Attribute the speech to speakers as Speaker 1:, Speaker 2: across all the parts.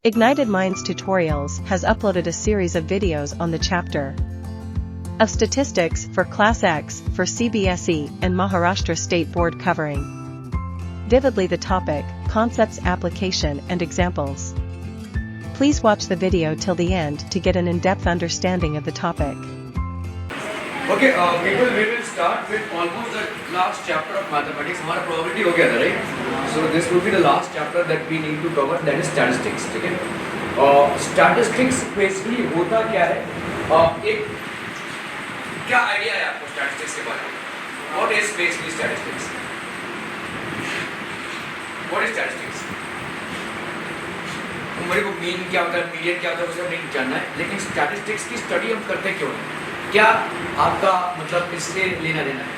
Speaker 1: Ignited Minds Tutorials has uploaded a series of videos on the chapter of statistics for Class X for CBSE and Maharashtra State Board covering vividly the topic, concepts, application and examples. Please watch the video till the end to get an in-depth understanding of the topic.
Speaker 2: Okay, people, we will start with almost the last chapter of mathematics. हमारा probability हो गया था, right? So this will be the last chapter that we need to cover, that is statistics. ठीक है? Statistics basically होता क्या है? एक क्या idea है आपको statistics के बारे में? What is basically statistics? What is statistics? मेरे को mean क्या होता है, median क्या होता है, उसे नहीं जानना है. लेकिन statistics की study हम करते क्यों हैं? क्या आपका मतलब इससे लेना देना है?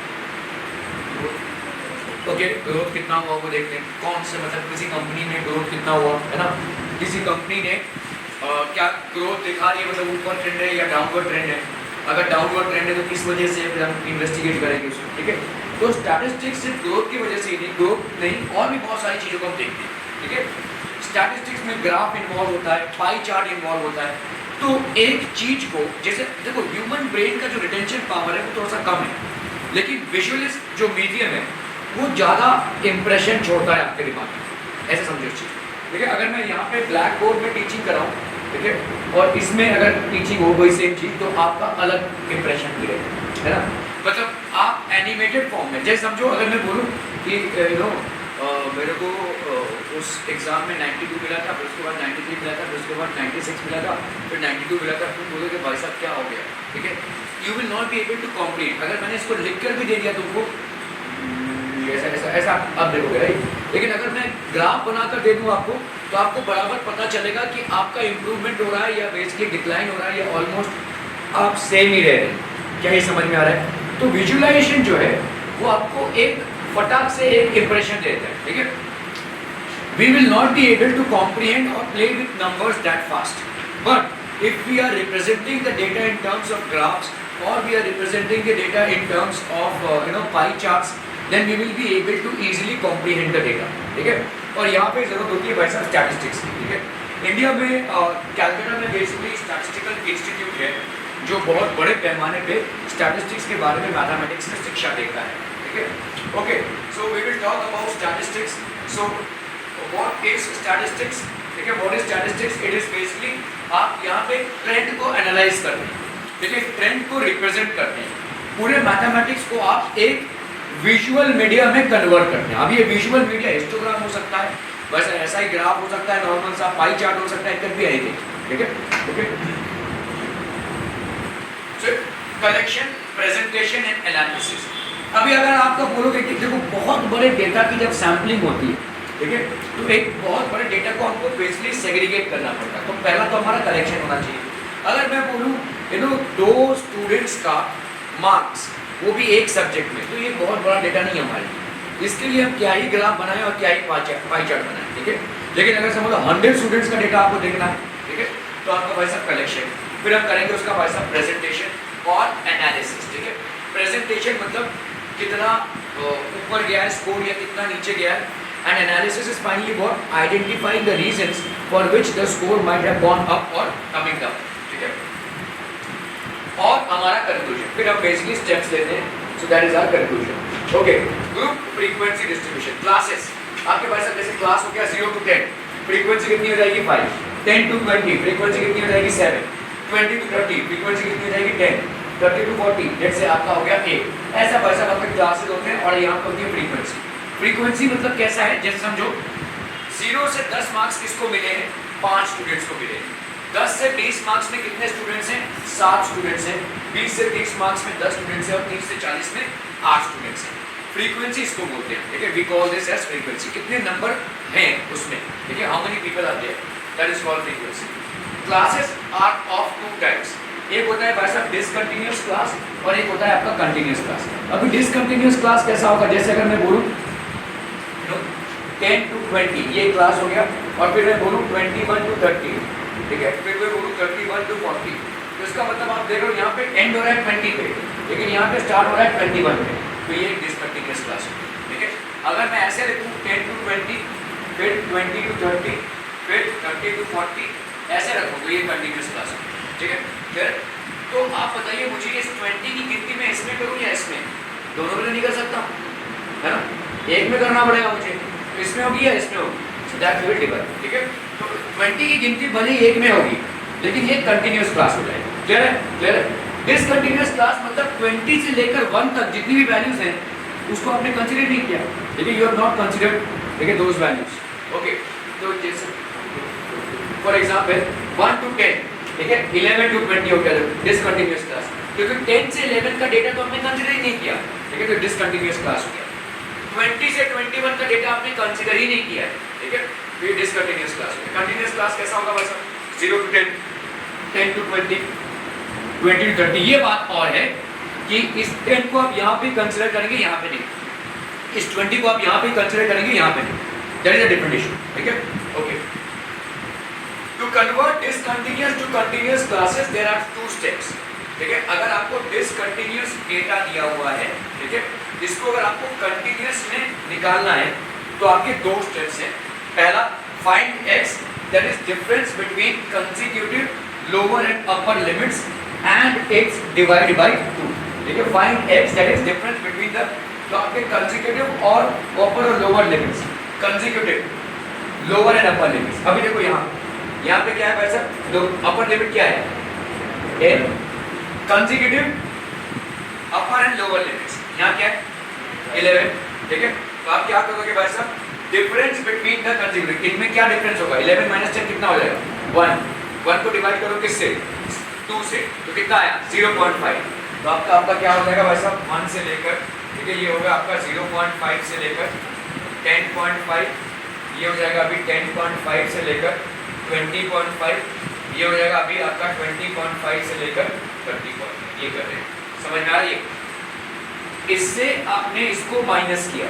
Speaker 2: ओके, ग्रोथ कितना हुआ वो देख लें. कौन से मतलब किसी कंपनी में ग्रोथ कितना हुआ है ना, किसी कंपनी ने क्या ग्रोथ दिखा रही है, मतलब ऊपर ट्रेंड है या डाउनवर्ड ट्रेंड है. अगर डाउनवर्ड ट्रेंड है तो किस वजह से फिर हम इन्वेस्टिगेट करेंगे उसको. ठीक है, तो स्टैटिस्टिक्स सिर्फ ग्रोथ की वजह से ही नहीं, ग्रोथ नहीं और भी बहुत सारी चीज़ों को हम देखते हैं. ठीक है, स्टैटिस्टिक्स में ग्राफ इन्वॉल्व होता है, पाई चार्ट इन्वॉल्व होता है. तो एक चीज को जैसे देखो, ह्यूमन ब्रेन का जो रिटेंशन पावर है वो थोड़ा सा कम है, लेकिन विजुअलिस्ट जो मीडियम है वो ज़्यादा इंप्रेशन छोड़ता है आपके दिमाग में. ऐसे समझो इस चीज़. ठीक है, अगर मैं यहाँ पे ब्लैक बोर्ड में टीचिंग कराऊँ, ठीक है, और इसमें अगर टीचिंग हो गई सेम चीज़, तो आपका अलग इंप्रेशन मिलेगा, है ना. मतलब आप एनिमेटेड फॉर्म में, जैसे समझो अगर मैं बोलूँ कि मेरे को उस एग्ज़ाम में 92 मिला था, फिर उसके बाद 93 मिला था, फिर उसके बाद 96 मिला था, फिर 92 मिला था. तुम बोलोगे भाई साहब क्या हो गया. ठीक है, you will not be able to comprehend. अगर मैंने इसको लिख कर भी दे दिया तुमको ऐसा ऐसा ऐसा अब देखोगे, राइट. लेकिन अगर मैं ग्राफ बनाकर दे दूँ आपको, तो आपको बराबर पता चलेगा कि आपका इम्प्रूवमेंट हो रहा है या बेसिकली डिक्लाइन हो रहा है या ऑलमोस्ट आप सेम ही रह रहे हैं. क्या ये समझ में आ रहा है? तो विजुअलाइजेशन जो है वो आपको एक फटाक से एक इंप्रेशन देता है. ठीक है, we will not be able to comprehend or play with numbers that fast, but if we are representing the data in terms of graphs or we are representing the data in terms of pie charts, then we will be able to easily comprehend the data. ठीक है, और यहाँ पे जरूरत होती है भाई साहब स्टैटिस्टिक्स की. ठीक है, इंडिया में कैलकाटा में बेसिकली स्टैटिस्टिकल इंस्टीट्यूट है जो बहुत बड़े पैमाने पे स्टैटिस्टिक्स के बारे में मैथमेटिक्स में शिक्षा देता है. ठीक है, okay, so we will talk about statistics. So what is statistics? ठीक है, what is statistics? It is basically आप यहाँ पे ट्रेंड को एनालाइज करते हैं. ठीक है, ट्रेंड को रिप्रेजेंट करते हैं. पूरे मैथमेटिक्स को आप एक विजुअल मीडिया में कन्वर्ट करते हैं. अब ये विजुअल मीडिया हिस्टोग्राम हो सकता है, वैसे ऐसा ही ग्राफ हो सकता है, नॉर्मल सा पाई चार्ट हो सकता है, इट कैन बी एनीथिंग. ठीक है, okay. So collection, presentation and analysis. अभी अगर आपको बोलोगे कि देखो बहुत बड़े डेटा की जब सैम्पलिंग होती है, ठीक है, तो एक बहुत बड़े डेटा को हमको बेसिकली सेग्रीगेट करना पड़ता है. तो पहला तो हमारा कलेक्शन होना चाहिए. अगर मैं बोलूँ दो स्टूडेंट्स का मार्क्स, वो भी एक सब्जेक्ट में, तो ये बहुत बड़ा डेटा नहीं है हमारे लिए. इसके लिए हम क्या ही ग्राफ बनाएं और क्या ही पाई चार्ट बनाएं. ठीक है, लेकिन अगर समझो 100 स्टूडेंट्स का डेटा आपको देखना है, ठीक है, तो आपका भाई साहब कलेक्शन, फिर हम करेंगे उसका भाई साहब प्रेजेंटेशन और एनालिसिस. ठीक है, प्रेजेंटेशन मतलब कितना ऊपर गया है स्कोर या कितना नीचे गया है, and analysis is finally what identifying the reasons for which the score might have gone up or coming down. ठीक है, और हमारा conclusion, फिर हम basically steps लेते हैं. so that is our conclusion. okay, group frequency distribution. classes आपके पास अब जैसे क्लास हो गया 0 to 10, frequency कितनी हो जाएगी 5, 10 to 20 frequency कितनी हो जाएगी 7, 20 to 30 frequency कितनी हो जाएगी 10, 30 to 40 जैसे आपका हो गया 8. ऐसा वैसा आपके क्लासेस होते हैं और यहाँ पर होती है फ्रीक्वेंसी. फ्रीक्वेंसी मतलब कैसा है, जैसे समझो 0 से 10 मार्क्स किसको मिले हैं, 5 स्टूडेंट्स को मिले हैं. 10 से 20 मार्क्स में कितने स्टूडेंट्स हैं, 7 स्टूडेंट्स हैं. 20 से 30 मार्क्स में 10 स्टूडेंट्स हैं और 30 से 40 में 8 स्टूडेंट्स हैं. फ्रीक्वेंसी इसको बोलते हैं. ठीक है, we call this as frequency. कितने नंबर हैं उसमें, ठीक है, how many people are there, that is called frequency. Classes are of 2 types. एक होता है भाई साहब डिसकंटिन्यूअस क्लास और एक होता है आपका कंटिन्यूअस क्लास. अभी डिसकंटिन्यूअस क्लास कैसा होगा, जैसे अगर मैं बोलूँ 10 to 20 ये क्लास हो गया, और फिर मैं बोलूँ 21 to 30, ठीक है, फिर मैं बोलूँ 31 to 40, तो इसका मतलब आप देख रहे हो यहाँ पे एंड हो रहा है 20 पे, लेकिन यहाँ पे स्टार्ट हो रहा है 21 पे, तो ये डिसकंटिन्यूअस क्लास है. ठीक है, अगर मैं ऐसे लिखूँ 10 to 20, फिर 20 to 30, फिर 30 to 40 ऐसे रखोगे, ये कंटिन्यूस क्लास, ठीक है। फिर तो आप बताइए मुझे इस 20 की गिनती में इसमें करूँ या इसमें, दोनों में नहीं कर सकता, है ना, एक में करना पड़ेगा मुझे, तो इसमें होगी या इसमें होगी, सो दैट विल डिवाइड, ठीक है। तो 20 की गिनती भले ही एक में होगी लेकिन ये कंटिन्यूस क्लास हो जाएगी, क्लियर है, क्लियर है। डिसकंटिन्यूस क्लास मतलब 20 से लेकर 1 तक जितनी भी वैल्यूज हैं उसको आपने कंसीडर नहीं किया, देखिए यू हैव नॉट कंसीडर्ड, देखिए दोज वैल्यूज, ओके। तो जैसे फॉर एग्जांपल 1 to 10, ठीक है, 11 to 20 हो गया डिसकंटिन्यूस क्लास, क्योंकि 10 से 11 का डेटा तो हमने कंसीडर ही नहीं किया, ठीक है, तो डिसकंटिन्यूस क्लास हो गया। 20 से 21 का डेटा आपने कंसीडर ही नहीं किया है, ठीक है, तो ये डिसकंटिन्यूस क्लास हो गया। कंटिन्यूस क्लास कैसा होगा वैसा, 0 to 10, 10 to 20, 20 to 30। ये बात और है कि इस 10 को आप यहाँ पे कंसीडर करेंगे, यहाँ पे नहीं, इस 20 को आप यहाँ पे कंसीडर करेंगे, यहाँ पे नहीं, that is a different issue, ठीक है, okay. To convert discontinuous to continuous classes there are 2 steps, ठीक है। अगर आपको डिसकंटिन्यूअस डेटा दिया हुआ है, ठीक है, इसको अगर आपको कंटिन्यूअस में निकालना है तो आपके 2 स्टेप्स हैं। पहला, find x, that is difference between consecutive lower and upper limits and x divided by 2, ठीक है। Find x, that is difference between the, तो आपके कंसेक्यूटिव और अपर और lower limits, consecutive lower and upper limits. अभी देखो यहाँ पे क्या है भाई साहब, तो अपर लिमिट क्या है 10, consecutive upper and lower limits यहाँ क्या है 11, ठीक है। तो आप क्या करोगे भाई साहब, डिफरेंस बिटवीन द कंसेक्यूटिव, इनमें क्या डिफरेंस होगा, 11 - 10 कितना हो जाएगा 1, 1 को डिवाइड करो किससे 2 से, तो कितना आया 0.5, तो आपका क्या हो जाएगा भाई साहब 1 से लेकर, ठीक है, ये होगा आपका 0.5 से लेकर 10.5, ये हो जाएगा अभी 10.5 से लेकर 20.5, ये हो जाएगा अभी आपका 20.5 से लेकर 30.5, ये कर रहे हैं, समझ में आ रही है। इससे आपने इसको माइनस किया,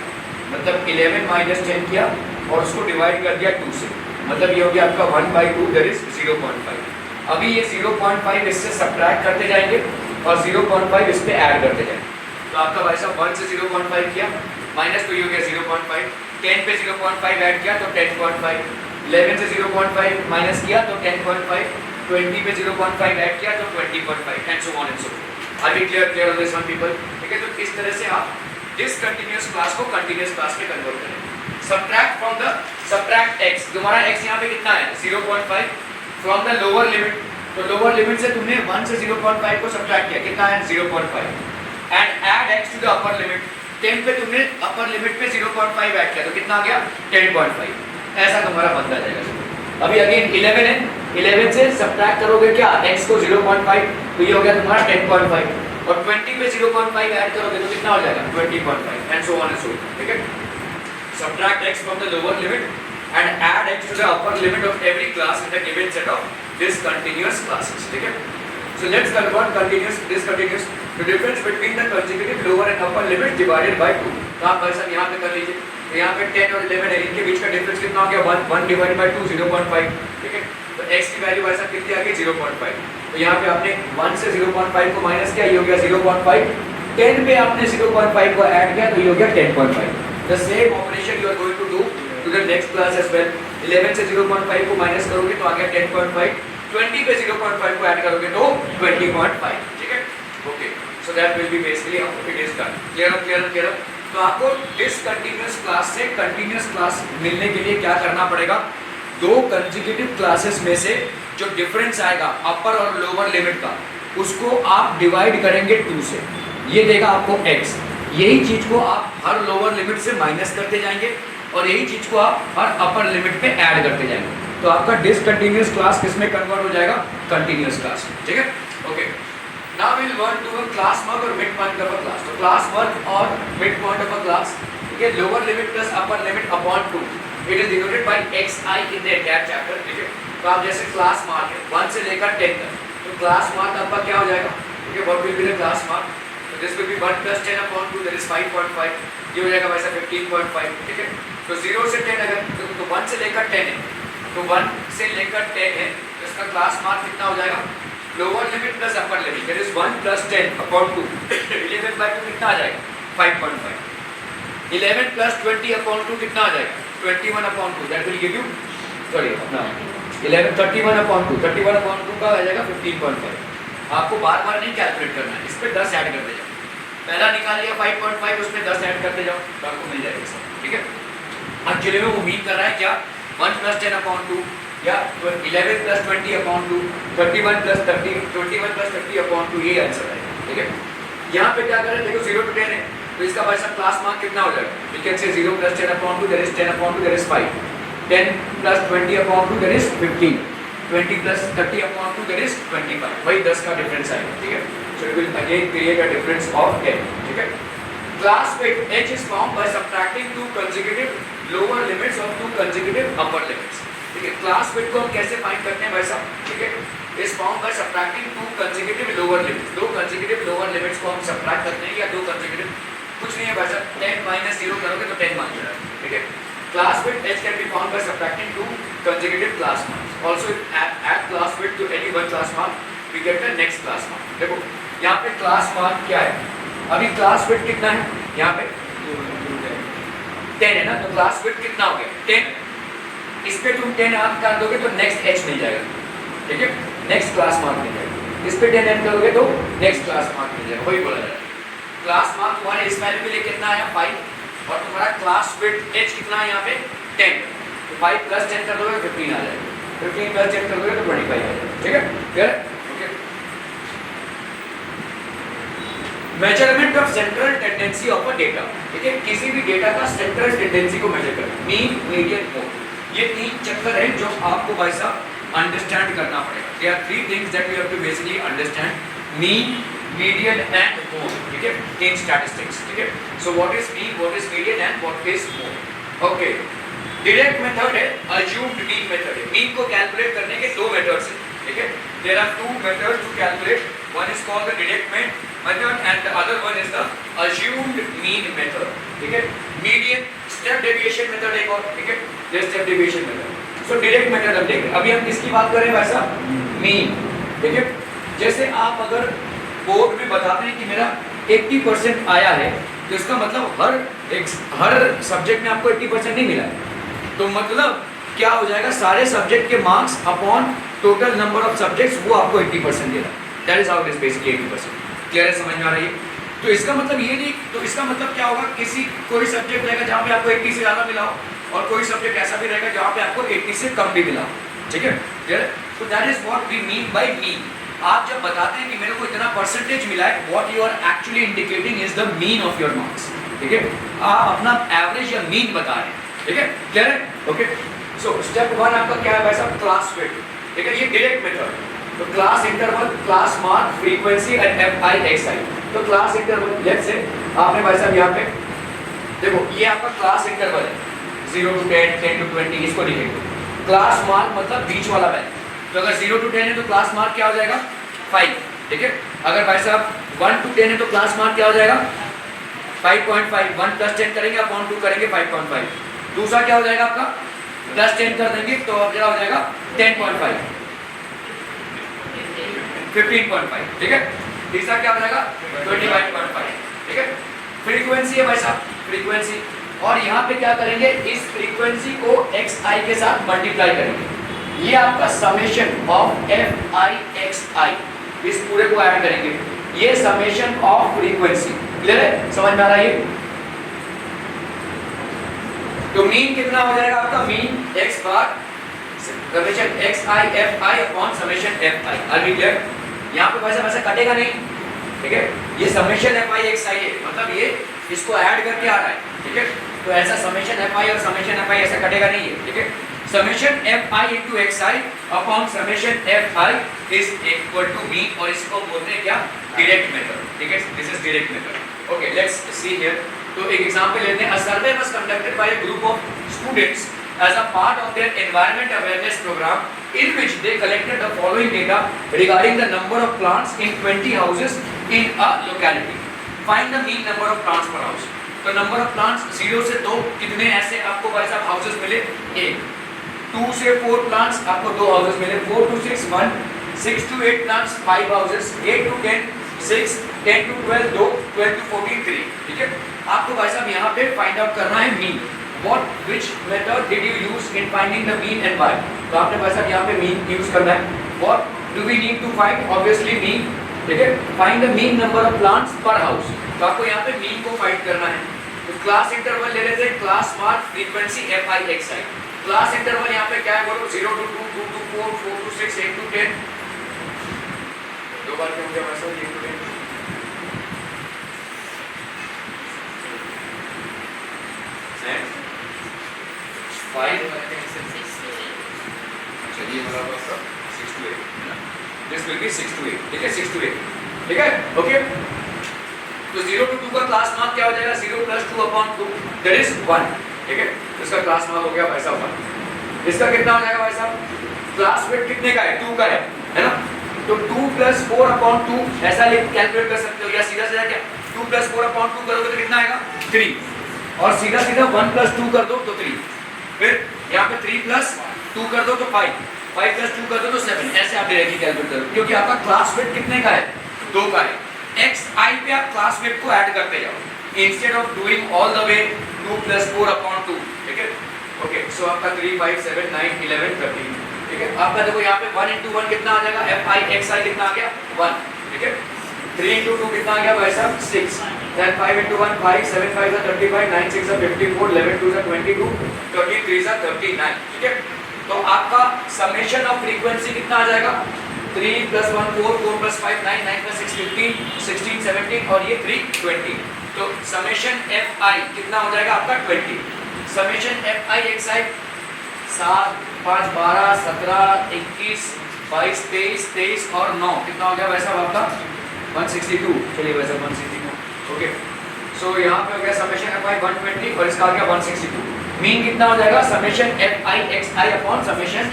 Speaker 2: मतलब 11 - 10 किया और उसको डिवाइड कर दिया 2 से, मतलब ये हो गया आपका 1/2, दैट इज 0.5। अभी ये 0.5 इससे सब्ट्रैक्ट करते जाएंगे और 0.5 इस पे ऐड करते जाएंगे, तो आपका भाई साहब 1 से 0.5 किया माइनस, तो ये हो गया 0.5, 10 पे 0.5 ऐड किया तो 10.5, 11 से 0.5 माइनस किया तो 10.5, 20 पे 0.5 ऐड किया तो 20.5, and so on and so forth. Are we clear on this one people, ठीक है। तो इस तरह से आप डिसकंटिन्यूअस क्लास को कंटिन्यूअस क्लास में कन्वर्ट करें। Subtract from the, subtract x, तुम्हारा x यहाँ पे कितना है 0.5 फ्रॉम द लोअर लिमिट, तो लोअर लिमिट से तुमने 1 से 0.5 को सब्ट्रैक्ट किया, कितना है 0.5, and add x to the upper limit, 10 पे तुमने अपर लिमिट पे 0.5 ऐड किया तो कितना आ गया 10.5, ऐसा तुम्हारा बनता जाएगा। अभी अगेन 11 है, 11 से सब्ट्रैक्ट करोगे क्या x को 0.5, तो ये हो गया तुम्हारा 10.5, और 20 पे 0.5 ऐड करोगे तो कितना हो जाएगा 20.5, and so on and so, ठीक है। Subtract x from the lower limit and add x to the upper limit of every class in the given set of discontinuous classes, ठीक है। So let's convert continuous discontinuous to difference between the consecutive lower and upper limit divided by 2। तो आप भाई साहब यहाँ पे कर लीजिए, तो यहाँ पे 10 और 11 है, इनके बीच का डिफरेंस कितना हो गया 1 डिवाइडेड बाय 2, 0.5, ठीक है। तो x की वैल्यू भाई साहब कितनी आ गई 0.5, तो यहाँ पे आपने 1 से 0.5 को माइनस किया, ये हो गया 0.5, 10 पे आपने 0.5 को ऐड किया तो ये हो गया 10.5। The same operation you are going to do to the next class as well. 11 से 0.5 को माइनस करोगे तो आ गया 10.5, 20 पे 0.5 को ऐड करोगे तो 20.5, ठीक है, okay. So that will be basically how it is done, clear. तो आपको डिसकंटिन्यूअस क्लास से कंटिन्यूअस क्लास मिलने के लिए क्या करना पड़ेगा, 2 कंसेक्यूटिव क्लासेस में से जो डिफरेंस आएगा अपर और लोअर लिमिट का, उसको आप डिवाइड करेंगे 2 से, ये देगा आपको x। यही चीज को आप हर लोअर लिमिट से माइनस करते जाएंगे और यही चीज को आप हर अपर लिमिट पे ऐड करते जाएंगे, तो आपका डिसकंटिन्यूअस क्लास किस में कन्वर्ट हो जाएगा कंटिन्यूअस क्लास, ठीक है, okay. Now we will work to a class work और mid point of a class. तो क्लास वर्क और mid point of a class, ठीक है, lower limit plus upper limit upon 2, it is denoted by xi in the entire chapter, ठीक है। तो आप जैसे क्लास मार्क है 1 से लेकर 10 तक, तो क्लास मार्क आपका क्या हो जाएगा, ठीक है, what will be the class mark, तो this will be 1 + 10 upon 2, that is 5.5, ये हो जाएगा वैसे 15.5, ठीक है। तो 0 से 10 अगर तो 1 से लेकर 10 है, तो 1 से लेकर 10 है, तो इसका क्लास मार्क कितना हो जाएगा, lower limit plus upper limit, that is 1 + 10 upon 2, 11/2 कितना आ जाएगा 5.5, 11 + 20 अपॉन 2 कितना आ जाएगा 21/2, that will give you sorry अपना 11 31/2 31/2 का आ जाएगा 15.5। आपको बार बार नहीं कैलकुलेट करना है, इस पे 10 ऐड करते जाओ। पहला निकाल लिया 5.5, उसमें 10 ऐड करते जाओ तो आपको मिल जाएगा सब, ठीक है। एक्चुअली में वो मीन कर रहा है क्या 1 + 10/2 या 11 + 20/2 31 + 30 21 + 30/2, ये आंसर है, ठीक है। यहाँ पे क्या करें, देखो 0 to 10 है तो इसका भाई साहब क्लास मार्क कितना हो जाएगा, we can say 0 + 10/2 that is 10/2 that is 5, 10 + 20/2 that is 15, 20 + 30/2 that is 25, वही 10 का डिफरेंस आएगा, ठीक है। So it will again create a difference of 10, ठीक है। Class width h is found by subtracting two consecutive lower limits of two consecutive upper limits, ठीक है। Class width को हम कैसे फाइंड करते हैं भाई साहब, ठीक है। is found by subtracting two consecutive lower limits, दो consecutive lower limits को हम subtract करते हैं, या दो consecutive कुछ नहीं है भाई साहब, 10 - 0 करोगे तो 10 मान जाएगा, ठीक है। Class width h can be found by subtracting two consecutive class marks. Also add class width to any one class mark, we get the next class mark. देखो यहाँ पे क्लास मार्क क्या है, अभी क्लास विड्थ कितना है, यहाँ पे 10 है ना, तो क्लास विड्थ कितना हो गया 10, इस पे तुम 10 ऐड कर दोगे तो नेक्स्ट h मिल जाएगा, ठीक है, नेक्स्ट क्लास मार्क मिल जाएगा। इस पे 10 ऐड करोगे तो नेक्स्ट क्लास मार्क मिल जाएगा, वही बोला जाएगा। क्लास मार्क तुम्हारे इस वैल्यू के लिए कितना है 5, और तुम्हारा क्लास विड्थ h कितना है यहाँ पे 10, तो 5 + 10 कर दोगे 15 आ जाएगा, 15 + 10 कर दोगे तो 25 आ जाएगा, ठीक है, clear. Measurement of central tendency of a data, ठीक है, किसी भी डेटा का सेंट्रल टेंडेंसी को मेजर करना, मीन मीडियन मोड, ये 3 चक्कर है जो आपको भाई साहब अंडरस्टैंड करना पड़ेगा। There are 3 things that you have to basically understand, mean, median and mode, ठीक है, इन स्टैटिस्टिक्स, ठीक है। So what is mean, what is median and what is mode. Okay, direct method है, अज्यूम्ड मीन मेथड है। Mean को calculate करने के 2 methods हैं, ठीक है। There are 2 methods to calculate, one is called the direct method and the other one is the assumed mean method, ठीक है। मीडियन स्टेप डेविएशन मेथड एक और, ठीक है, ये step deviation method. So direct method हम देख रहे हैं, अभी हम किसकी बात कर रहे हैं भाई साहब, मीन, ठीक है। जैसे आप अगर बोर्ड में बताते हैं कि मेरा 80% आया है, तो इसका मतलब हर सब्जेक्ट में आपको 80% नहीं मिला है, तो मतलब क्या हो जाएगा, सारे सब्जेक्ट के marks upon total number of subjects वो आपको 80% देगा, that is how it is basically 80%। Clear है, समझ में आ रही है। तो इसका मतलब ये नहीं, तो इसका मतलब क्या होगा, कोई सब्जेक्ट रहेगा जहाँ पे आपको 80 से ज़्यादा मिला हो, और कोई सब्जेक्ट ऐसा भी रहेगा जहाँ पे आपको 80 से कम भी मिला हो, ठीक है, क्लियर। तो that is what we mean by mean. आप जब बताते हैं कि मेरे को इतना परसेंटेज मिला है, what you are actually indicating is the mean of your marks, ठीक है। आप अपना एवरेज या मीन बता रहे हैं, ठीक है, क्लियर है। ओके, सो स्टेप 1 आपका क्या है भाई साहब, क्लास विड्थ, ठीक है, ये डायरेक्ट मेथड। तो class interval, class mark, frequency and fi xi। तो क्लास इंटरवल, लेट्स से आपने भाई साहब यहाँ पे देखो, ये आपका क्लास इंटरवल है, 0 to 10, 10 to 20, इसको लिखेंगे। क्लास मार्क मतलब बीच वाला वैल्यू, तो अगर 0 to 10 है तो क्लास मार्क क्या हो जाएगा 5, ठीक है। अगर भाई साहब 1 to 10 है तो क्लास मार्क क्या हो जाएगा 5.5, 1 + 10 करेंगे अपॉन 2 करेंगे 5.5। दूसरा क्या हो जाएगा आपका, प्लस 10 कर देंगे तो अब क्या हो जाएगा 10.5, 15.5, ठीक है। तीसरा क्या हो जाएगा 25.5, ठीक है। फ्रीक्वेंसी है भाई साहब, फ्रीक्वेंसी, और यहाँ पे क्या करेंगे, इस फ्रीक्वेंसी को xi के साथ मल्टीप्लाई करेंगे, ये आपका समेशन ऑफ fi xi, इस पूरे को ऐड करेंगे, ये समेशन ऑफ फ्रीक्वेंसी, क्लियर है, समझ में आ रहा है ये। तो मीन कितना हो जाएगा आपका, mean x bar summation xi fi upon summation fi, are be clear. यहाँ पे वैसा कटेगा नहीं, ठीक है, ये समेशन fi xi है, मतलब ये इसको ऐड करके आ रहा है, ठीक है। तो ऐसा समेशन fi और समेशन fi ऐसा कटेगा नहीं है, ठीक है। Summation fi into xi upon summation fi is equal to mean, और इसको बोलते हैं क्या, डायरेक्ट मेथड, ठीक है, this is direct method. Okay, let's see here. तो एक एग्जांपल लेते हैं, a survey was conducted by a group of students as a part of their environment awareness program, in which they collected the following data regarding the number of plants in 20 houses in a locality. Find the mean number of plants per house. तो number of plants 0 से 2 कितने ऐसे आपको भाई साहब houses मिले, 1, 2 से 4 plants आपको 2 houses मिले, 4 to 6 1, 6 to 8 plants 5 houses, 8 to 10 6, 10 to 12 2, 12 to 14 3, ठीक है। आपको भाई साहब यहाँ पे फाइंड आउट करना है mean, What which method did you use in finding the mean and why? तो आपने भाई साहब यहाँ पे mean यूज करना है. What do we need to find? Obviously mean. ठीक है, find the mean number of plants per house. तो आपको यहाँ पे mean को find करना है. तो क्लास इंटरवल ले लेते हैं, class mark frequency F I x i. Class interval यहाँ पे क्या है बोलो, 0 to 2, 2 to 4, 4 to 6, 8 to 10. दो बार क्या हो गया वैसा 8 to 10. चलिए बराबर 6 to 8. This will be 6 to 8. ठीक है, 6 to 8. ठीक है, ओके. तो 0 to 2 का क्लास मार्क क्या हो जाएगा, 0 plus 2 upon 2, that is 1. ठीक है, तो इसका क्लास मार्क हो गया भाई साहब 1. इसका कितना हो जाएगा भाई साहब, क्लास वेट कितने का है, 2 का है ना. तो 2 plus 4 upon 2 ऐसा कैलकुलेट कर सकते हो, या सीधा सीधा क्या 2 plus 4 upon 2 करोगे तो कितना आएगा 3, और सीधा सीधा 1 plus 2 कर दो तो 3, फिर यहाँ पे 3 plus 2 कर दो तो 5, 5 plus 2 कर दो तो 7. ऐसे आप डायरेक्टली कैलकुलेट करो, क्योंकि आपका क्लास वेट कितने का है, 2 का है. एक्स आई पे आप क्लास वेट को ऐड करते जाओ instead of doing all the way 2 plus 4 upon 2. ठीक है, ओके. सो आपका 3, 5, 7, 9, 11, 13. ठीक है, आपका देखो यहाँ पे 1 into 1 कितना आ जाएगा, एफ आई एक्स आई कितना आ गया 1. ठीक है, 3 into 2 कितना आ गया भाई साहब 6, then 5 into 1 5, 7 5 are 35, 9 6 are 54, 11 2 are 22, 23 are 39. ठीक है, तो आपका समेशन ऑफ फ्रीक्वेंसी कितना आ जाएगा, 3 plus 1 4, 4 plus 5 9, 9 plus 6 15, 16 17 और ये 3 20. तो समेशन एफ आई कितना हो जाएगा आपका 20. समेशन एफ आई एक्स आई 7 5 12 17 21 22 23 23 और 9 कितना हो गया वैसा आपका 162. चलिए वैसा 162. ओके, सो यहाँ पे हो गया समेशन एफ आई 120 और इसका आ गया 162. मीन कितना हो जाएगा, summation F I x I upon summation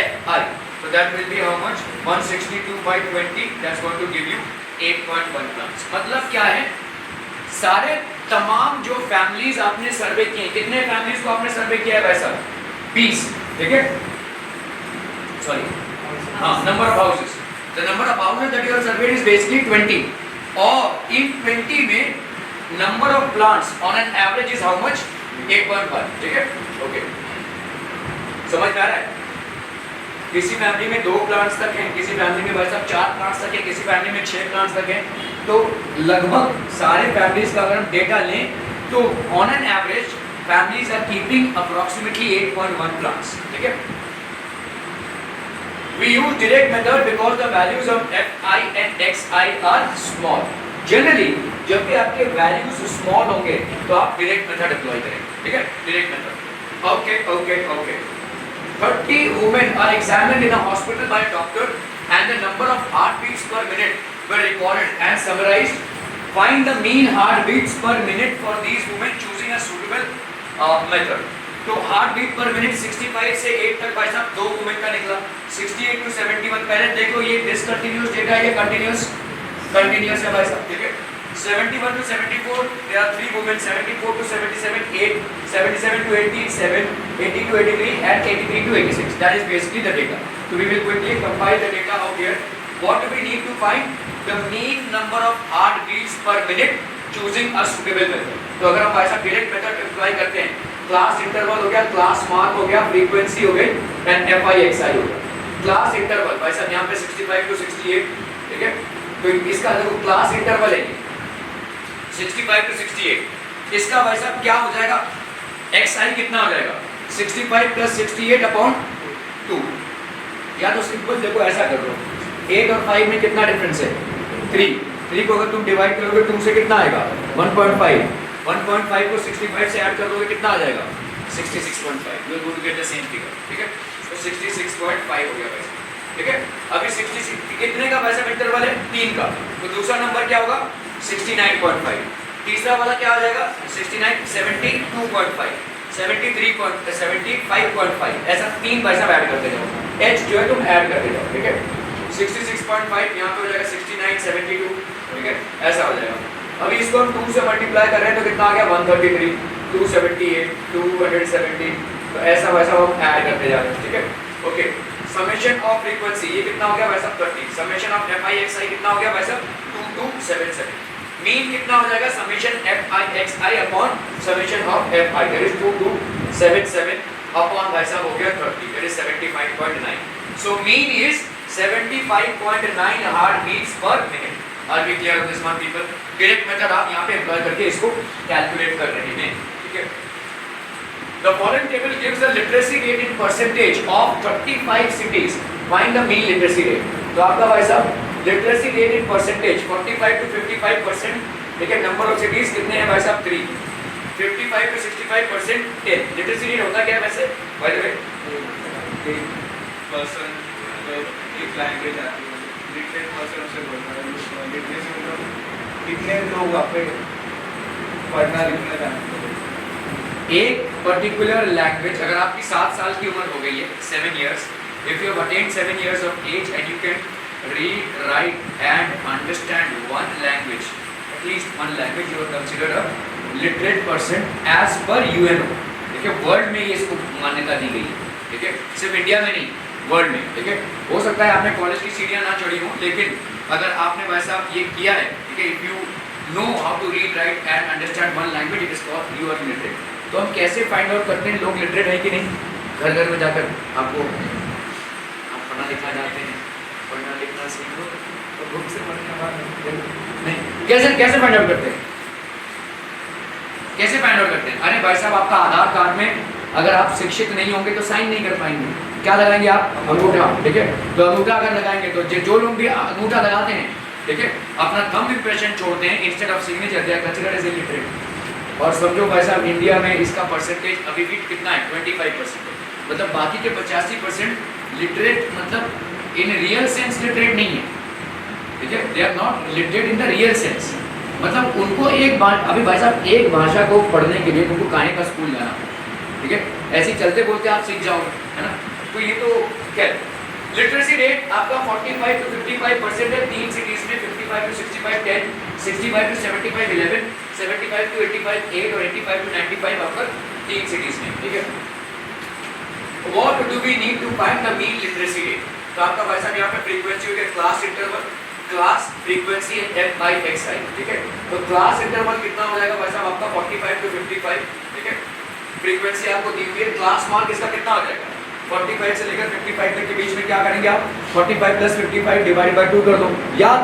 Speaker 2: F I. So that will be how much, 162 by 20. That's going to give you 8.1 plants. मतलब क्या है, सारे तमाम जो फैमिलीज आपने सर्वे किए, कितने फैमिलीज को आपने सर्वे किया है वैसा 20. ठीक है, सॉरी हाँ, number of houses. The number of houses that you have surveyed is basically 20. और इन 20 में number of plants on an average is how much, 8.1. ठीक है, ओके. समझ में आ रहा है, किसी फैमिली में 2 प्लांट्स तक हैं, किसी फैमिली में भाई साहब 4 प्लांट्स तक है, किसी फैमिली में 6 प्लांट्स तक हैं. तो लगभग सारे फैमिलीज का अगर हम डेटा लें तो on an average families are keeping approximately 8.1 plants. ठीक है, we use direct method because the values of fi and xi are small. generally जब भी आपके वैल्यूज स्मॉल होंगे तो आप डायरेक्ट मेथड अप्लाई करें. ठीक है, direct method. Okay okay okay. 30 women are examined in a hospital by a doctor and the number of heartbeats per minute were recorded and summarized. Find the mean heartbeats per minute for these women choosing a suitable method. तो heartbeat per minute 65 से 8 तक भाई साहब 2 women का निकला. 68 to 71. पहले देखो ये discontinuous डेटा है, ये continuous है भाई साहब. ठीक है, 71 to 74 there are 3 women. 74 to 77 8, 77 to 80 7, 80 to 83 and 83 to 86. That is basically the data. So we will quickly compile the data out here. What do we need to find? The mean number of heartbeats per minute choosing a suitable method. तो अगर हम भाई साहब direct method apply करते हैं, class interval हो गया, class mark हो गया, फ्रीक्वेंसी हो गई एंड एफ आई एक्स आई हो गया. क्लास इंटरवल भाई साहब यहाँ पे 65 to 68. ठीक है, तो इसका देखो क्लास इंटरवल है 65 to 68. इसका भाई साहब क्या हो जाएगा, एक्स आई कितना हो जाएगा 65 plus 68 upon 2. या तो सिंपल देखो ऐसा कर लो, 8 और 5 में कितना डिफरेंस है 3 को अगर तुम डिवाइड करोगे 2 से कितना आएगा 1.5. 1.5 को 65 से ऐड कर दोगे कितना आ जाएगा 66.5. You are going to get the same figure. ठीक है, तो 66.5 हो गया वैसे. ठीक है, अभी 66 कितने का वैसे इंटरवल है 3 का, तो दूसरा नंबर क्या होगा 69.5. तीसरा वाला क्या आ जाएगा 69, 72.5, 75.5. ऐसा 3 पैसा ऐड करते जाओ, एच जो है तुम ऐड करते जाओ. ठीक है, 66.5 यहाँ पे हो जाएगा 69, 72. ठीक है, ऐसा हो जाएगा. अभी इसको हम 2 से मल्टीप्लाई कर रहे हैं तो कितना आ गया 133, 278, 270. तो ऐसा वैसा हम ऐड करते जा रहे हैं. ठीक है, ओके. समेशन ऑफ फ्रीक्वेंसी ये कितना हो गया वैसा 30. Summation of F I x I कितना हो गया वैसा 2277. मीन कितना हो जाएगा summation F I x I upon summation of F I that is 2277 upon भाई साहब हो गया 30 that is 75.9. So mean is 75.9 heart beats per minute. Are we clear on this one people? Direct method आप यहां पे apply करके इसको calculate कर रहे हैं. ठीक है. The following table gives the literacy rate in percentage of 35 cities. Find the mean literacy rate. तो आपका भाई साहब literacy rate in percentage 45 to 55%. ठीक है. Number of cities कितने हैं भाई साहब? 3. 55 to 65% 10. Literacy rate होता क्या है वैसे? By the way,
Speaker 3: पर्सन एक लैंग्वेज आती है लिटरेट पर्सन से बोलता है लिटरेसी मतलब कितने लोग वहाँ पे पढ़ना लिखना जानते हैं.
Speaker 2: एक पर्टिकुलर लैंग्वेज अगर आपकी 7 साल की उम्र हो गई है 7 years, if you have attained 7 years of age and you can read, write and understand one language, at least one language, you are considered a literate person as per UNO. ठीक है. वर्ल्ड में ये इसको मान्यता दी गई है. ठीक है. सिर्फ इंडिया में नहीं, वर्ल्ड में. ठीक है. हो सकता है आपने कॉलेज की सीढ़ियाँ ना चढ़ी हो, लेकिन अगर आपने वैसा ये किया है, ठीक है, if you know how to read, write and understand one language, it is called you are literate. तो हम कैसे फाइंड आउट करते हैं लोग लिटरेट है कि नहीं? घर घर में जाकर आपको आप पढ़ना लिखना जानते हैं, पढ़ना लिखना सीखो तो बुक से पढ़ने वाला नहीं. कैसे कैसे फाइंड आउट करते हैं? कैसे फाइंड आउट करते हैं? अरे भाई साहब आपका आधार कार्ड में अगर आप शिक्षित नहीं होंगे तो साइन नहीं कर पाएंगे. क्या लगाएंगे आप? अंगूठा. ठीक है. तो अंगूठा अगर लगाएंगे तो जो लोग भी अंगूठा लगाते हैं, ठीक है, अपना थंब इंप्रेशन छोड़ते हैं instead of signature, they are considered as illiterate. और समझो भाई साहब इंडिया में इसका परसेंटेज अभी भी कितना है? 25%. मतलब बाकी के 85% लिटरेट मतलब इन रियल सेंस लिटरेट नहीं है. ठीक है. They are not literate in the real sense. मतलब उनको अभी भाई साहब एक भाषा को पढ़ने के लिए उनको काहे का स्कूल जाना. ठीक है. ऐसे चलते बोलते आप सीख जाओगे, है ना. तो ये तो क्या लिटरेसी रेट आपका 45 to 55% है. 3 सिटीज में 55 to 65 10, 65 to 75 11, 75 to 85 8 और 85 to 95 आपका 3 सिटीज में. ठीक है. What do we need to find the mean literacy rate? तो आपका भाई साहब यहाँ पे फ्रीक्वेंसी हो गया class interval, class frequency F by X I. ठीक है. तो क्लास इंटरवल कितना हो जाएगा भाई साहब आपका 45 to 55. ठीक है. फ्रीक्वेंसी आपको दी हुई है. क्लास मार्क इसका कितना हो जाएगा? 45 से लेकर 55 तक के बीच में क्या करेंगे आप? 45 प्लस 55 डिवाइड बाय 2 कर दो. याद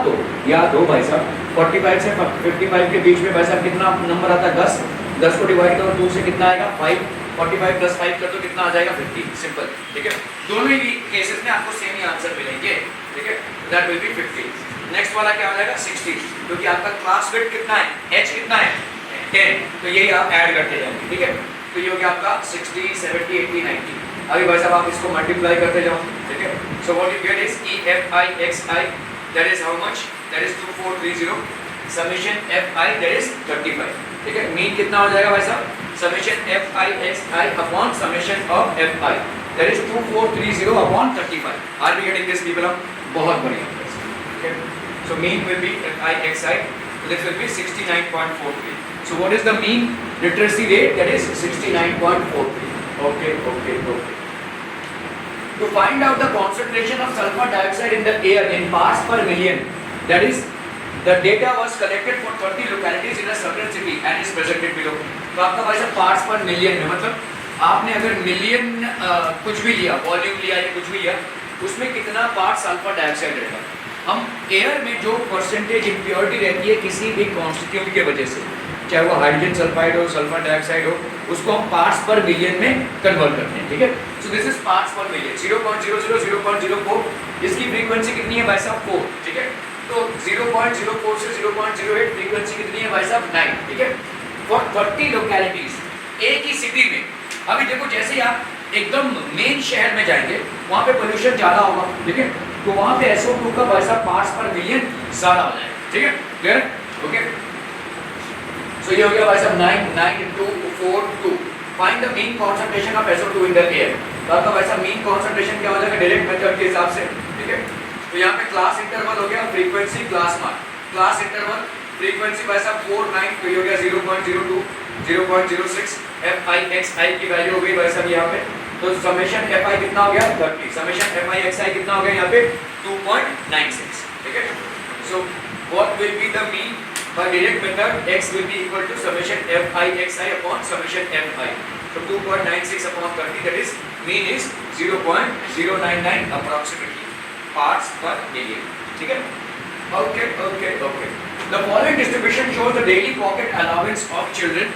Speaker 2: दो भाई साहब 45 से 55 के बीच में भाई साहब कितना नंबर आता है? 10. 10 को डिवाइड करो 2 से कितना आएगा? 5. 45 प्लस 5 कर दो कितना आ जाएगा? 50. सिंपल. ठीक है. दोनों ही केसेस में आपको सेम ही आंसर मिलेंगे. ठीक है. That will be 50. नेक्स्ट वाला क्या हो जाएगा? 60, क्योंकि आपका क्लास विड्थ कितना है? h कितना है? 10. तो यही आप ऐड करते जाएंगे. ठीक है. तो ये हो गया आपका 60 70 80 90. अभी भाई साहब आप इसको मल्टीप्लाई करते जाओ. ठीक है. So what you get is e f I x i that is how much? That is 2430 summation F I that is 35. ठीक है. मीन कितना हो जाएगा भाई साहब? Summation F I x I upon summation of F I that is 2430 upon 35. Are we getting this people? बहुत बढ़िया. ठीक है. So mean will be f I x i, this will B 69.43. So what is the mean literacy rate? That is 69.43. Okay. To find out the concentration of sulfur dioxide in the air in parts per million, that is, the data was collected for 30 localities in a certain city and is presented below. तो आपका भाई साहब parts per million में मतलब आपने अगर million कुछ भी लिया, वॉल्यूम लिया या कुछ भी लिया, उसमें कितना पार्ट सल्फर डाइऑक्साइड रहेगा. हम एयर में जो परसेंटेज इम्प्योरिटी रहती है किसी भी कॉन्स्टिट्यूएंट के वजह से, चाहे वो हाइड्रोजन सल्फाइड हो, सल्फर डाइऑक्साइड हो, उसको हम पार्ट्स पर मिलियन में कन्वर्ट करते हैं. ठीक है. सो दिस इज पार्ट्स पर मिलियन. 0.00 इसकी फ्रीक्वेंसी कितनी है भाई साहब? 4. ठीक है. तो 0.04 से 0.08 फ्रीक्वेंसी कितनी है भाई साहब? 9. ठीक है. फॉर 30 लोकेलिटीज एक ही सिटी में. अभी देखो जैसे ही आप एकदम मेन शहर में जाएंगे वहाँ पे पोल्यूशन ज़्यादा होगा. ठीक है. तो वहाँ पे SO2 का भाई साहब पार्ट्स पर मिलियन ज़्यादा हो जाएगा. ठीक है. क्लियर? ओके. So ये हो गया भाई साहब 9.242. Find the mean concentration of SO2 in the air. तो आपका भाई साहब mean concentration क्या हो जाएगा डायरेक्ट मेथड के हिसाब से. ठीक है. तो यहाँ पे क्लास इंटरवल हो गया, frequency class mark. Class interval frequency भाई साहब 49, तो ये हो गया 0.02 0.06. एफ आई एक्स आई की वैल्यू हो गई भाई साहब यहाँ पे. तो समेशन एफ आई कितना हो गया? 30. Summation F I x I कितना हो गया यहाँ पे? 2.96. ठीक है. So what will be the mean by direct method x will be equal to summation fi xi upon summation fi. So 2.96 upon 30, that is mean is 0.099 approximately parts per million. ठीक है? Okay. The following distribution shows the daily pocket allowance of children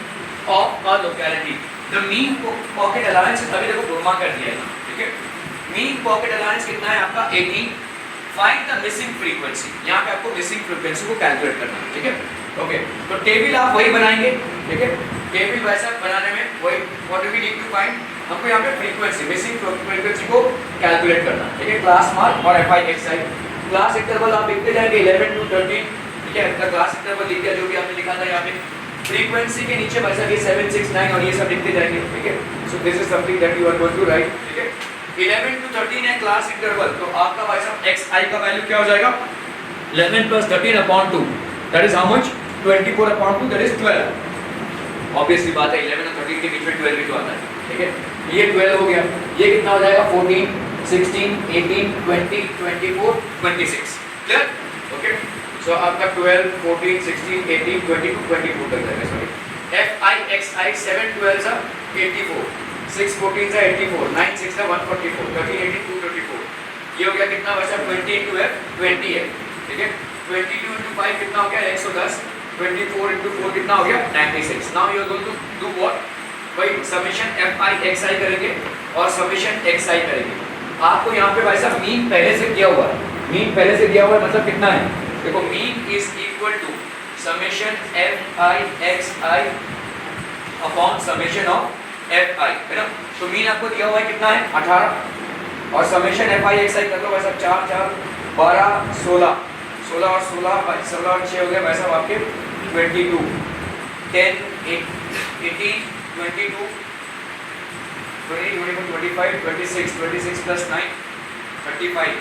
Speaker 2: of a locality. The mean pocket allowance अभी देखो गुणा कर दिया है, ठीक है? Mean pocket allowance कितना है आपका 18. Find the missing frequency. यहाँ पे आपको missing frequency को कैलकुलेट करना है, ठीक है? ओके, तो टेबल आप वही बनाएंगे, ठीक है? टेबल वैसा बनाने में वही what do we need to find, हमको यहाँ पे फ्रीक्वेंसी मिसिंग फ्रीक्वेंसी को कैलकुलेट करना है, ठीक है? क्लास मार्क और f I x i. Class interval आप लिखते जाएंगे 11 to 13, ठीक है? तो क्लास इंटरवल लिख दिया जो भी आपने लिखा था यहाँ पे. फ्रीक्वेंसी के नीचे वैसा ये 7, 6, 9 और ये सब लिखते जाएंगे, ठीक है? So this is something that you are going to write, ठीक है? 11 to 13 है क्लास इंटरवल, तो आपका भाई साहब एक्स आई का वैल्यू क्या हो जाएगा? 11 plus 13 upon 2, that is how much? 24 upon 2, that is 12. Obviously बात है 11 और 13 के बीच में 12 भी तो आता है, ठीक है? ये 12 हो गया, ये कितना हो जाएगा? 14, 16, 18, 20, 24, 26. क्लियर? ओके, सो आपका 12, 14, 16, 18, 22, 24 तक जाएगा. सॉरी, एफ आई एक्स आई 7 12 सा 84, 6 14 सा 84, 9 6 सा 144, 13 18 224. ये हो गया कितना बचा? 20 into f 20 है, ठीक है? 22 into 5 कितना हो गया? 110. 24 into 4 कितना हो गया? 96. Now you are going to do what? भाई समेशन एफ आई एक्स आई करेंगे और समेशन एक्स आई करेंगे. आपको यहाँ पे भाई साहब मीन पहले से दिया हुआ है, मीन पहले से दिया हुआ है मतलब कितना है? देखो mean is equal to summation F I x I upon summation of F i, है ना? तो मीन आपको दिया हुआ है कितना है? 18 और समेशन एफ आई एक्स आई कर लो भाई साहब 4 4 12 16 16 और 16 16 और 6 हो गया भाई साहब आपके 22 10 18 22 20 24 25 26 26 plus 9 35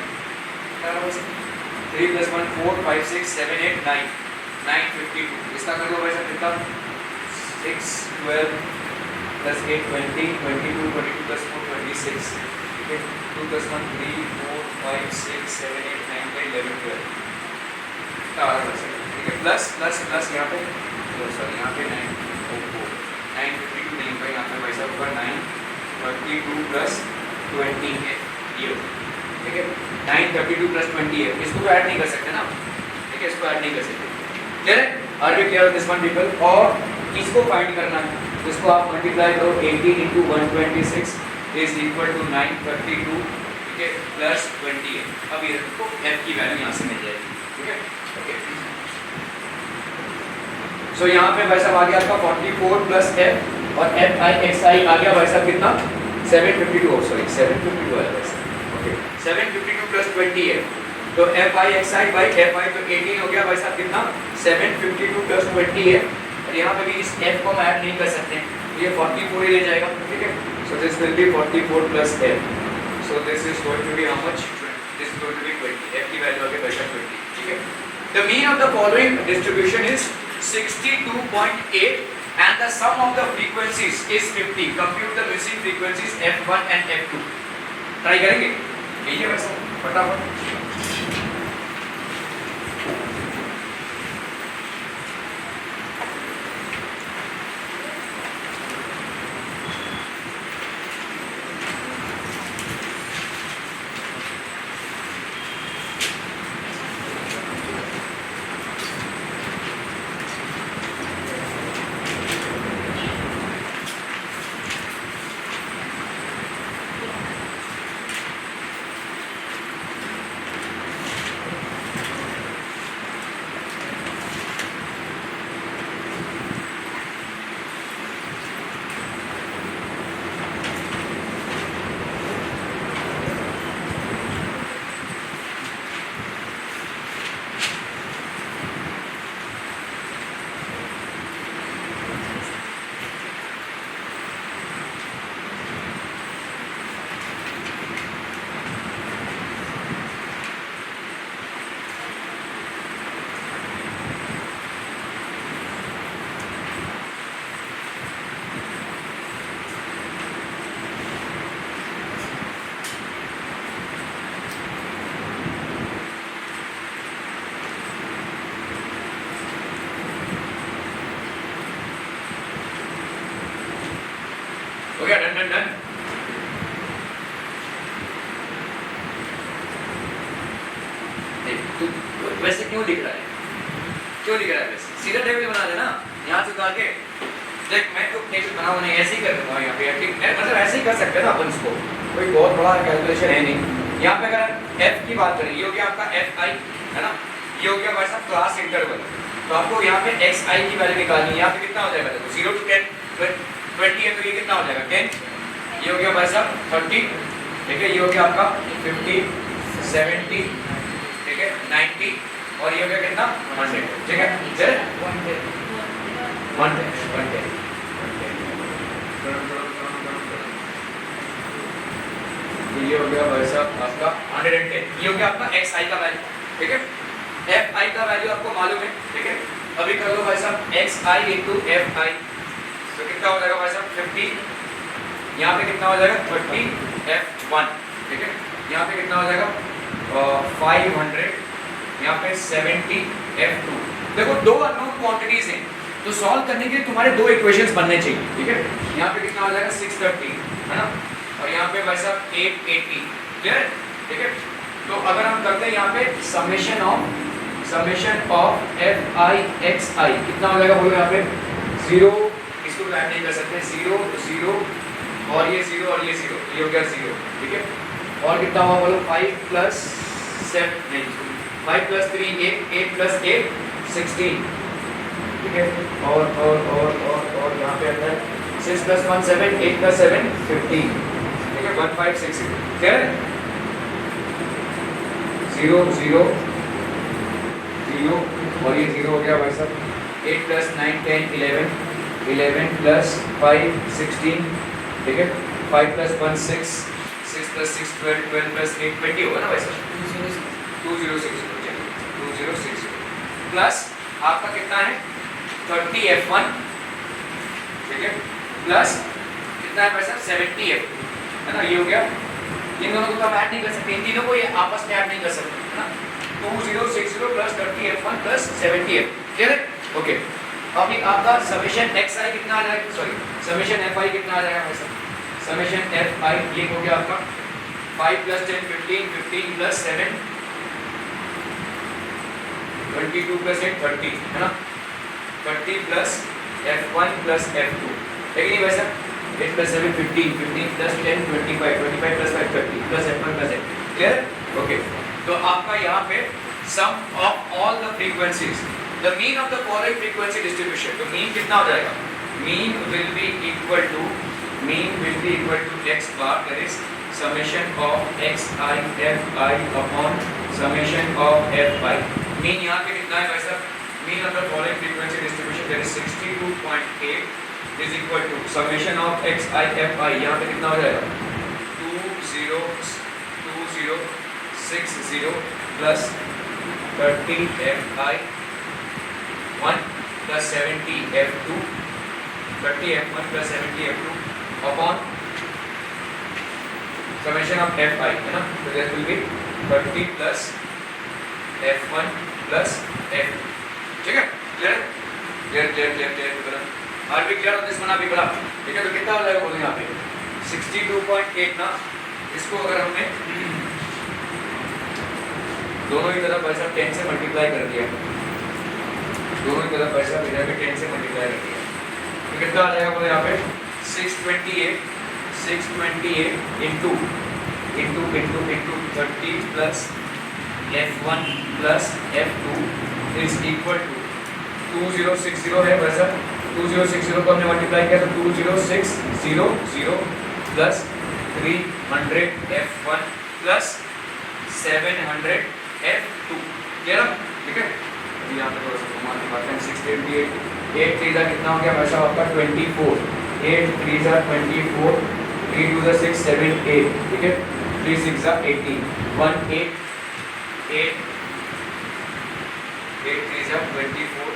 Speaker 2: 3 plus 1 4 5 6 7 8 9 9 52. इसका कर लो भाई साहब कितना? 6 12 plus 8 20 22 22 plus 4 26, ठीक है? 2 plus 1 3 4 5 6 7 8 9 10 11 12 ठीक है? प्लस प्लस प्लस यहाँ पे सॉरी यहाँ पे 952 नहीं भाई यहाँ पे भाई साहब होगा 932 plus 20 है ये, ठीक है? 932 plus 20 है, इसको तो ऐड नहीं कर सकते ना, ठीक है? इसको ऐड नहीं कर सकते. क्लियर है? Are we clear this one people? और इसको फाइंड करना है, इसको आप मल्टीप्लाई करो 18 into 126 is equal to 932, ठीक है? प्लस 20 है. अब ये देखो f की वैल्यू यहाँ से मिल जाएगी, ठीक है? ओके, सो यहाँ पे भाई साहब आ गया आपका 44 प्लस f और एफ आई एक्स आई आ गया भाई साहब कितना? 752, सॉरी 752 है भाई साहब, ओके? 752 प्लस 20 है, तो F I x I by F I तो 18 हो गया भाई साहब कितना? 752 प्लस 20 है, और यहाँ पे भी इस f को हम ऐड नहीं कर सकते, ये 44 ही ले जाएगा, ठीक है? So this will be 44 plus f, so this is going to be how much? This is going to be 20. f की वैल्यू आ गई भाई साहब 20, ठीक है? The mean of the following distribution is 62.8 and the sum of the frequencies is 50. Compute the missing frequencies f1 and f2. Try करेंगे? यही है वैसा, फटाफट. वैसे क्यों लिख रहा है, क्यों लिख रहा है वैसे? सीधा टेबल बना देना यहाँ से उतार के। देख मैं तो टेबल बना हुआ नहीं, ऐसे ही कर दूंगा यहाँ पे, मतलब ऐसे ही कर सकते हैं ना अपन इसको, कोई बहुत बड़ा कैलकुलेशन है नहीं। यहाँ पे अगर f की बात करें, ये हो गया आपका fi है ना, ये हो गया भाई साहब क्लास इंटरवल। तो आपको यहाँ पे xi की वैल्यू निकालनी है। यहाँ पे कितना हो जाएगा, देखो 0 to 10 20 है, तो ये कितना हो जाएगा 10, ये हो गया भाई साहब 30, ठीक है, ये हो गया आपका 50 70, ठीक है 90, और ये हो गया कितना 100, ठीक है। फिर 110 ये हो गया भाई साहब आपका 110, ये हो गया आपका xi का वैल्यू, ठीक है। fi का वैल्यू आपको मालूम है, ठीक है। अभी कर लो भाई साहब xi into fi, तो कितना हो जाएगा भाई साहब 50, यहाँ पे कितना हो जाएगा 30 f1, ठीक है, यहाँ पे कितना हो जाएगा 500, यहाँ पे 70 f2। देखो दो अननोन क्वांटिटीज हैं, तो सॉल्व करने के लिए तुम्हारे दो इक्वेशंस बनने चाहिए, ठीक है। यहाँ पे कितना हो जाएगा 630 है ना, और यहाँ पे भाई साहब 880, क्लियर, ठीक है। तो अगर हम करते हैं यहाँ पे समेशन ऑफ fi xi कितना हो जाएगा, बोलो यहाँ पे 0, इसको ऐड नहीं कर सकते, 0 0 और ये 0 और ये 0, ये हो गया 0, ठीक है। और कितना हुआ बोलो 5 प्लस 7 नहीं 5 प्लस 3 8 प्लस 8 16, ठीक है। और यहाँ पे आता है 6 प्लस 1 7 8 प्लस 7 15, ठीक है 1560, क्या है 0 0 0 और ये 0 हो गया भाई साहब 8 प्लस 9 10 11 प्लस 5 16, ठीक है 5 प्लस 1 6 6 प्लस 6 12 12 प्लस 8 20 होगा ना भाई साहब 2060 प्लस आपका कितना है 30 f1, ठीक है, प्लस कितना है भाई साहब 70 f, है ना, ये हो गया। इन दोनों को तो आप ऐड नहीं कर सकते, इन तीनों को ये आपस में ऐड नहीं कर सकते, है ना। 2060 plus 30 f1 plus 70 f, clear है, ओके। अभी आपका समेशन xi कितना आ जाएगा, सॉरी समेशन fi कितना आ जाएगा भाई साहब, समेशन fi ये हो गया आपका 5 प्लस 10 15 15 प्लस 7 22 प्लस 8 30, है ना, 30 प्लस f1 प्लस f2, है कि नहीं भाई साहब, 8 plus 7 15 15 plus 10 25 25 plus 5 30 plus f1 plus f, clear, okay. तो आपका यहाँ पे sum of all the frequencies, the mean of the following frequency distribution, तो मीन कितना हो जाएगा, mean will be equal to x bar, that is summation of xi fi upon summation of fi। Mean यहाँ पे कितना है भाई साहब, mean of the following frequency distribution that is 62.8 is equal to summation of xi fi, यहाँ पे कितना हो जाएगा 2060 plus 30 fi 1 plus 70 f2, 30 f1 plus 70 f2 upon summation of fi, है ना, so that will be 30 plus f1 plus f, ठीक है, clear are भी क्लियर हो दिस वन अभी बड़ा, ठीक है। तो कितना हो जाएगा बोलो यहाँ पे 62.8 ना, इसको अगर हमने दोनों ही तरफ पैसा 10 से मल्टीप्लाई कर दिया, दोनों ही तरफ पैसा इधर भी 10 से मल्टीप्लाई कर दिया, तो कितना आ जाएगा बोलो यहाँ पे 628 into 30 plus f1 plus f2 is equal to 2060 है वैसा, 2060 को हमने मल्टीप्लाई किया तो 2060 plus 300 f1 plus 700 f2, clear, ठीक है। यहाँ पे थोड़ा सा घुमा के बात करें 628 8 3 कितना हो गया वैसा आपका 24, 8 3 24, 3 2 6 7 8, ठीक है, 3 6 18, 1 8 8 8 3 24,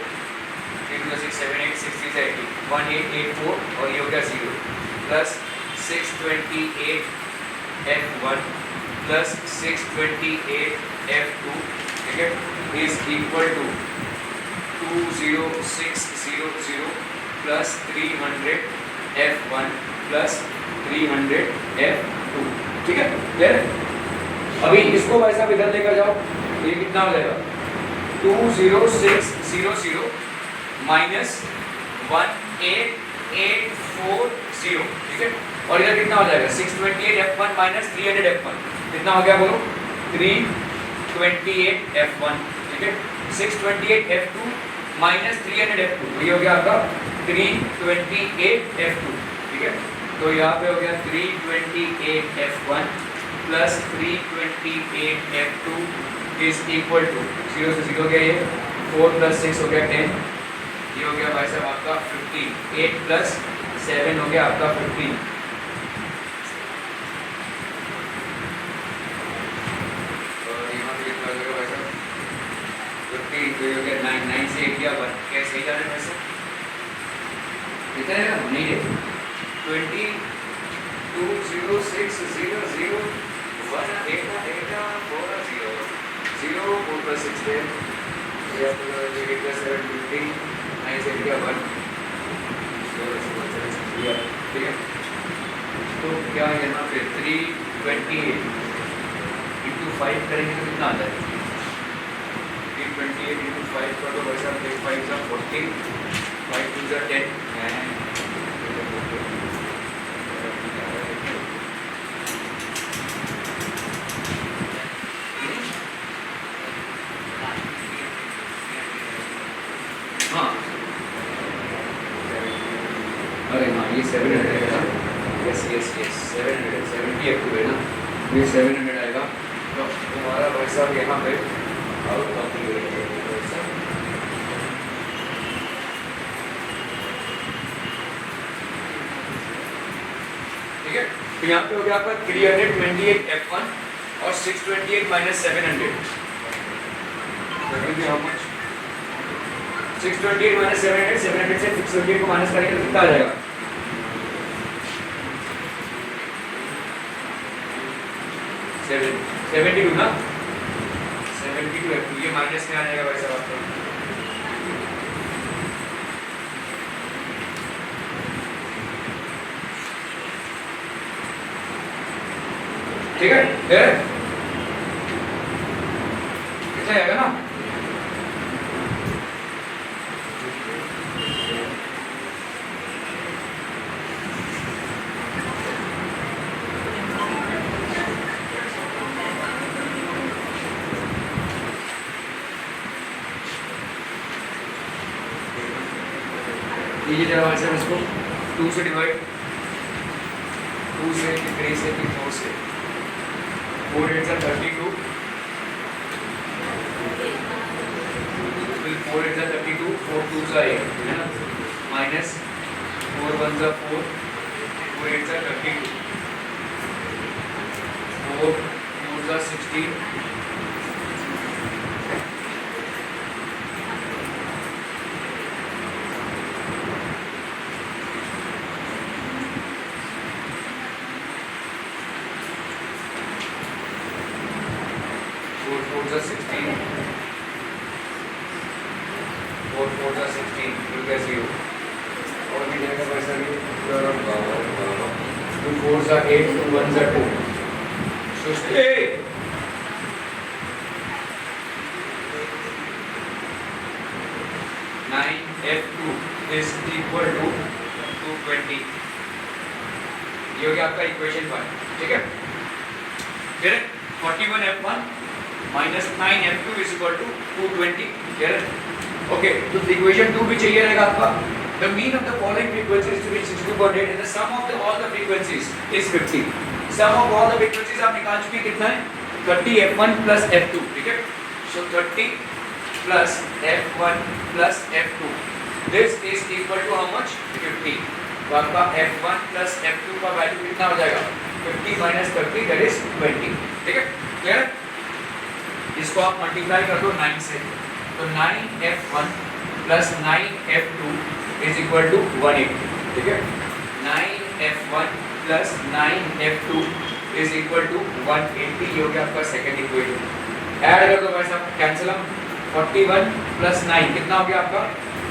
Speaker 2: 3 2 6 7 8 6 3 18, 1 8 8 4 और ये हो गया 0 प्लस 628 f1 प्लस 628 f2, ठीक है, is equal to 20600 plus 300 f1 plus 300 f2, ठीक है, क्लियर। अभी इसको वैसा इधर लेकर जाओ, ये कितना हो जाएगा 20600 माइनस 18840, ठीक है। और इधर कितना हो जाएगा 628 F1 माइनस 300 F1, कितना हो गया बोलो 328 F1, ठीक है। 628 F2 माइनस 300 F2, ये हो गया आपका 328 F2, ठीक है। तो यहाँ पे हो गया 328 F1 plus 328 F2 is equal to 0 से 0 गया, ये 4 प्लस 6 हो गया 10, ये हो गया भाई साहब आपका 15, 8 प्लस 7 हो गया आपका 15, और यहाँ पे कितना हो गया भाई साहब 15, तो ये हो गया 9, 9 से 8 गया 1, क्या सही जा रहा है वैसे कितना है नहीं है 220600 0 4 plus 6 10 8 plus 7 15 9 से गया 1, ठीक है। तो क्या यहाँ पे 328 इंटू 5 करेंगे तो कितना आता है 328 इंटू 5 का तो वैसा 5 का 40 5 2 का 10 अरे हाँ ये 700 है ना, यस 770 F2 है ना, ये 700 आएगा। तो तुम्हारा भाई साहब यहाँ पे आउट ऑफ द वे ठीक है। तो यहाँ पे हो गया आपका 328 F1 और 628 माइनस 700, हाउ मच 628 माइनस 700, 700 से 628 को माइनस करेंगे तो कितना आ जाएगा 72 ना, 72 F2, ये माइनस में आ जाएगा वैसा आपका, ठीक है। कितना आएगा ना लीजिए जरा आंसर इसको 2 से डिवाइड, 2 से 3 से 4 से 4 8 का 32, 4 8 का 32, 4 2 का 8 है ना, माइनस 4 1 का 4, 4 8 का 32, 4 4 का 16, 4 4 16, 4 4 16, फिर क्या 0 और भी जाएगा वैसा भी 2 4 8, 2 1 2, so 9 F2 is equal to 220, ये हो गया आपका इक्वेशन 1, ठीक है। फिर 41 F1 minus 9 F2 is equal to 220, clear. Okay, तो इक्वेशन 2 भी चाहिए रहेगा आपका। The mean of the following frequencies to be 62.8 and the sum of the all the frequencies is 50। Sum of all the frequencies आप निकाल चुके हैं, कितना है 30 F1 प्लस F2, ठीक है। So 30 plus F1 plus F2, this is equal to how much 50। तो आपका F1 प्लस F2 का वैल्यू कितना हो जाएगा 50 माइनस 30, दैट इज 20, ठीक है, क्लियर। इसको आप मल्टीप्लाई कर दो 9 से, तो 9F1 plus 9F2 is equal to 180, ठीक है। 9F1 plus 9F2 is equal to 180, ये हो गया आपका सेकंड इक्वेशन। ऐड कर दो भाई साहब, कैंसिल हम 41 प्लस 9 कितना हो गया आपका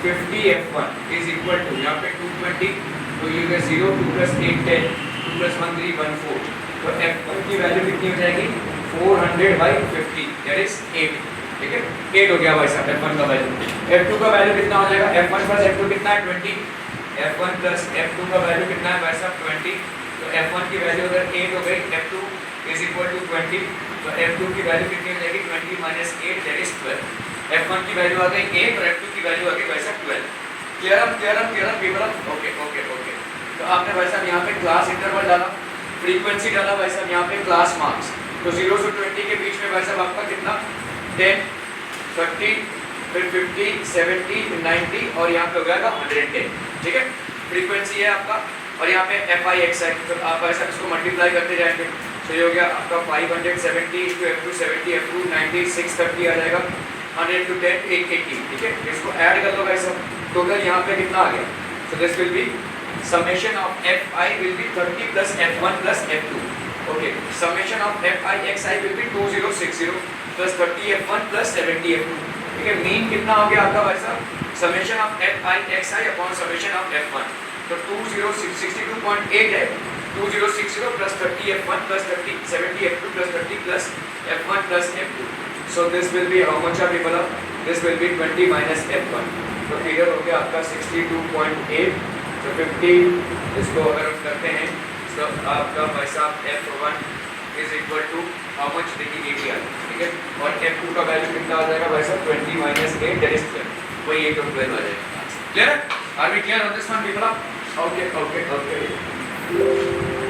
Speaker 2: 50F1 इज इक्वल टू यहाँ पे 220, तो ये हो गया 0, 2 प्लस 8 10, 2 प्लस 1 3 1 4, तो F1 की वैल्यू कितनी हो जाएगी 400/50, दैट इज 8, ठीक है 8 हो गया भाई साहब f1 का वैल्यू। f2 का वैल्यू कितना हो जाएगा, f1 प्लस f2 कितना है 20, f1 प्लस f2 का वैल्यू कितना है भाई साहब 20, तो f1 की वैल्यू अगर 8 हो गई, f2 इज इक्वल टू 20, तो f2 की वैल्यू कितनी हो जाएगी 20 माइनस 8 दैट इज 12, f1 की वैल्यू आ गई 8 और f2 की वैल्यू आ गई भाई साहब 12। Clear people, okay okay okay. तो आपने भाई साहब यहाँ पे क्लास इंटरवल डाला, फ्रीक्वेंसी डाला भाई साहब यहाँ पे क्लास मार्क्स, तो 0 से 20 के बीच में भाई साहब आपका कितना 10, 30, फिर 50, 70, 90 और यहाँ पे हो जाएगा 110, ठीक है फ्रीक्वेंसी है आपका। और यहाँ पे एफ आई एक्स है, तो आप ऐसा इसको मल्टीप्लाई करते जाएंगे, तो ये हो गया आपका 570 इंटू F2 70 F2 90 630 आ जाएगा 100 टू 10 880, ठीक है इसको ऐड कर लो भाई साहब, टोटल यहाँ पे कितना आ गया, सो this will B summation of fi will be 30 plus f1 plus f2, okay summation of fi xi will be 2060 plus 30 f1 plus 70 f2, ठीक है मीन कितना हो गया आपका भाई साहब summation of fi xi upon summation of f1, तो 2062.8 है, 2060 plus 30 f1 plus 30 70 f2 plus 30 plus f1 plus f2, so this will be how much of people, this will be 20 minus f1, तो figure हो गया आपका 62.8, तो 50 इसको अगर हम करते हैं तो आपका भाई साहब f1 is equal to how much देखिए ये भी आ, ठीक है और f2 का वैल्यू कितना आ जाएगा भाई साहब 20 माइनस 8 दैट इज 12, वही 8 और 12 आ जाएगा। क्लियर है, are we clear on this one people? Okay okay okay.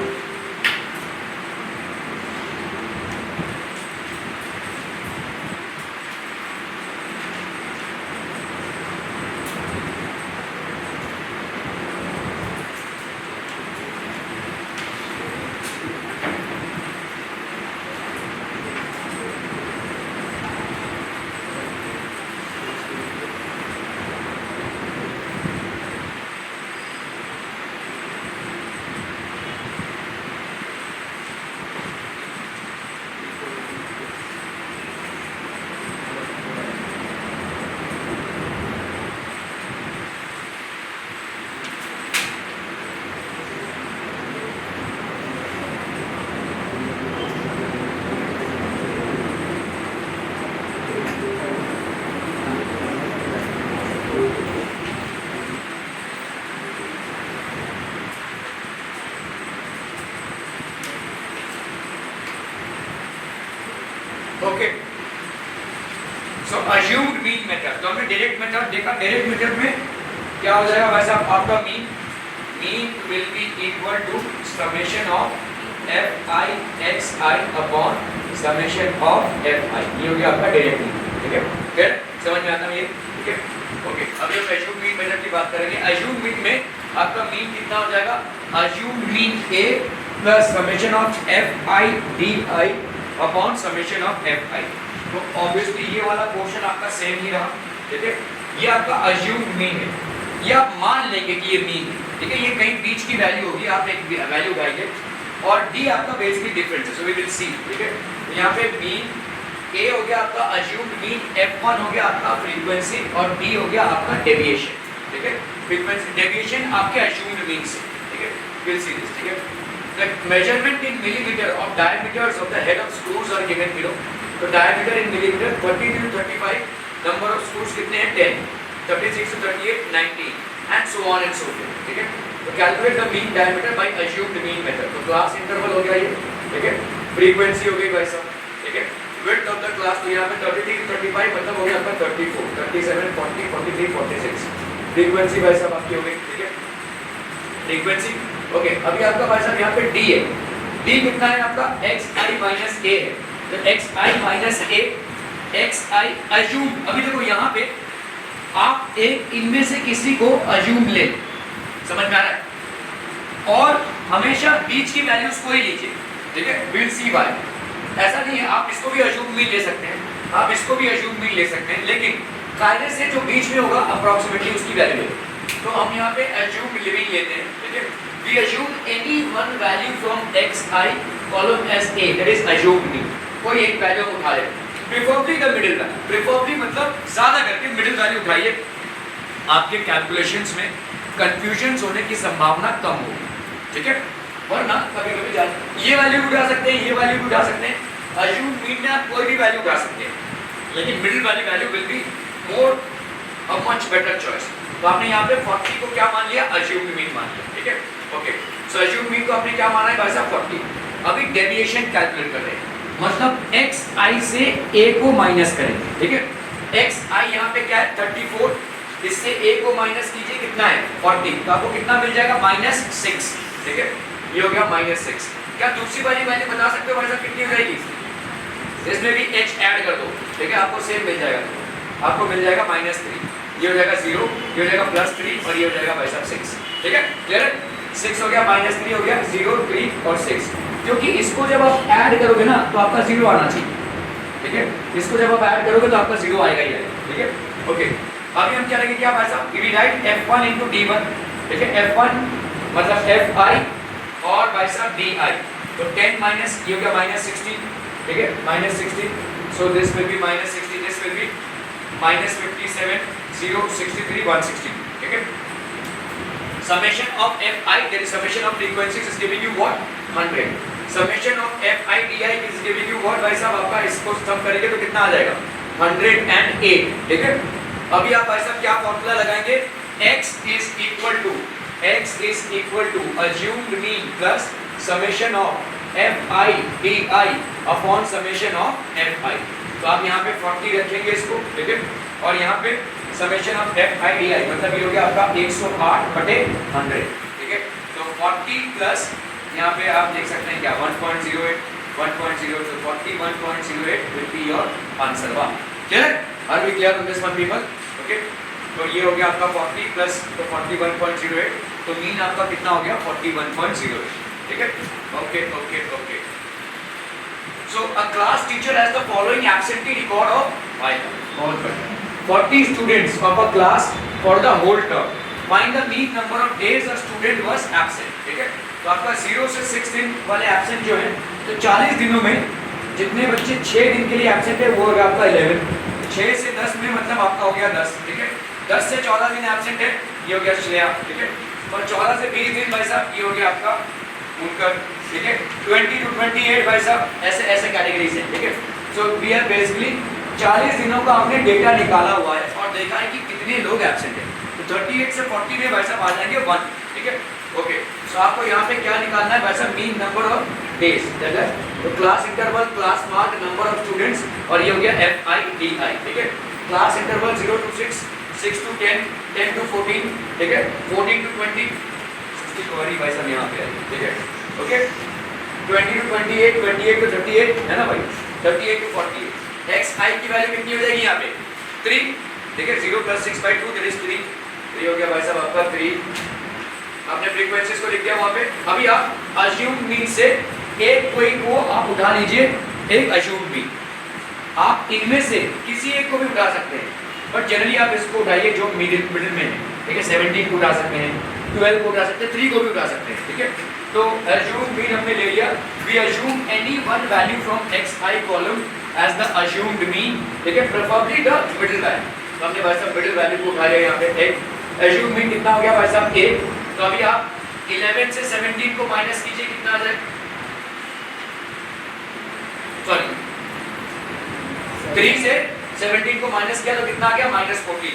Speaker 2: Okay so assumed mean method, तो हमने डायरेक्ट मेथड देखा, डायरेक्ट मेथड में क्या हो जाएगा भाई साहब आपका mean will be equal to summation of F I x I upon summation of F i, ये हो गया आपका डायरेक्ट मीन, ठीक है फिर समझ में आता है ये, ठीक है ओके। अब हम अज्यूम्ड मीन मेथड की बात करेंगे। अज्यूम्ड मीन में आपका मीन कितना हो जाएगा, assumed mean A plus summation of F I D I upon summation of F I, तो ऑब्वियसली ये वाला क्वेश्चन आपका सेम ही रहा, ठीक है ये आपका अज्यूम्ड मीन है, ये आप मान लेंगे कि ये मीन है, ठीक है ये कहीं बीच की वैल्यू होगी, आप एक वैल्यू उठाएंगे और डी आपका बेसिकली डिफरेंस है, सो वी विल सी, ठीक है तो यहाँ पे मीन ए हो गया आपका अज्यूम्ड मीन, f1 हो गया आपका फ्रीक्वेंसी और d हो गया आपका डेविएशन, ठीक है फ्रीक्वेंसी डेविएशन आपके अज्यूम्ड मीन से, ठीक है विल सी दिस, ठीक है the measurement in millimeter of diameters of the head of screws are given below, तो diameter in millimeter 30 to 35, number of screws कितने हैं 10, 36 to 38 90 and so on and so forth, ठीक है तो calculate the mean diameter by assumed mean method, तो class interval हो गया ये, ठीक है frequency हो गई भाई साहब, ठीक है width of the class, तो यहाँ पे 33 to 35 मतलब हो गया आपका 34 37 40 43 46, frequency भाई साहब आपकी हो गई, ठीक है फ्रीक्वेंसी ओके। अभी आपका भाई साहब यहाँ पे डी है, डी कितना है आपका एक्स आई माइनस ए है, तो x I minus A x I assume, अभी देखो यहाँ पे आप एक इनमें से किसी को अज्यूम ले, समझ में आ रहा है और हमेशा बीच की वैल्यूज को ही लीजिए, ठीक है विल सी वाई, ऐसा नहीं है आप इसको भी अज्यूम मीन ले सकते हैं, आप इसको भी अज्यूम मीन ले सकते हैं, लेकिन कायदे से जो बीच में होगा अप्रोक्सीमेटली उसकी वैल्यू है, तो हम यहाँ पे अज्यूम लिविंग लेते हैं, ठीक है we assume any one value from xi column as a, that is assumed mean, कोई एक वैल्यू हम उठा लेते हैं, preferably the middle value, preferably मतलब ज्यादा करके मिडिल वैल्यू उठाइए, आपके कैलकुलेशंस में कंफ्यूजन होने की संभावना कम होगी, ठीक है वरना कभी कभी ये वैल्यू उठा सकते हैं, ये वैल्यू उठा सकते हैं, assumed mean में आप कोई भी वैल्यू उठा सकते हैं, लेकिन मिडिल वाली value will be more a much better choice. तो आपने यहाँ पे 40 को क्या मान लिया, अज्यूम्ड मीन मान लिया, ठीक है। ओके, सो अज्यूम्ड मीन को आपने क्या माना है भाई साहब 40। अभी डेविएशन कैलकुलेट कर रहे हैं, मतलब एक्स आई से ए को माइनस करेंगे, ठीक है। एक्स आई यहाँ पे क्या है 34, इससे ए को माइनस कीजिए, कितना है 40, तो आपको कितना मिल जाएगा -6, ठीक है। ये हो गया -6। क्या दूसरी वाली वैल्यू बता सकते हो भाई साहब कितनी हो जाएगी, इसमें भी h ऐड कर दो, ठीक है, आपको सेम मिल जाएगा, आपको मिल जाएगा -3, ये हो जाएगा 0, ये हो जाएगा +3 और ये हो जाएगा भाई साहब 6, ठीक है। क्लियर है, 6 हो गया, -3 हो गया, 0, 3 और 6, क्योंकि इसको जब आप ऐड करोगे ना तो आपका 0 आना चाहिए, ठीक है। इसको जब आप ऐड करोगे तो आपका 0 आएगा ही आएगा, ठीक है। ओके, अभी हम क्या करेंगे, क्या भाई साहब वी राइट f1 * d1, ठीक है। f1 मतलब fi और भाई साहब di, तो 10 माइनस ये हो गया -16, ठीक है, -16, सो this will B -60, this will B -57, 0, 63, 160, ठीक है। Summation of fi, there is summation of frequencies is giving you what 100, summation of fi di is giving you what भाई साहब आपका इसको सम करेंगे तो कितना आ जाएगा 108, ठीक है। अभी आप भाई साहब क्या फॉर्मूला लगाएंगे, x is equal to assumed mean plus summation of fi di upon summation of fi, तो आप यहाँ पे 40 रखेंगे इसको, ठीक है, और यहाँ पे summation of fi di मतलब ये हो गया आपका 108/100, ठीक है। तो 40 प्लस यहाँ पे आप देख सकते हैं क्या 1.08, 1.0, तो 41.08 will be your answer। वाह, clear? Are we clear on this one people? Okay, तो ये हो गया आपका 40 प्लस तो 41.08, तो मीन आपका कितना हो गया 41.08, ठीक है। Okay okay okay, so a class teacher has the following absentee record of 40 students of a class for the whole term, find the mean number of days a student was absent, ठीक है। तो आपका 0 से 6 दिन वाले absent जो है, तो 40 दिनों में जितने बच्चे 6 दिन के लिए एब्सेंट है वो होगा आपका 11, 6 से 10 में मतलब आपका हो गया 10, ठीक है। 10 से 14 दिन एब्सेंट है, ये हो गया श्रेया, ठीक है। और 14 से 20 दिन भाई साहब ये हो गया आपका उनकर, ठीक है। 20 to 28 भाई साहब ऐसे ऐसे कैटेगरीज हैं, ठीक है। सो वी आर बेसिकली 40 दिनों का आपने डेटा निकाला हुआ है और देखा है कि कितने लोग एब्सेंट हैं, तो 38 से 40 में भाई साहब आ जाएंगे 1, ठीक है। ओके, सो आपको यहाँ पे क्या निकालना है भाई साहब, मीन नंबर ऑफ डेज, तो class interval, class mark, number of students, और ये हो गया fi di, ठीक है। Class interval 0 to 6, 6 to 10, 10 to 14, ठीक है, 14 to 20, 60 सॉरी भाई साहब यहाँ पे है, ठीक है। ओके, 20 to 28, 28 to 38 है ना भाई, 38 to 48, xi की वैल्यू कितनी हो जाएगी यहाँ पे 3, ठीक है। 0 + 6/2 दैट इज 3, तो ये हो गया भाई साहब आपका 3, आपने फ्रीक्वेंसीज को लिख दिया वहाँ पे। अभी आप अज्यूम मीन से एक कोई को आप उठा लीजिए, एक अज्यूम मीन, आप इनमें से किसी एक को भी उठा सकते हैं, बट जनरली आप इसको उठाइए जो मिडिल में है, ठीक है। 17 को उठा सकते हैं, 12 को उठा सकते हैं, 3 को भी उठा सकते हैं, ठीक है। तो अज्यूम मीन हमने ले लिया, we assume any one value from xi column as the assumed mean, ठीक है, प्रेफरेबली द मिडिल वैल्यू। तो हमने भाई साहब मिडिल वैल्यू को उठाया यहाँ पे एक, अज्यूम मीन कितना हो गया भाई साहब 1, तो अभी आप 11 से 17 को माइनस कीजिए, कितना आ जाए, सॉरी 3 से 17 को माइनस किया तो कितना आ गया -14,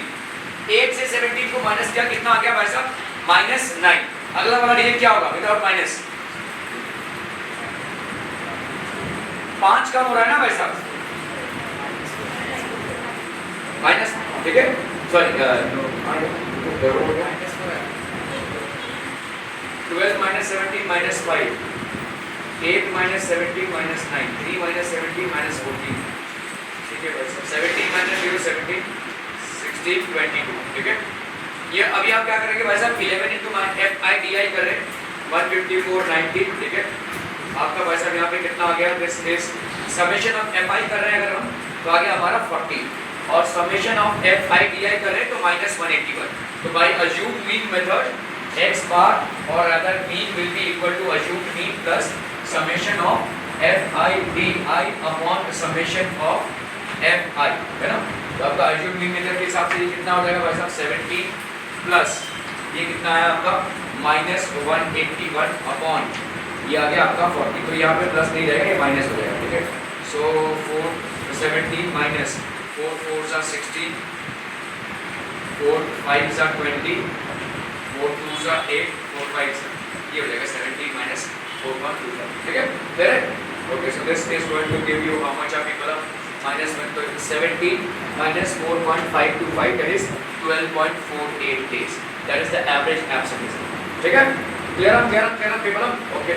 Speaker 2: 8 से 17 को माइनस किया कितना आ गया भाई साहब -9। अगला वाला डिजिट क्या होगा विदाउट माइनस, 5 कम हो रहा है ना भाई साहब, माइनस, ठीक है, सॉरी 12 - 17 - 5, 8 - 17 - 9, 3 - 17 - 14, ठीक है भाई साहब, 17 - 0 17, 16 22, ठीक है। ये अभी आप क्या करेंगे भाई साहब 11 into fi di कर रहे हैं 154 90, ठीक है। आपका भाई साहब यहाँ पे कितना आ गया, this is summation of fi कर रहे हैं अगर हम तो आ गया हमारा 40, और समेशन ऑफ fi di कर रहे हैं तो -181। तो by assumed mean method x bar or rather mean will be equal to assumed mean plus summation of fi di upon summation of fi, है ना। तो आपका assumed mean मेथड के हिसाब से ये कितना हो जाएगा भाई साहब 17 प्लस ये कितना है आपका -181 अपॉन ये आ गया आपका 40, तो यहाँ पे प्लस नहीं रहेगा, ये माइनस हो जाएगा, ठीक है। सो 17 - 4 4s are 16, 4 5s are 20, 4 2s are 8, 4 5s are, ये हो जाएगा 17 minus 4.25. ठीक है, clear है? Okay, so this is going to give you how much are people are minus 17 minus 4.525, that is 12.48 days. That is the average absenteeism. ठीक है, clear people are? Okay.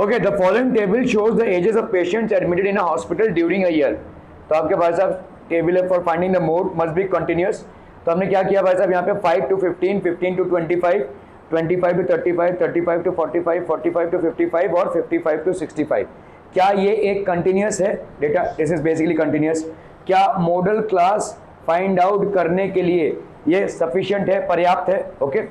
Speaker 4: Okay, the following table shows the ages of patients admitted in a hospital during a year. तो आपके भाई साहब table है for finding the mode must be continuous. तो हमने क्या किया भाई साहब यहाँ पे 5 to 15, 15 to 25, 25 to 35, 35 to 45, 45 to 55 और 55 to 65. क्या ये एक कंटिन्यूस है data? This is basically continuous. क्या मॉडल क्लास फाइंड आउट करने के लिए ये सफिशिएंट है, पर्याप्त है? ओके.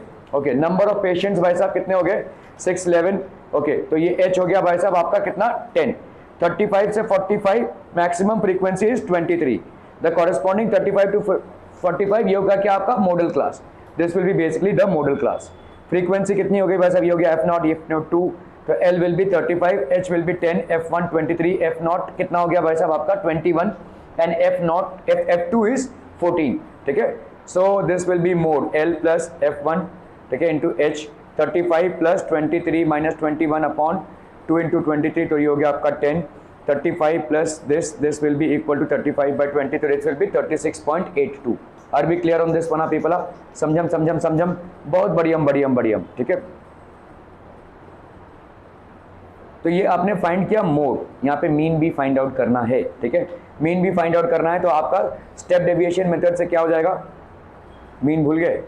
Speaker 4: नंबर ऑफ पेशेंट्स भाई साहब कितने हो गए? 6 11. ओके, तो ये एच हो गया भाई साहब आपका कितना? 10. 35 से 45 maximum frequency is 23. The corresponding 35 to 45 ये होगा क्या आपका model class. This will be basically the model class. Frequency कितनी हो गई भाई साहब? ये हो गया F0, F0 2, तो L will be 35, H will be 10, F1 23, F0 कितना हो गया भाई साहब आपका 21 एंड F2 इज 14. ठीक है, so this will be mode L plus F1 ठीक है into H. 35 plus 23 minus 21 upon 2 into 23, तो ये हो गया आपका 10. 35 plus this will be equal to 35 by 20, तो this will be 36.82. Are be clear on this one people? समझम बहुत बढ़िया. ठीक है, तो ये आपने फाइंड किया मोड. यहाँ पे मीन भी फाइंड आउट करना है. ठीक है, मीन भी फाइंड आउट करना है, तो आपका स्टेप डेविएशन मेथड से क्या हो जाएगा? मीन भूल गए?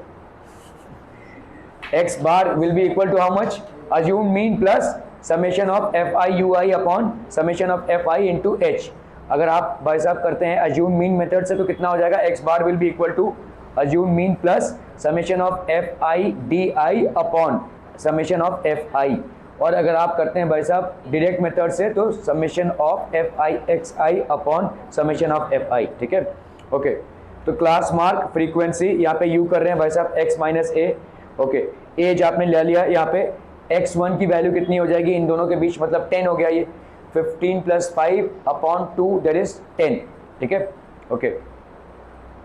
Speaker 4: x bar will be equal to how much? Assume mean plus summation of fi ui upon summation of fi into h. अगर आप भाई साहब करते हैं assume mean मेथड से तो कितना हो जाएगा? x bar will be equal to assume mean plus summation of fi di upon summation of fi. और अगर आप करते हैं भाई साहब डायरेक्ट मेथड से तो summation of fi xi upon summation of fi. ठीक है, ओके. तो क्लास मार्क फ्रीक्वेंसी यहाँ पे u कर रहे हैं भाई साहब x माइनस ए. ओके, एज आपने ले लिया. यहाँ पे x1 की वैल्यू कितनी हो जाएगी इन दोनों के बीच? मतलब 10 हो गया. ये 15 प्लस 5 अपॉन 2 दैट इज 10. ठीक है, ओके.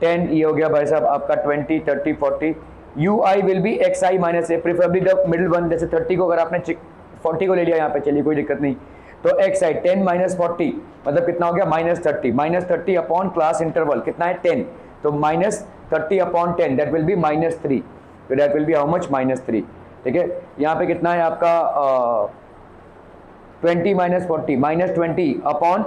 Speaker 4: 10 ये हो गया भाई साहब आपका 20, 30, 40. ui will be xi minus A, preferably the middle one. जैसे 30 को अगर आपने 40 को ले लिया यहाँ पे, चलिए कोई दिक्कत नहीं. तो xi 10 माइनस 40 मतलब कितना हो गया? -30. -30 अपॉन क्लास इंटरवल कितना है? 10. तो -30 अपॉन 10 दैट विल बी -3. तो that will be how much? -3. ठीक है, यहाँ पे कितना है आपका 20 माइनस 40 -20 अपॉन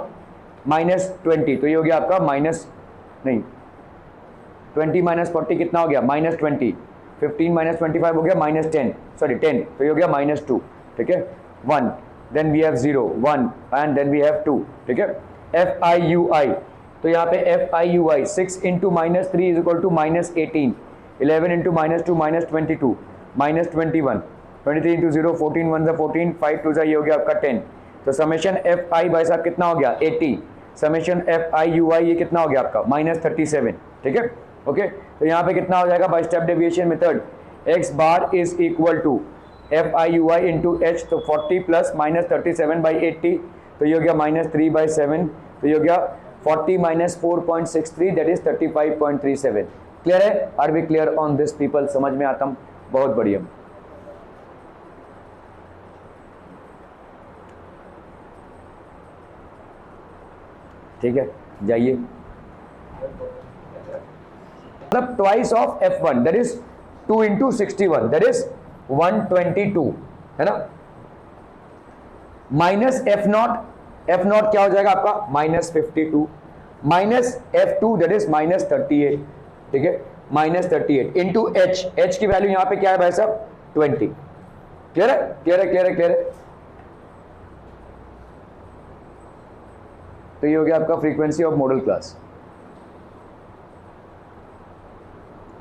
Speaker 4: -20, तो ये हो गया आपका -20 माइनस 40 कितना हो गया? -20. 15 माइनस 25 हो गया -10, सॉरी 10, तो ये हो गया -2. ठीक है, 1 then we have 0 1 and then we have 2. ठीक है, FIUI, तो यहाँ पे FIUI 6 into -3 is equal to -18. 11 into -2 -22 -21. 23 into 0 14 1 सा 14 5 2 सा ये हो गया आपका 10. तो समेशन FI भाई साहब कितना हो गया? 80. समेशन FIUI ये कितना हो गया आपका? -37. ठीक है, ओके. तो यहाँ पे कितना हो जाएगा by step deviation method? x bar is equal to FIUI into h, तो 40 प्लस -37 बाई 80, तो ये हो गया -3 बाई 7, तो ये हो गया 40 माइनस 4.63 दैट इज 35.37. क्लियर है? Are we clear on this people? समझ में आता? बहुत बढ़िया. ठीक है, जाइए. मतलब twice of F1 that is 2 into 61 that is 122 है ना. माइनस F0 क्या हो जाएगा आपका? -52 माइनस F2 दैट इज -38. ठीक है, -38 इंटू h की वैल्यू यहाँ पे क्या है भाई साहब? 20. क्लियर है? तो ये हो गया आपका frequency of model class.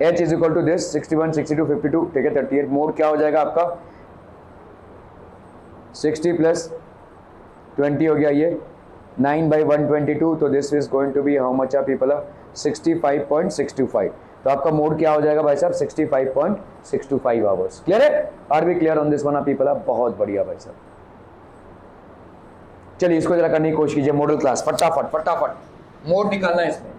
Speaker 4: h is equal to this 61 62 52. ठीक है, 38. मोड क्या हो जाएगा आपका? 60 प्लस 20 हो गया ये, 9/122, तो this is going to be how much are people, 65.625। तो आपका मोड क्या हो जाएगा भाई साहब, 65.625 आवर्स। क्लियर है? Are we clear on this one people? बहुत बढ़िया भाई साहब। चलिए इसको जरा करने की कोशिश कीजिए, मॉडल क्लास, फटाफट फटाफट मोड निकालना है इसमें।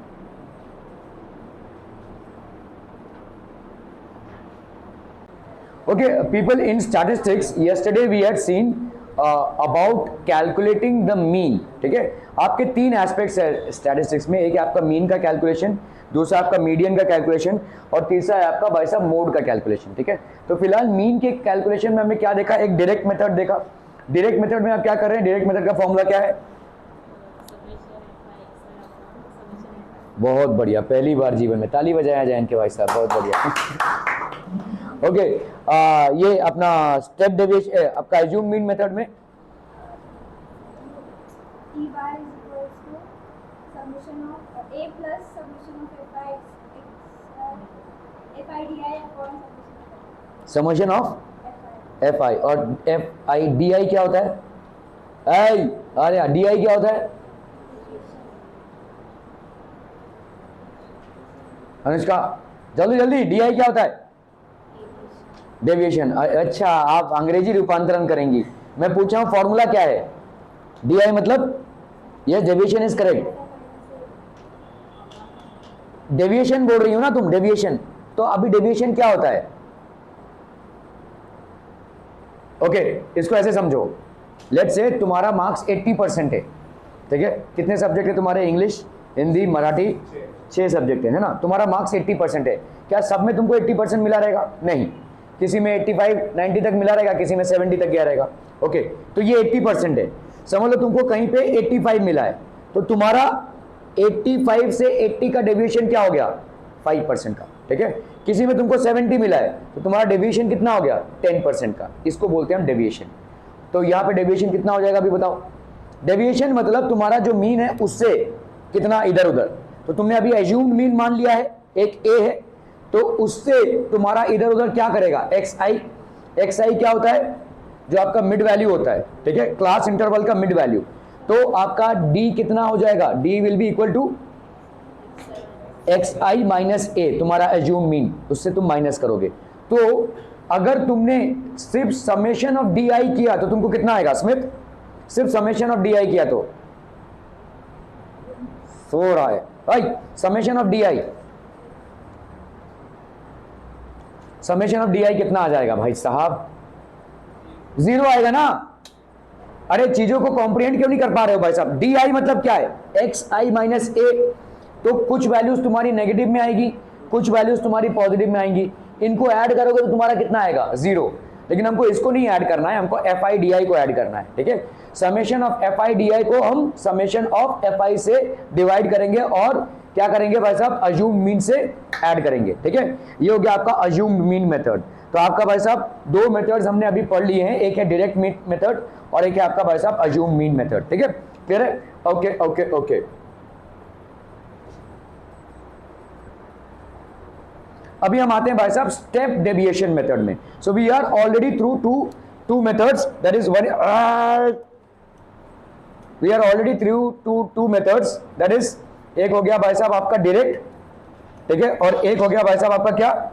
Speaker 4: Okay, people, in statistics yesterday we had seen about calculating the mean। ठीक है, आपके तीन एस्पेक्ट्स है स्टैटिस्टिक्स में, एक है आपका मीन का कैलकुलेशन, दूसरा आपका मीडियन का कैलकुलेशन, और तीसरा है आपका भाई साहब मोड का कैलकुलेशन। ठीक है, तो फिलहाल मीन के कैलकुलेशन में हमने क्या देखा, एक डायरेक्ट मेथड देखा। डायरेक्ट मेथड में आप क्या कर रहे हैं, डायरेक्ट मेथड का फॉर्मूला क्या है? बहुत बढ़िया, पहली बार जीवन में ताली बजाया जाए इनके भाई साहब, बहुत बढ़िया। ओके, ये अपना स्टेप डेविएशन आपका एज्यूम मीन मेथड में समेशन ऑफ एफ आई, और एफ आई डी आई क्या होता है? अरे डी आई क्या होता है? अनुष्का जल्दी जल्दी, डी आई क्या होता है? डेविएशन। अच्छा, आप अंग्रेजी रूपांतरण करेंगी, मैं पूछ रहा हूं फॉर्मूला क्या है? डी आई मतलब, yes deviation is correct. Deviation बोल रही हो ना तुम, डेविएशन, तो अभी डेविएशन क्या होता है? ओके, इसको ऐसे समझो, लेट्स से तुम्हारा मार्क्स 80% है। ठीक है, कितने सब्जेक्ट है तुम्हारे? इंग्लिश, हिंदी, मराठी, 6 सब्जेक्ट है ना। तुम्हारा मार्क्स 80% है, क्या सब में तुमको 80% मिला रहेगा? नहीं, किसी में 85 90 तक मिला रहेगा, किसी में 70 तक गया रहेगा। ओके, तो ये 80% है, समझ लो तुमको कहीं पे 85 मिला है, तो तुम्हारा 85 से 80 का डेविएशन क्या हो गया? 5% का। ठीक है, किसी में तुमको 70 मिला है, तो तुम्हारा डेविएशन कितना हो गया? 10% का। इसको बोलते हैं हम डेविएशन। तो यहाँ पे डेविएशन कितना हो जाएगा अभी बताओ? डेविएशन मतलब तुम्हारा जो मीन है उससे कितना इधर उधर। तो तुमने अभी एज्यूम्ड मीन मान लिया है, एक ए है, तो उससे तुम्हारा इधर उधर क्या करेगा? एक्स आई। एक्स आई क्या होता है? जो आपका मिड वैल्यू होता है। ठीक है, क्लास इंटरवल का मिड वैल्यू। तो आपका डी कितना हो जाएगा? D will be equal to X I minus A, तुम्हारा एज्यूम मीन, उससे तुम माइनस करोगे। तो अगर तुमने सिर्फ समेशन ऑफ डी आई किया तो तुमको कितना आएगा स्मिथ? सिर्फ समेशन ऑफ डी आई किया तो सो रहा है भाई, summation of D I, summation of D I कितना आ जाएगा भाई साहब? 0 आएगा ना। अरे चीजों को कॉम्प्रिहेंड क्यों नहीं कर पा रहे हो भाई साहब? डी आई मतलब क्या है? एक्स आई माइनस ए। तो कुछ वैल्यूज तुम्हारी नेगेटिव में आएगी, कुछ वैल्यूज तुम्हारी पॉजिटिव में आएंगी, इनको ऐड करोगे तो तुम्हारा कितना आएगा? 0। लेकिन हमको इसको नहीं ऐड करना है, हमको एफ आई डी आई को ऐड करना है। ठीक है, summation of F I D I को हम समेशन ऑफ एफ आई से डिवाइड करेंगे और क्या करेंगे भाई साहब? अज्यूम मीन से ऐड करेंगे। ठीक है, ये हो गया आपका अज्यूम मीन मेथड। तो आपका भाई साहब 2 मेथड्स हमने अभी पढ़ लिए हैं, एक है डायरेक्ट मेथड और एक है आपका भाई साहब अज्यूम मीन मेथड। ठीक है, क्लियर है? Okay okay okay. अभी हम आते हैं भाई साहब स्टेप डेविएशन मेथड में। So we are already through two methods, that is one, we are already through two methods, that is एक हो गया भाई साहब आपका डायरेक्ट, ठीक है, और एक हो गया भाई साहब आपका क्या?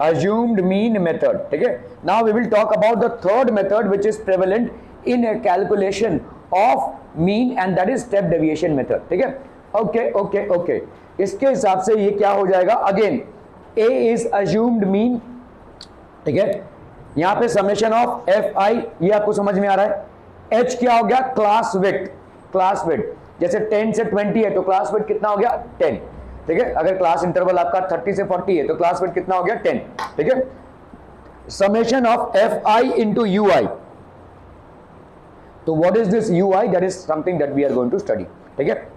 Speaker 4: assumed mean method। ठीक है, now we will talk about the third method which is prevalent in a calculation of mean and that is step deviation method। ठीक है, ओके ओके ओके। इसके हिसाब से ये क्या हो जाएगा? Again a is assumed mean। ठीक है, यहां पे समेशन ऑफ एफ आई, ये आपको समझ में आ रहा है। h क्या हो गया? Class width. क्लास विड्थ जैसे 10 से 20 है तो क्लास विड्थ कितना हो गया? 10। ठीक है, अगर क्लास इंटरवल आपका 30 से 40 है तो क्लास विड्थ कितना हो गया? 10। ठीक है, summation of F I into U I. तो what is this U I? That is something that we are going to study. ठीक है,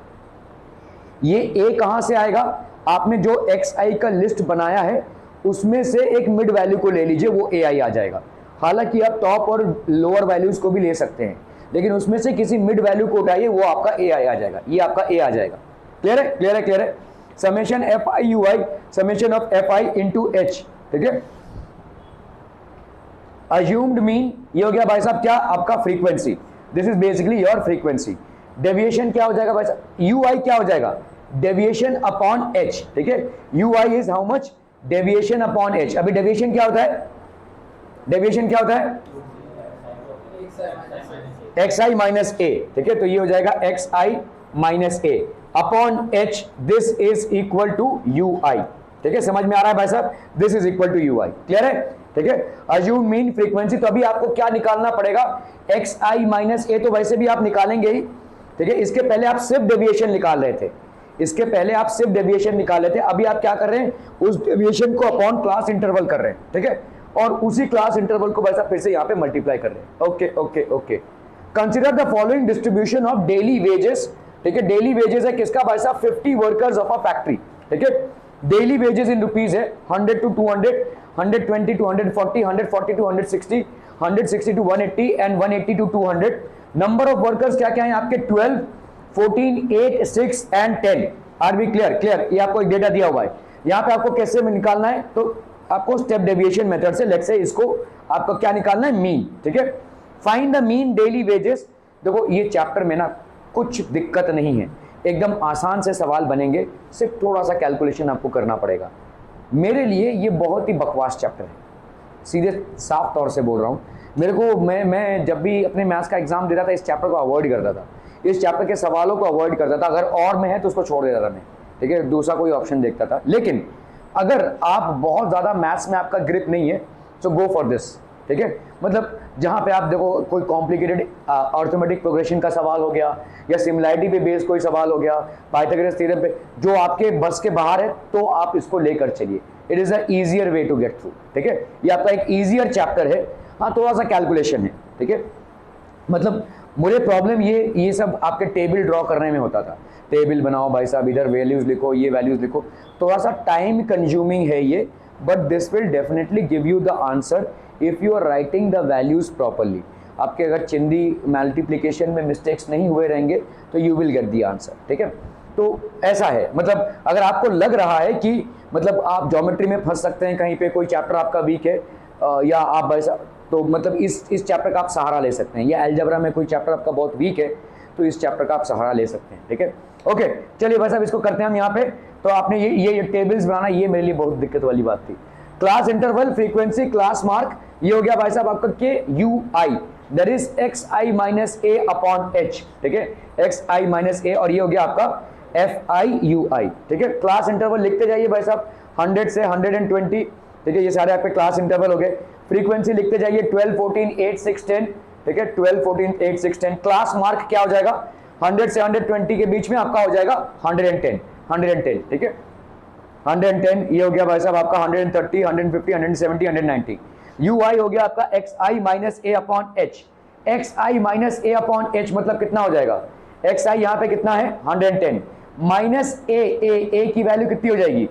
Speaker 4: ये ए कहां से आएगा? आपने जो एक्स आई का लिस्ट बनाया है उसमें से एक मिड वैल्यू को ले लीजिए, वो ए आई आ जाएगा। हालांकि आप टॉप और लोअर वैल्यूज को भी ले सकते हैं, लेकिन उसमें से किसी मिड वैल्यू को उठाइए, वो आपका ए आई आ जाएगा। ये आपका ए आ जाएगा। क्लियर है? क्लियर है? क्लियर है? Summation F I you I, summation of F I into h. ठीक है, अज्यूम्ड मीन ये हो गया भाई साहब क्या? आपका frequency. This is basically your frequency. Deviation क्या हो जाएगा भाई साहब, यू आई क्या हो जाएगा, डेविएशन अपॉन एच, ठीक है। You I is how much, deviation upon H. अभी डेविएशन क्या होता है, डेविएशन क्या होता है, एक्स आई माइनस ए, ठीक है। तो ये हो जाएगा X I minus A upon H, this is equal to U I, ठीक है। समझ में आ रहा है भाई साहब, this is equal to U I, clear है, ठीक है। अज्यूम मीन फ्रीक्वेंसी, तो अभी आपको क्या निकालना पड़ेगा, एक्स आई माइनस ए, तो वैसे भी आप निकालेंगे ही, ठीक है। इसके पहले आप सिर्फ डेविएशन निकाल रहे थे, इसके पहले आप सिर्फ डेविएशन निकाल रहे थे, अभी आप क्या कर रहे हैं, उस डेविएशन को अपॉन क्लास इंटरवल कर रहे हैं, ठीक है। और उसी क्लास इंटरवल को वैसा फिर से यहाँ पे मल्टीप्लाई कर रहे हैं। Okay okay okay. Consider the following distribution of daily wages, ठीक है। डेली वेजेस है किसका भाई साहब, 50 वर्कर्स ऑफ अ फैक्ट्री, ठीक है। डेली वेजेस इन रुपीज है 100 to 200, 120 to 140, 140 to 160, 160 to 180 and 180 to 200। Number of workers क्या क्या है आपके, 12, 14, 8, 6 and 10। Are we clear, clear. ये आपको एक डेटा दिया हुआ है, यहाँ पे आपको कैसे में निकालना है, तो आपको स्टेप डेविएशन मेथड से, लेट्स से इसको आपको क्या निकालना है, मीन, ठीक है। Find the mean daily wages. देखो ये चैप्टर में ना कुछ दिक्कत नहीं है, एकदम आसान से सवाल बनेंगे, सिर्फ थोड़ा सा कैलकुलेशन आपको करना पड़ेगा। मेरे लिए ये बहुत ही बकवास चैप्टर है, सीधे साफ तौर से बोल रहा हूँ। मेरे को मैं जब भी अपने मैथ्स का एग्जाम देता था, इस चैप्टर को अवॉइड करता था, इस चैप्टर के सवालों को अवॉइड करता था। अगर और में है तो उसको छोड़ देता था मैं, ठीक है, दूसरा कोई ऑप्शन देखता था। लेकिन अगर आप बहुत ज़्यादा मैथ्स में आपका ग्रिप नहीं है, तो गो फॉर दिस, ठीक है। मतलब जहाँ पे आप देखो कोई कॉम्प्लिकेटेड अर्थमेटिक प्रोग्रेशन का सवाल हो गया, या सिमिलैरिटी पे बेस्ड कोई सवाल हो गया, पाइथागोरस थ्योरम पे, जो आपके बस के बाहर है, तो आप इसको लेकर चलिए। It is a easier way to get through, ठीक है। ये आपका एक ईजियर चैप्टर है, हाँ थोड़ा सा कैलकुलेशन है, ठीक है। मतलब मुझे प्रॉब्लम ये सब आपके टेबल ड्रॉ करने में होता था, टेबल बनाओ भाई साहब, इधर वैल्यूज लिखो, ये वैल्यूज लिखो, थोड़ा सा टाइम कंज्यूमिंग है ये, but this will definitely give you the answer if you are writing the values properly. आपके अगर चिंदी मल्टीप्लिकेशन में मिस्टेक्स नहीं हुए रहेंगे तो you will get the answer, ठीक है। तो ऐसा है, मतलब अगर आपको लग रहा है कि मतलब आप ज्योमेट्री में फंस सकते हैं, कहीं पे कोई चैप्टर आपका वीक है, या आप वैसा, तो मतलब इस चैप्टर का आप सहारा ले सकते हैं, या अलजेब्रा में कोई चैप्टर आपका बहुत वीक है तो इस चैप्टर का आप सहारा ले सकते हैं, ठीक है। ओके चलिए भाई साहब इसको करते हैं हम यहाँ पे। तो आपने ये टेबल्स बनाना, ये मेरे लिए बहुत दिक्कत वाली बात थी। Class interval, frequency, class mark, ये हो गया भाई साहब आपका के you I, that is x I minus A upon H, ठीक है, एक्स आई माइनस ए, और ये हो गया आपका एफ आई यू आई, ठीक है। क्लास इंटरवल लिखते जाइए भाई साहब 100 से 120, ठीक है, ये सारे आपके क्लास इंटरवल हो गए। फ्रीक्वेंसी लिखते जाइए 12, 14, 8, 6, 10, ठीक है, 12, 14, 8, 6, 10। क्लास मार्क क्या हो जाएगा, 100 से 120 के बीच में आपका हो जाएगा 110, 110, ठीक है, 110। ये हो गया भाई साहब आपका 130, 150, 170, 190। यू आई हो गया आपका x I minus A upon H, x I minus A upon H मतलब कितना हो जाएगा, एक्स आई यहाँ पे कितना है 110, माइनस ए की वैल्यू कितनी हो जाएगी,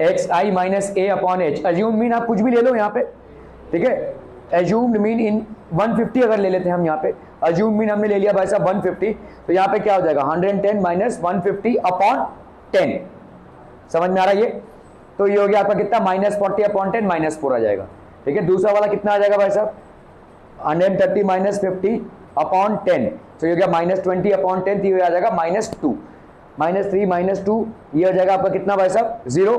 Speaker 4: x I minus A upon H. Assume mean आप कुछ भी ले लो यहाँ पे, ठीक है, अज्यूम्ड मीन इन 150 अगर ले लेते हैं हम यहाँ पे, अज्यूम मीन हमने ले लिया भाई साहब 150, तो यहाँ पे क्या हो जाएगा 110 माइनस 150 अपॉन 10, समझ में आ रहा है ये। तो ये हो गया आपका कितना, -40 अपॉन 10, -4 आ जाएगा, ठीक है। दूसरा वाला कितना आ जाएगा भाई साहब 130 माइनस 50 अपॉन 10, तो ये हो गया -20 अपॉन 10, तो ये आ जाएगा -2, -3 -2, ये हो जाएगा आपका कितना भाई साहब 0,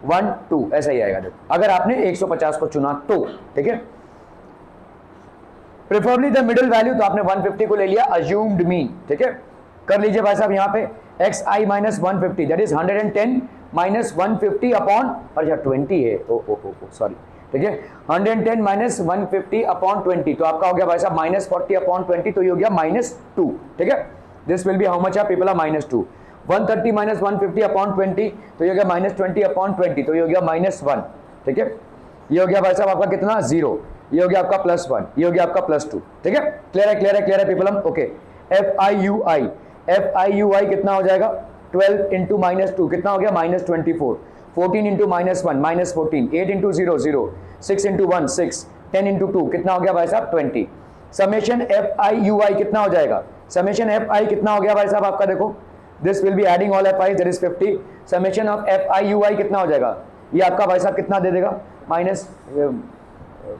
Speaker 4: 1, 2, ऐसा ही आएगा अगर आपने 150 को चुना तो, ठीक है। प्रेफरेबली द मिडिल वैल्यू, तो आपने 150 को ले लिया, अज्यूम्ड मीन, ठीक है। कर लीजिए भाई साहब यहाँ पे x I minus 150, that is 110 minus 150 upon, अच्छा 20 है, ओ सॉरी, ठीक है, 110 माइनस 150 अपॉन 20, तो आपका हो गया भाई साहब -40 अपॉन 20, तो ये हो गया -2, ठीक है। This will be how much, people are -2। 130 minus 150 upon 20, तो ये हो गया -20 अपॉन 20, तो ये हो गया -1, ठीक है। ये हो गया भाई साहब आपका कितना 0, ये हो गया आपका +1, ये हो गया आपका +2, ठीक है। क्लियर है, क्लियर है, क्लियर है पीपल हम, okay. F I you I कितना हो जाएगा 12 इंटू -2 कितना हो गया -24, 14 इंटू -1 -14, 8 इंटू 0 0, 6 इंटू 1 6, 10 इंटू 2 कितना हो गया भाई साहब 20। Summation F I you I कितना हो जाएगा, समेशन एफ आई कितना हो गया भाई साहब आपका, देखो this will be adding all F I, that is 50, summation of F I you I कितना हो जाएगा, ये आपका भाई साहब कितना दे देगा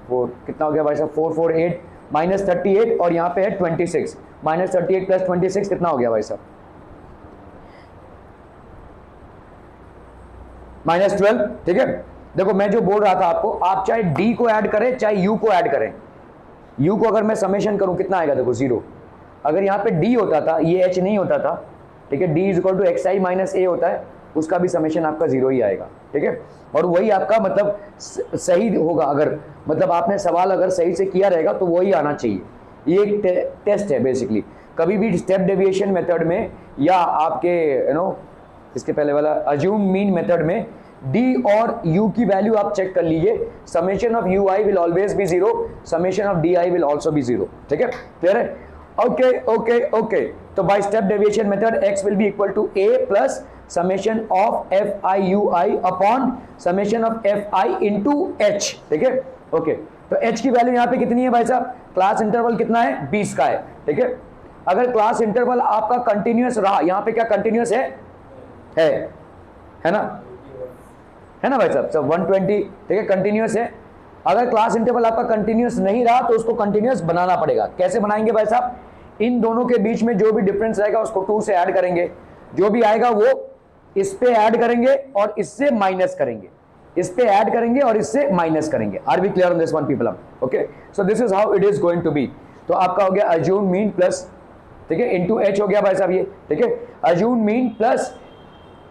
Speaker 4: 4 कितना हो गया भाई साहब 448 माइनस 38 और यहाँ पे है 26 माइनस 38 प्लस 26 कितना हो गया भाई साहब -12 ठीक है। देखो मैं जो बोल रहा था आपको, आप चाहे d को ऐड करें चाहे u को ऐड करें, u को अगर मैं समेशन करूं कितना आएगा देखो 0। अगर यहाँ पे d होता था ये h नहीं होता था ठीक है, d is equal to X I minus A होता है, उसका भी समेशन आपका 0 ही आएगा ठीक है। और वही आपका मतलब सही होगा, अगर मतलब आपने सवाल अगर सही से किया रहेगा तो वही आना चाहिए। ये एक टेस्ट है बेसिकली। कभी भी स्टेप डेविएशन मेथड में या आपके इसके पहले वाला अज्यूम मीन मेथड में d और u की वैल्यू आप चेक कर लीजिए, summation of ui will always be 0, summation of di will also be 0 ठीक है, क्लियर है। ओके ओके ओके, तो by step deviation method x will be equal to a plus summation of F I you i upon summation of F I into h ठीक है। Okay, तो h की value यहाँ पे कितनी है भाई साहब, क्लास इंटरवल कितना है 20 का है ठीक है। अगर क्लास इंटरवल आपका कंटिन्यूअस रहा, यहाँ पे क्या कंटिन्यूअस है ना भाई साहब, सब 120 ठीक है कंटिन्यूअस है। अगर क्लास इंटरवल आपका कंटिन्यूअस नहीं रहा तो उसको कंटिन्यूअस बनाना पड़ेगा। कैसे बनाएंगे भाई साहब, इन दोनों के बीच में जो भी डिफरेंस रहेगा उसको 2 से ऐड करेंगे, जो भी आएगा वो इस पे ऐड करेंगे और इससे माइनस करेंगे, इस पे ऐड करेंगे और इससे माइनस करेंगे। Are we clear on this one people? Okay, so this is how it is going to be. तो आपका हो गया अज्यूम मीन प्लस ठीक है इनटू h हो गया भाई साहब ये ठीक है, assume mean plus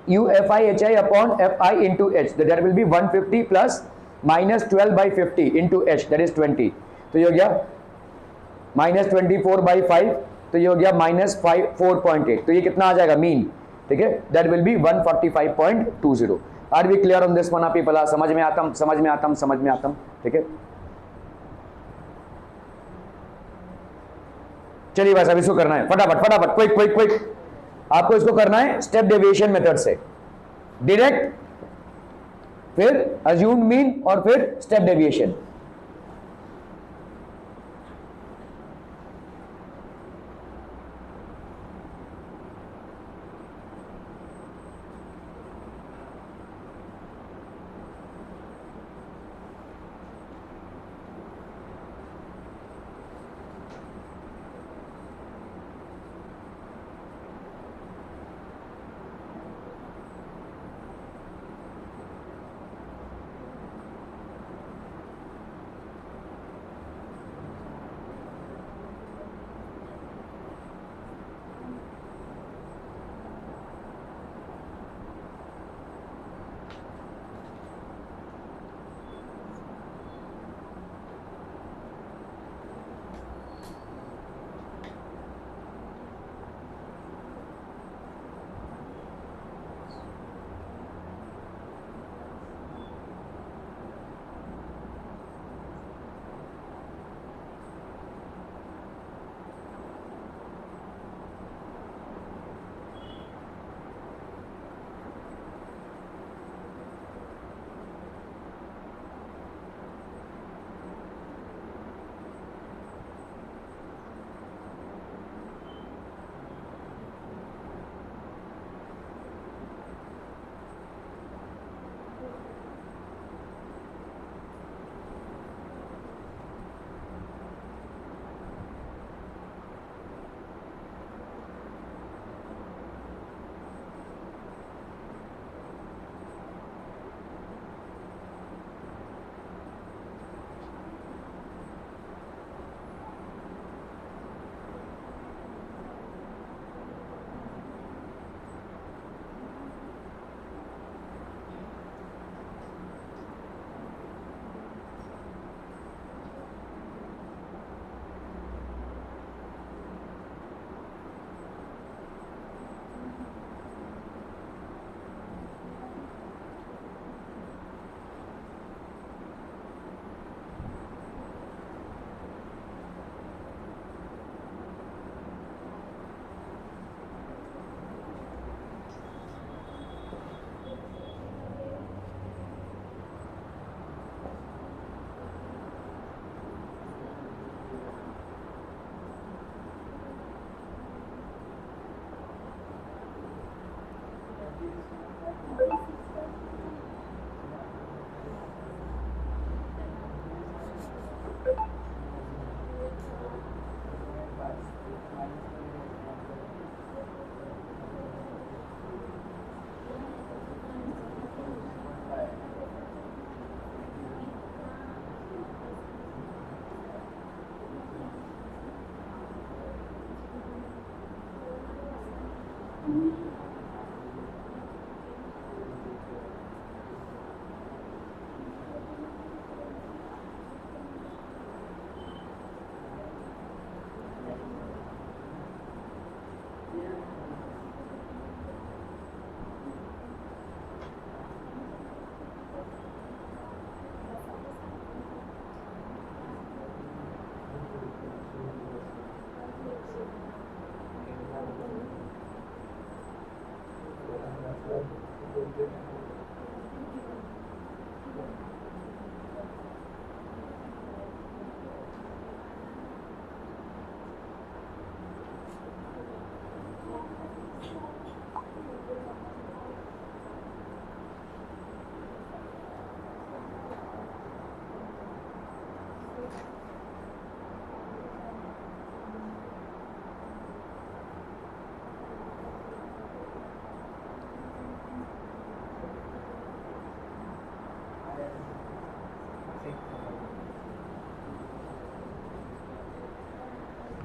Speaker 4: UFI upon FI into h, that will be 150 plus minus 12 by 50 into h, that is 20। तो ये हो गया minus 24 by 5, तो ये हो गया minus 4.8। तो ये कितना आ जाएगा मीन ठीक है, that will be 145.20। Are we clear on this one people? समझ में आता ठीक है। चलिए भाई साहब इसको करना है फटाफट क्विक आपको इसको करना है स्टेप डेविएशन मेथड से डायरेक्ट, फिर अज्यूम्ड मीन और फिर स्टेप डेविएशन।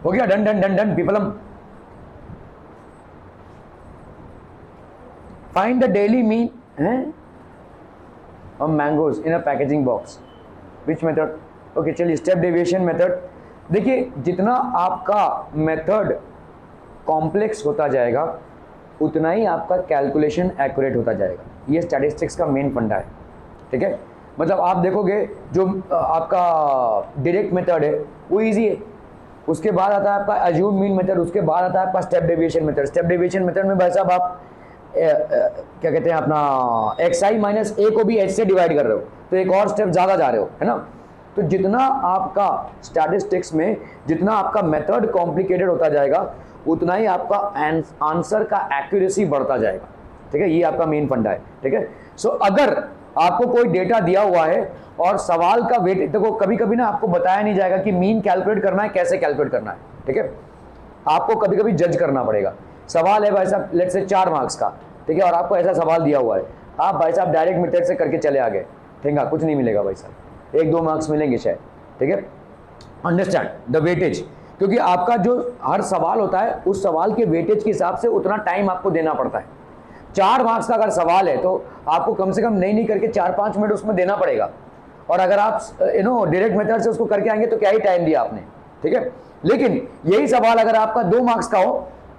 Speaker 4: हो गया, डन डन डन डन पीपलम। Find the daily mean of mangoes in a packaging box, which method? Okay चलिए, स्टेप डेविएशन मेथड। देखिए जितना आपका मेथड कॉम्प्लेक्स होता जाएगा उतना ही आपका कैलकुलेशन एक्यूरेट होता जाएगा। ये स्टैटिस्टिक्स का मेन फंडा है, ठीक है। मतलब आप देखोगे जो आपका डायरेक्ट मेथड है वो इजी है, उसके बाद आता है आपका अज्यूम मीन मेथड, उसके बाद आता है आपका step deviation method. Step deviation method में भाई साहब आप क्या कहते हैं अपना xi माइनस a को भी h से डिवाइड कर रहे हो तो एक और स्टेप ज़्यादा जा रहे हो, है ना। तो जितना आपका स्टैटिस्टिक्स में जितना आपका मेथड कॉम्प्लिकेटेड होता जाएगा उतना ही आपका आंसर का एक्यूरेसी बढ़ता जाएगा, ठीक है। ये आपका मेन फंडा है, ठीक है। सो अगर आपको कोई डेटा दिया हुआ है और सवाल का वेट, देखो कभी कभी ना आपको बताया नहीं जाएगा कि मीन कैलकुलेट करना है, कैसे कैलकुलेट करना है, ठीक है। आपको कभी कभी जज करना पड़ेगा। सवाल है भाई साहब लेट्स से 4 मार्क्स का, ठीक है, और आपको ऐसा सवाल दिया हुआ है, आप भाई साहब डायरेक्ट मेथड से करके चले आ गए, ठीक है, कुछ नहीं मिलेगा भाई साहब, 1-2 मार्क्स मिलेंगे शायद, ठीक है। अंडरस्टैंड द वेटेज, क्योंकि आपका जो हर सवाल होता है उस सवाल के वेटेज के हिसाब से उतना टाइम आपको देना पड़ता है। 4 मार्क्स का अगर सवाल है तो आपको कम से कम नहीं करके 4-5 मिनट उसमें देना पड़ेगा, और अगर आप डायरेक्ट मेथड से उसको करके आएंगे तो क्या ही टाइम दिया आपने, ठीक है। लेकिन यही सवाल अगर आपका 2 मार्क्स का हो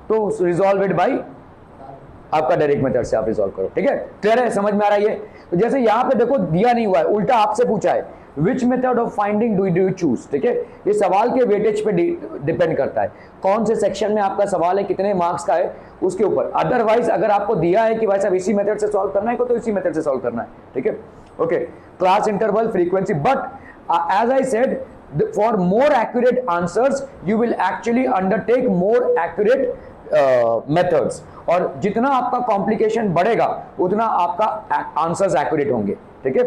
Speaker 4: तो रिजॉल्व इट बाई आपका डायरेक्ट मेथड से आप रिजॉल्व करो, ठीक है। क्लियर है, समझ में आ रहा है ये? तो जैसे यहाँ पे देखो दिया नहीं हुआ है, उल्टा आपसे पूछा है which method of finding do you choose, ठीक है। ये सवाल के वेटेज पे डिपेंड करता है, कौन से सेक्शन में आपका सवाल है, कितने मार्क्स का है उसके ऊपर। अदरवाइज अगर आपको दिया है कि भाई साहब इसी मेथड से सॉल्व करना है तो इसी मेथड से सॉल्व करना है, ठीक है। Okay, class interval frequency, but as I said for more accurate answers you will actually undertake more accurate methods, और जितना आपका कॉम्प्लिकेशन बढ़ेगा उतना आपका आंसर्स एक्यूरेट होंगे, ठीक है।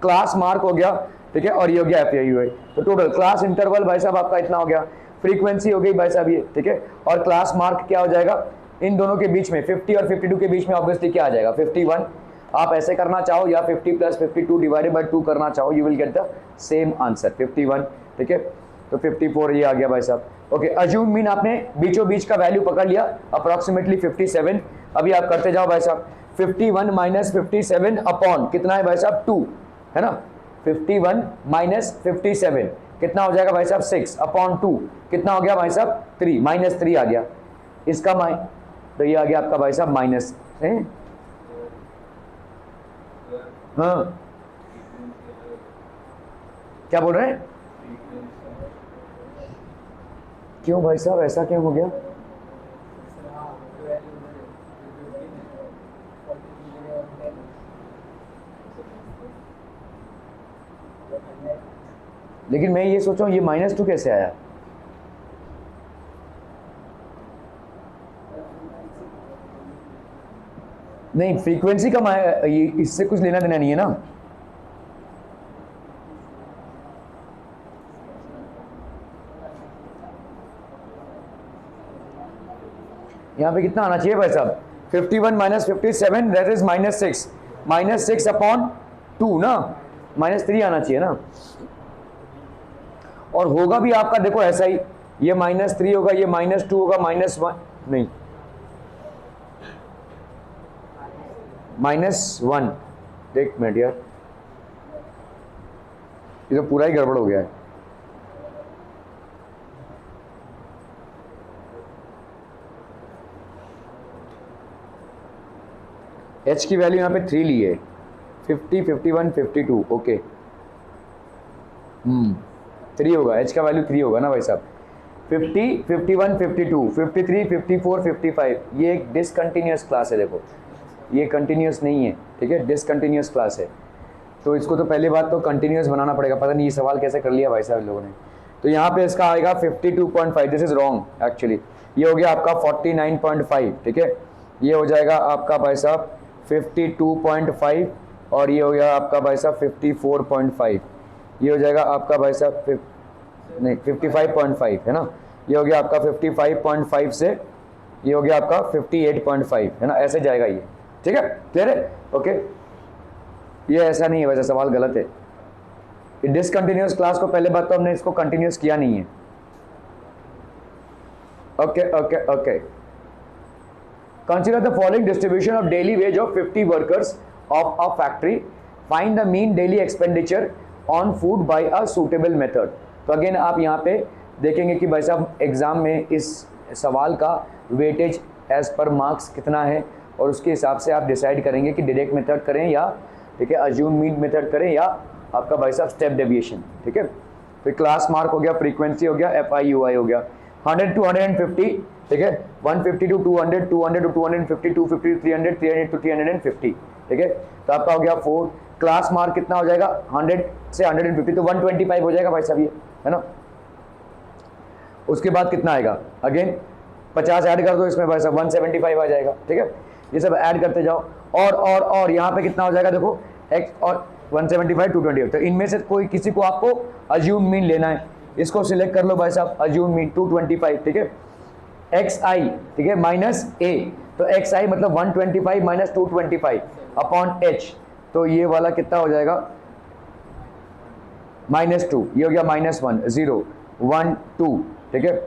Speaker 4: क्लास मार्क हो गया, ठीक है, और ये हो गया FAU, तो टोटल क्लास इंटरवल भाई साहब आपका इतना हो गया, फ्रीक्वेंसी हो गई भाई साहब ये, ठीक है, और क्लास मार्क क्या हो जाएगा इन दोनों के बीच में 50 और 52 के बीच में ऑब्वियसली क्या आ जाएगा 51। आप ऐसे करना चाहो या 50 + 52 डिवाइडेड बाय 2 करना चाहो, you will get the same answer 51, ठीक है। तो 54 ये आ गया भाई साहब। ओके, अज्यूम मीन आपने बीचों बीच का वैल्यू पकड़ लिया अप्रोक्सीमेटली 57। अभी आप करते जाओ भाई साहब, 51 - 57 अपॉन कितना है भाई साहब 2, है ना। 51 - 57 कितना हो जाएगा भाई साहब 6 अपॉन 2 कितना हो गया भाई साहब 3, -3 आ गया इसका तो ये आ गया आपका भाई साहब माइनस है। हाँ क्या बोल रहे हैं, क्यों भाई साहब ऐसा क्यों हो गया? लेकिन मैं ये सोच रहा हूँ ये -2 कैसे आया? नहीं, फ्रीक्वेंसी का ये इससे कुछ लेना देना नहीं है ना। यहाँ पे कितना आना चाहिए भाई साहब 51 - 57 दैट इज -6, -6 अपॉन 2 ना, -3 आना चाहिए ना। और होगा भी आपका देखो ऐसा ही, ये -3 होगा, ये -2 होगा, -1 नहीं, -1, एक मिनट यार, ये तो पूरा ही गड़बड़ हो गया है। h की वैल्यू यहाँ पे 3 ली है, 50, 51, 52, ओके 3 होगा, h का वैल्यू 3 होगा ना भाई साहब। 50, 51, 52, 53, 54, 55, ये एक डिसकंटिन्यूस क्लास है। देखो ये कंटिन्यूस नहीं है, ठीक है, डिसकंटिन्यूस क्लास है। तो इसको तो पहली बात तो कंटिन्यूस बनाना पड़ेगा। पता नहीं ये सवाल कैसे कर लिया भाई साहब इन लोगों ने। तो यहाँ पे इसका आएगा 52.5, दिस इज रॉन्ग एक्चुअली। ये हो गया आपका 49.5, ठीक है, ये हो जाएगा आपका भाई साहब 52.5, और ये हो गया आपका भाई साहब 54.5, ये हो जाएगा आपका भाई साहब नहीं 55.5 है ना, ये हो गया आपका 55.5 से ये हो गया आपका 58.5 है ना, ऐसे जाएगा ये, ठीक है, क्लियर है, ओके। ये ऐसा नहीं है, वैसे सवाल गलत है। डिसकंटिन्यूअस क्लास को पहले बात तो हमने इसको कंटिन्यूअस किया नहीं है, okay okay okay. Consider the following distribution of daily wage of 50 workers of a factory. Find the mean daily expenditure on food by a suitable method. तो अगेन आप यहाँ पे देखेंगे कि भाई साहब एग्जाम में इस सवाल का वेटेज एज पर मार्क्स कितना है, और उसके हिसाब से आप डिसाइड करेंगे कि डायरेक्ट मेथड करें या, ठीक है, अज्यूम मीन मेथड करें या आपका भाई साहब स्टेप डेविएशन, ठीक है। फिर क्लास मार्क हो गया, फ्रीक्वेंसी हो गया, FI/UI हो गया, 100 to 150, ठीक है, 150 to 200, 200 to 250, 250 to 300, 300 to 350, ठीक है। तो आपका हो गया 4, क्लास मार्क कितना हो जाएगा 100 से 150, तो 125 हो जाएगा भाई साहब, ये है ना। उसके बाद कितना आएगा, अगेन 50 ऐड कर दो इसमें भाई साहब 175 आ जाएगा, ठीक है। ये सब ऐड करते जाओ, और यहाँ पे कितना हो जाएगा देखो x और 175, 220, तो इनमें से कोई किसी को आपको अज्यूम मीन लेना है, इसको सिलेक्ट कर लो भाई साहब, अज्यूम मीन 225, ठीक है, xi, ठीक है, माइनस a, तो xi मतलब 125 माइनस 225 अपॉन h, तो ये वाला कितना हो जाएगा -2, ये हो गया -1, 0, 1, 2, ठीक है।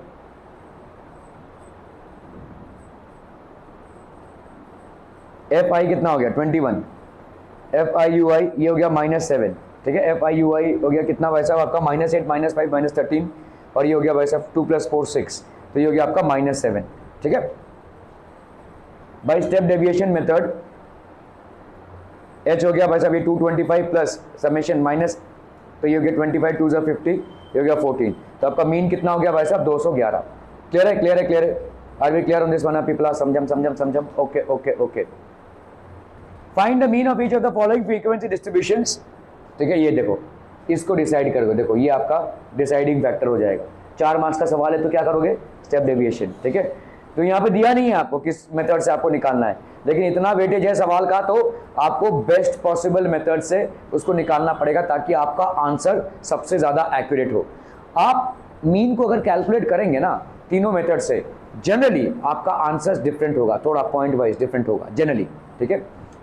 Speaker 4: fi कितना हो गया 21, FI/UI ये हो गया -7, ठीक है, FI/UI हो गया कितना भाई साहब आपका -8, -5, -13, और ये हो गया भाई साहब 2 + 4 6, तो ये हो गया आपका -7, ठीक है। Bye step deviation method h हो गया भाई साहब ये 225 प्लस समेशन माइनस, तो ये हो गया 25, 2 = 50, ये हो गया 14, तो आपका मीन कितना हो गया भाई साहब 211। क्लियर है, क्लियर है, क्लियर है, are we clear on this one people, समझम, okay okay okay. Find the mean of each of the following frequency distributions, ठीक है, ये देखो इसको डिसाइड कर दो, देखो ये आपका डिसाइडिंग फैक्टर हो जाएगा। 4 मार्क्स का सवाल है तो क्या करोगे, स्टेप डेविएशन, ठीक है। तो यहाँ पे दिया नहीं है आपको किस मेथड से आपको निकालना है, लेकिन इतना वेटेज है सवाल का तो आपको बेस्ट पॉसिबल मेथड से उसको निकालना पड़ेगा ताकि आपका आंसर सबसे ज़्यादा एक्यूरेट हो। आप मीन को अगर कैलकुलेट करेंगे ना तीनों मेथड से, जनरली आपका आंसर डिफरेंट होगा, थोड़ा पॉइंट वाइज डिफरेंट होगा जनरली, ठीक है,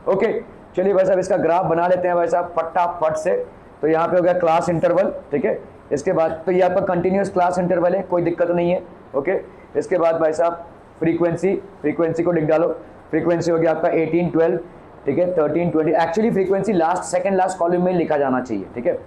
Speaker 4: ओके। चलिए भाई साहब इसका ग्राफ बना लेते हैं भाई साहब फटाफट से। तो यहाँ पे हो गया क्लास इंटरवल, ठीक है, इसके बाद तो ये आपका कंटिन्यूस क्लास इंटरवल है, कोई दिक्कत नहीं है, ओके। इसके बाद भाई साहब फ्रीक्वेंसी को लिख डालो, फ्रीक्वेंसी हो गया आपका 18, 12, ठीक है, 13, 20, actually frequency second last column में लिखा जाना चाहिए, ठीक है,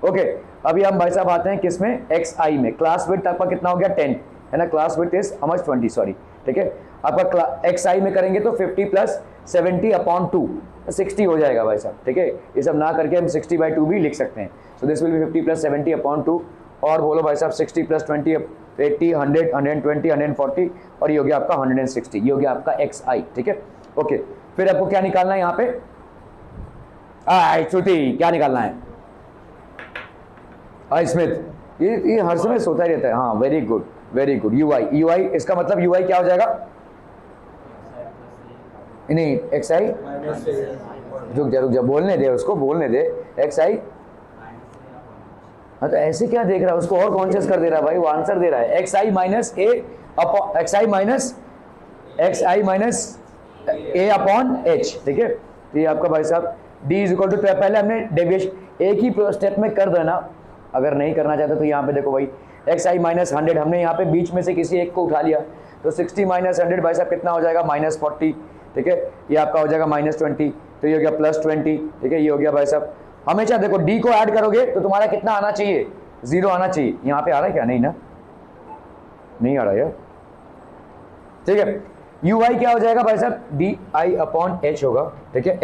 Speaker 4: ओके। अभी हम भाई साहब आते हैं किसमें, XI में। क्लास विड्थ आपका कितना हो गया 10 है ना, class width is how much 20, sorry, ठीक है। आपका XI में करेंगे तो 50 + 70 अपॉन 2, 60 हो जाएगा भाई साहब, ठीक है। ये सब ना करके हम 60/2 भी लिख सकते हैं, सो दिस विल बी 50 + 70 अपॉन 2, और बोलो भाई साहब 60 + 20 80, 100, 120, 140, और ये हो गया आपका 160, ये हो गया आपका XI, ठीक है, ओके। फिर आपको क्या निकालना है यहाँ पे, श्रुति क्या निकालना है, स्मिथ, ये हर समय सोता ही रहता है, हाँ, very good very good. UI इसका मतलब UI क्या हो जाएगा, नहीं XI, रुक जा बोलने दे उसको, बोलने दे, XI, हाँ तो ऐसे क्या देख रहा है, उसको और कॉन्शियस कर दे रहा है भाई, वो आंसर दे रहा है। XI minus A upon H, ठीक है। तो ये आपका भाई साहब D = तो पहले हमने डेविएशन एक ही स्टेप में कर देना, अगर नहीं करना चाहते तो यहाँ पे देखो भाई XI - 100, हमने यहाँ पे बीच में से किसी एक को उठा लिया, तो 60 - 100 भाई साहब कितना हो जाएगा -40, ठीक है, ये आपका हो जाएगा -20, तो ये हो गया +20, ठीक है, ये हो गया भाई साहब। हमेशा देखो डी को ऐड करोगे तो तुम्हारा कितना आना चाहिए, 0 आना चाहिए। यहाँ पे आ रहा है क्या, नहीं ना, नहीं आ रहा यार, ठीक है। ui क्या हो जाएगा भाई साहब, di/h होगा, ठीक है।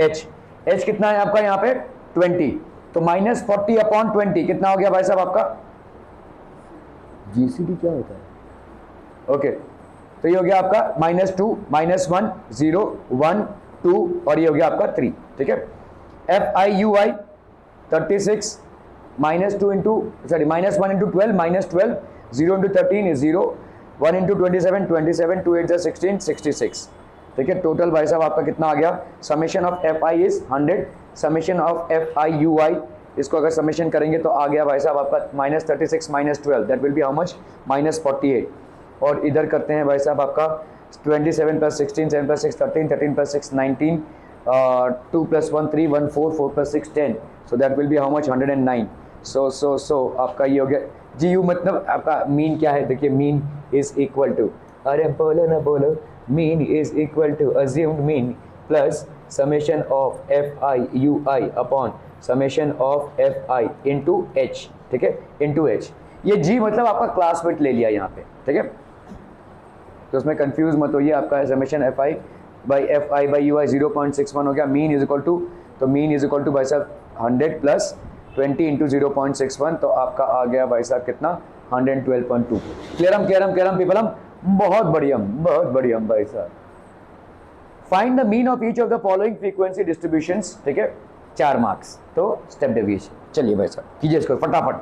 Speaker 4: h कितना है आपका यहाँ पे 20, तो -40/20 कितना हो गया भाई साहब आपका, GCD क्या होता है, ओके। तो ये हो गया आपका -2 -1 0 1 2 और ये हो गया आपका 3, ठीक है। FIUI 36 -2 into sorry -1 into 12 -12 0 into 13 is 0 1 into 27 27 2 8 16 66, ठीक है। टोटल भाई साहब आपका कितना आ गया, summation of FI is 100, summation of FIUI इसको अगर समेशन करेंगे तो आ गया भाई साहब आपका -36 -12 that will be how much, -48। और इधर करते हैं भाई साहब आपका 27 + 16 7 + 6 13 13 + 6 19 2 + 1 3 1 4 4 + 6 10, so that will be how much 109। सो आपका ये हो गया जी यू, मतलब आपका मीन क्या है, देखिए मीन इज इक्वल टू, अरे बोलो ना बोलो, mean is equal to assumed mean plus summation of FIUI upon summation of FI into H, ठीक है, इंटू H। ये G मतलब आपका क्लासमेट ले लिया यहाँ पे, ठीक है, तो उसमें कंफ्यूज मत होइए। आपका समेशन FI/UI 0.61 हो गया, मीन इज इक्वल टू, तो मीन इज इक्वल टू भाई साहब 100 + 20 इंटू 0.61, तो आपका आ गया भाई साहब कितना 112.2। क्लियरम पीपलम, बहुत बढ़िया भाई साहब। Find the mean of each of the following frequency distributions, ठीक है, 4 मार्क्स, तो स्टेप डेविएशन। चलिए भाई साहब कीजिए इसको फटाफट।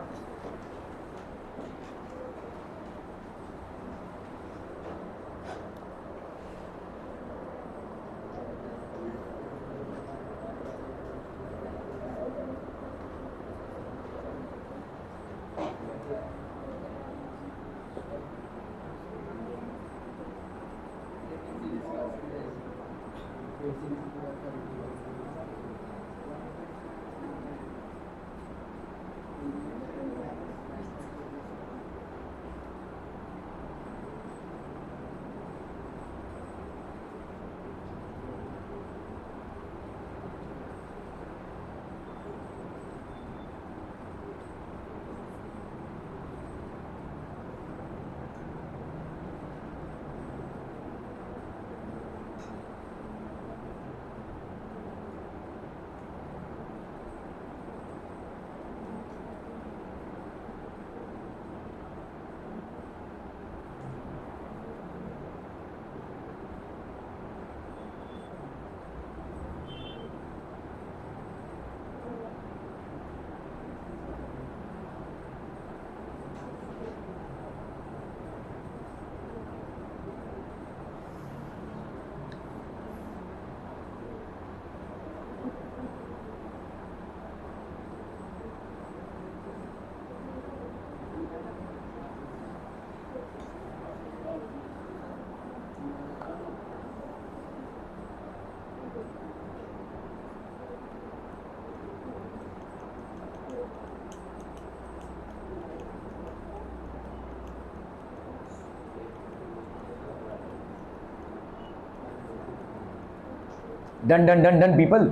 Speaker 4: Done people,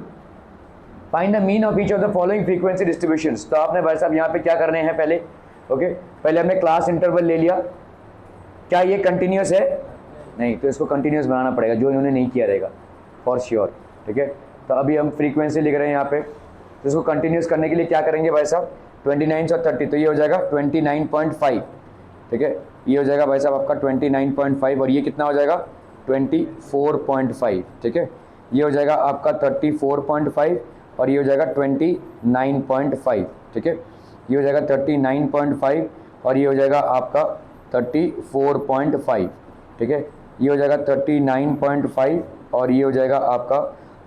Speaker 4: find the mean of each of the following frequency distributions. तो आपने भाई साहब यहाँ पे क्या करने हैं पहले, ओके, पहले हमने क्लास इंटरवल ले लिया, क्या ये कंटिन्यूस है, नहीं, तो इसको कंटिन्यूस बनाना पड़ेगा, जो इन्होंने नहीं किया रहेगा फॉर श्योर, ठीक है। तो अभी हम फ्रीक्वेंसी लिख रहे हैं यहाँ पे, तो इसको कंटिन्यूस करने के लिए क्या करेंगे भाई साहब, 29 और 30, तो ये हो जाएगा 29.5, ठीक है, ये हो जाएगा भाई साहब आपका 29.5 और ये कितना हो जाएगा 24.5, ठीक है, ये हो जाएगा आपका 34.5 और ये हो जाएगा 29.5, ठीक है, ये हो जाएगा 39.5 और ये हो जाएगा आपका 34.5, ठीक है, ये हो जाएगा 39.5 और ये हो जाएगा आपका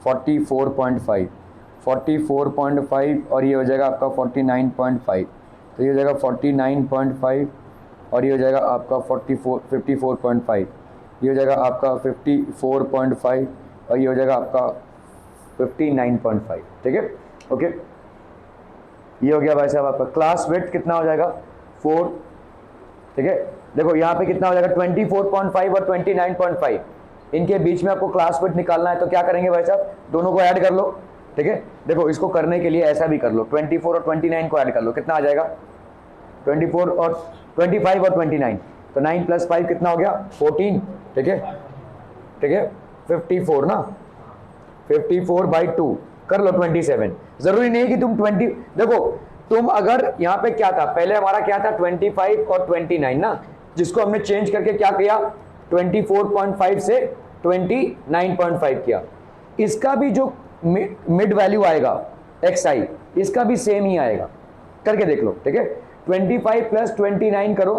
Speaker 4: 44.5 और ये हो जाएगा आपका 49.5, तो ये हो जाएगा 49.5 और ये हो जाएगा आपका 54.5, ये हो जाएगा आपका 54.5 और ये हो जाएगा आपका 59.5, ठीक है, ओके। ये हो गया भाई साहब आपका क्लास विड्थ कितना हो जाएगा 4, ठीक है। देखो यहाँ पे कितना हो जाएगा 24.5 और 29.5, इनके बीच में आपको क्लास विड्थ निकालना है, तो क्या करेंगे भाई साहब, दोनों को ऐड कर लो, ठीक है। देखो इसको करने के लिए ऐसा भी कर लो, 24 और 29 को ऐड कर लो, कितना आ जाएगा, 24 और 25 और 29, तो 9 + 5 कितना हो गया 14, ठीक है, ठीक है, 54 ना, 54/2 कर लो 27। जरूरी नहीं है कि तुम 20, देखो तुम अगर यहाँ पे क्या था, पहले हमारा क्या था 25 और 29 ना, जिसको हमने चेंज करके क्या किया 24.5 से 29.5 किया। इसका भी जो मिड वैल्यू आएगा xi, इसका भी सेम ही आएगा, करके देख लो, ठीक है। 25 + 29 करो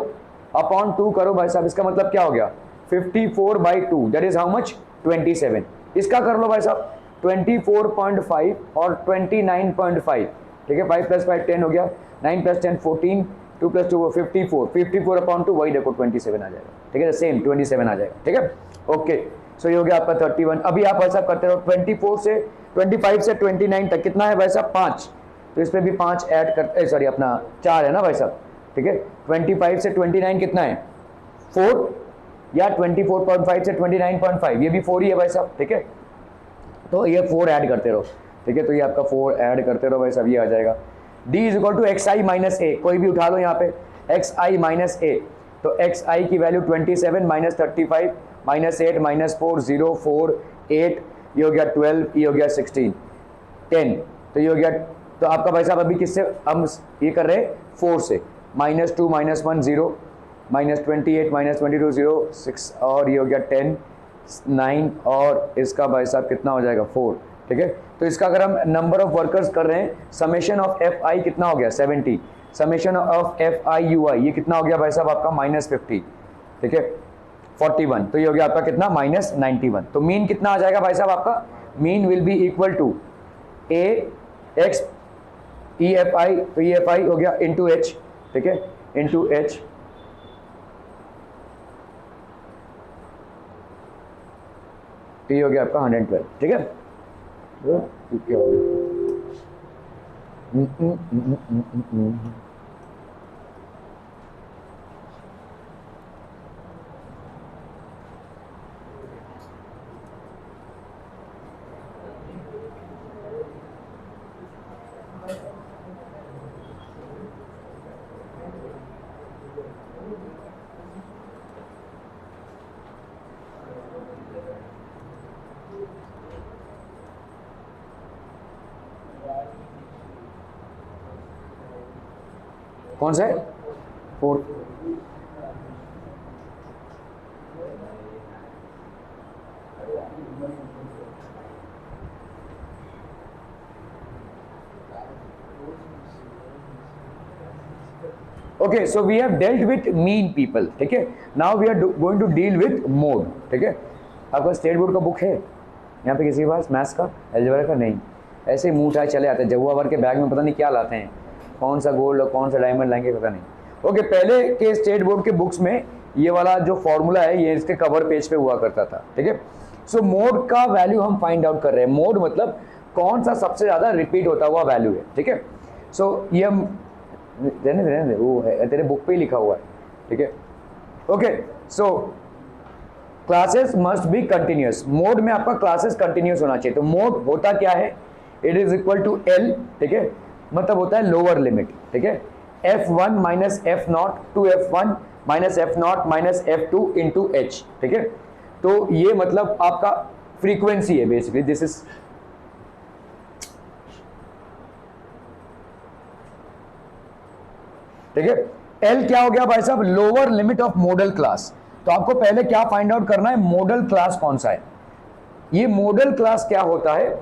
Speaker 4: अपॉन 2 करो भाई साहब, इसका मतलब क्या हो गया 54/2, दैट इज हाउ मच 27। इसका कर लो भाई साहब 24.5 और 29.5, ठीक है, 5 + 5 10 हो गया, 9 + 10 14, 2 + 2 54/2 वही देखो 27 आ जाएगा, ठीक है, सेम 27 आ जाएगा, ठीक है। ओके, सो ये हो गया आपका 31। अभी आप भाई साहब करते रहो 25 से 29 तक कितना है भाई साहब 5, तो इस पर भी 5 ऐड कर, सॉरी अपना 4 है ना भाई साहब, ठीक है। 25 से 29 कितना है 4, या 24.5 से 29.5 ये भी 4 ही है भाई साहब, ठीक है, तो ये 4 ऐड करते रहो, ठीक है, तो ये आपका 4 ऐड करते रहो भाई साहब, ये आ जाएगा d = xi - a, कोई भी उठा लो यहाँ पे xi - a, तो xi की वैल्यू 27 - 35 - 8 - 4 0 4 8, ये हो गया 12, ये हो गया 16 10, तो ये हो गया, तो आपका भाई साहब अभी किससे हम ये कर रहे हैं 4 से, -2 - 1 0 -28 - 22 0 6, और ये हो गया 10 9, और इसका भाई साहब कितना हो जाएगा 4, ठीक है। तो इसका अगर हम नंबर ऑफ वर्कर्स कर रहे हैं, समेशन ऑफ fi कितना हो गया 70, समेशन ऑफ fi ui ये कितना हो गया भाई साहब आपका -50, ठीक है, 41, तो ये हो गया आपका कितना -91। तो मीन कितना आ जाएगा भाई साहब आपका, mean will be equal to a x EFI, तो EFI हो गया इंटू h, ठीक है, इंटू h, तो ये हो गया आपका 112, ठीक है। क्या हो गया कौन सा है 4, okay, so we have dealt with mean people, ठीक है। Now we are going to deal with mode, ठीक है। आपका स्टेट बोर्ड का बुक है यहाँ पे किसी के पास, मैथ्स का, अलजेब्रा का? नहीं, ऐसे ही मुंह उठाए चले आते हैं, जगुआ भर के बैग में पता नहीं क्या लाते हैं, कौन सा गोल्ड और कौन सा डायमंड लाएंगे पता नहीं। ओके, पहले के स्टेट बोर्ड के बुक्स में ये वाला जो फॉर्मूला है ये इसके कवर पेज पे हुआ करता था, ठीक है। सो मोड का वैल्यू हम फाइंड आउट कर रहे हैं, मोड मतलब कौन सा सबसे ज़्यादा रिपीट होता हुआ वैल्यू है, ठीक है। सो ये हम रहने वो है तेरे बुक पे ही लिखा हुआ है, ठीक है। Okay, so classes must be continuous, mode में आपका क्लासेस कंटिन्यूस होना चाहिए। तो मोड होता क्या है, it is equal to L, ठीक है, मतलब होता है लोअर लिमिट, ठीक है, F1 - F0 to F1 - F0 - F2 into H, ठीक है। तो ये मतलब आपका फ्रीक्वेंसी है बेसिकली, दिस इज, ठीक है। L क्या हो गया भाई साहब, lower limit of model class. तो आपको पहले क्या फाइंड आउट करना है, मॉडल क्लास कौन सा है। ये मॉडल क्लास क्या होता है,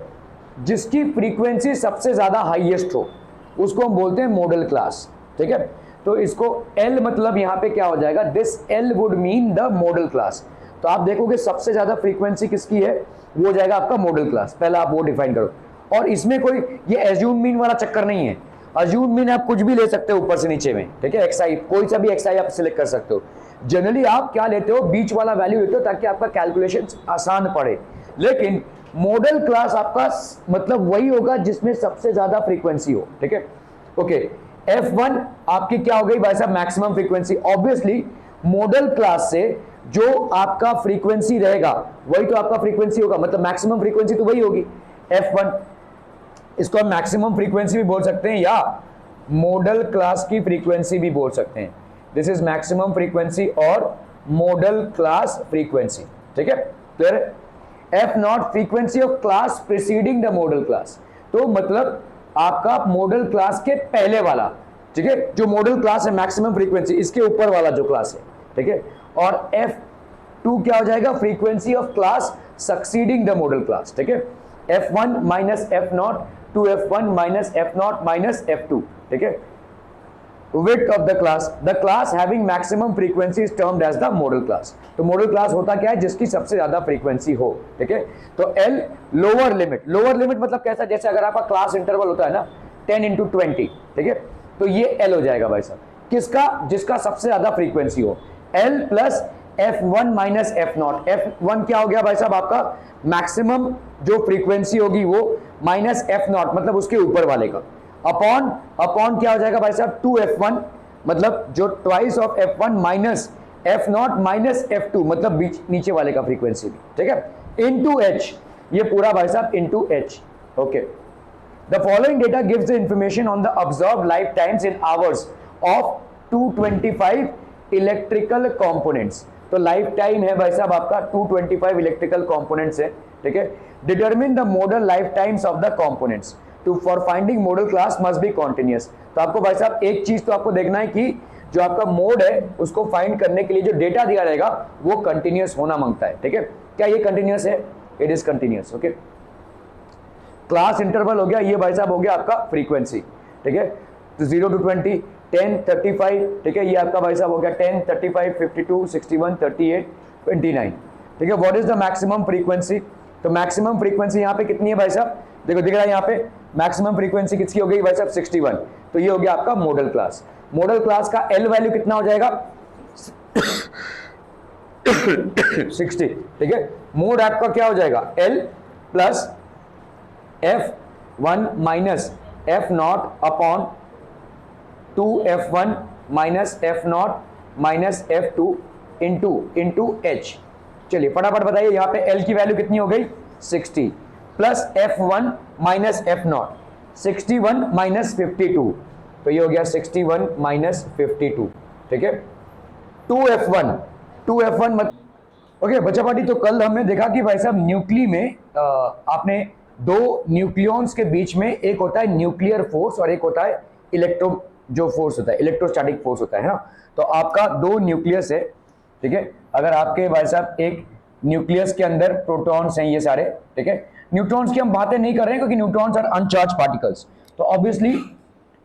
Speaker 4: जिसकी फ्रीक्वेंसी सबसे ज्यादा हाईएस्ट हो उसको हम बोलते हैं मॉडल क्लास, ठीक है। तो इसको L मतलब यहां पे क्या हो जाएगा, this L would mean the model class. तो आप देखोगे सबसे ज्यादा फ्रीक्वेंसी किसकी है, वो हो जाएगा आपका मॉडल क्लास, पहले आप वो डिफाइन करो। और इसमें कोई ये एज्यूम मीन वाला चक्कर नहीं है, एज्यूम मीन आप कुछ भी ले सकते हो ऊपर से नीचे में, ठीक है, एक्सआई कोई सा भी एक्सआई आप सिलेक्ट कर सकते हो। जनरली आप क्या लेते हो, बीच वाला वैल्यू लेते हो ताकि आपका कैलकुलेशन आसान पड़े। लेकिन मॉडल क्लास आपका मतलब वही होगा जिसमें सबसे ज्यादा फ्रीक्वेंसी हो, ठीक है। ओके, F1 आपकी क्या हो गई भाई साहब, maximum frequency. Obviously model class से जो आपका फ्रीक्वेंसी रहेगा वही तो आपका फ्रीक्वेंसी होगा, मतलब मैक्सिमम फ्रीक्वेंसी तो वही होगी F1। इसको हम मैक्सिमम फ्रीक्वेंसी भी बोल सकते हैं या मॉडल क्लास की फ्रीक्वेंसी भी बोल सकते हैं। दिस इज मैक्सिमम फ्रीक्वेंसी और मॉडल क्लास फ्रीक्वेंसी, ठीक है, क्लियर है। F0 frequency of class preceding the model class, तो मतलब आपका मॉडल क्लास के पहले वाला, ठीक है, जो मॉडल क्लास है मैक्सिमम फ्रीक्वेंसी इसके ऊपर वाला जो क्लास है, ठीक है। और F2 क्या हो जाएगा, frequency of class succeeding the model class, ठीक है। F1 minus F0 to F1 minus F0 minus F2, ठीक है। width of the class having maximum frequency is termed as the model class। तो मॉडल क्लास होता क्या है, जिसकी सबसे ज्यादा फ्रीक्वेंसी हो, ठीक है। तो L लोअर लिमिट मतलब कैसा, जैसे अगर आपका क्लास इंटरवल होता है ना 10 into 20, ठीक है, तो ये L हो जाएगा भाई साहब, किसका, जिसका सबसे ज्यादा फ्रीक्वेंसी हो। L plus F1 minus F0, F1 क्या हो गया भाई साहब, आपका मैक्सिमम जो फ्रीक्वेंसी होगी वो माइनस F0 मतलब उसके ऊपर वाले का, अपॉन क्या हो जाएगा भाई साहब 2F1 मतलब जो twice of F1 minus F0 minus F2 मतलब बीच नीचे वाले का फ्रीक्वेंसी भी, ठीक है, इनटू H, ये पूरा भाई साहब into H, okay. The following data gives the information on the observed life times in hours of 225 electrical components. तो लाइफ टाइम है भाई साहब आपका 225 इलेक्ट्रिकल कंपोनेंट्स है, ठीक है। Determine the model life times of the components to for finding model class must be continuous. तो आपको भाई साहब एक चीज तो आपको देखना है कि जो आपका मोड है उसको फाइंड करने के लिए जो डेटा दिया जाएगा वो कंटिन्यूअस होना मांगता है, ठीक है। क्या ये कंटिन्यूअस है, it is continuous, okay. Class interval हो गया, ये भाई साहब हो गया आपका फ्रीक्वेंसी, ठीक है। तो 0 to 20, 10, 35, ठीक है, ये आपका भाई साहब हो गया 10, 35, 52, 61, 38, 29, ठीक है। What is the maximum frequency, तो मैक्सिमम फ्रीक्वेंसी यहाँ पे कितनी है भाई साहब, देखो दिख रहा है यहाँ पे मैक्सिमम फ्रीक्वेंसी किसकी हो गई भाई साहब 61। तो ये हो गया आपका मॉडल क्लास। मॉडल क्लास का L वैल्यू कितना हो जाएगा 60, ठीक है। मोड आपका क्या हो जाएगा L plus F1 minus F0 upon 2F1 minus F0 minus F2 into H। चलिए फटाफट बताइए यहाँ पे L की वैल्यू कितनी हो गई 60 plus F1 minus F0, 61 minus 52, तो ये हो गया 61 माइनस 52, ठीक है। 2F1 मतलब ओके बच्चा पार्टी। तो कल हमने देखा कि भाई साहब न्यूक्ली में आपने दो न्यूक्लियॉन्स के बीच में एक होता है न्यूक्लियर फोर्स और एक होता है इलेक्ट्रो जो फोर्स होता है इलेक्ट्रोस्टैटिक फोर्स होता है ना। तो आपका दो न्यूक्लियस है, ठीक है। अगर आपके भाई साहब एक न्यूक्लियस के अंदर प्रोटॉन्स हैं ये सारे, ठीक है। न्यूट्रॉन्स की हम बातें नहीं कर रहे हैं क्योंकि न्यूट्रॉन्स आर अनचार्ज पार्टिकल्स। तो ऑब्वियसली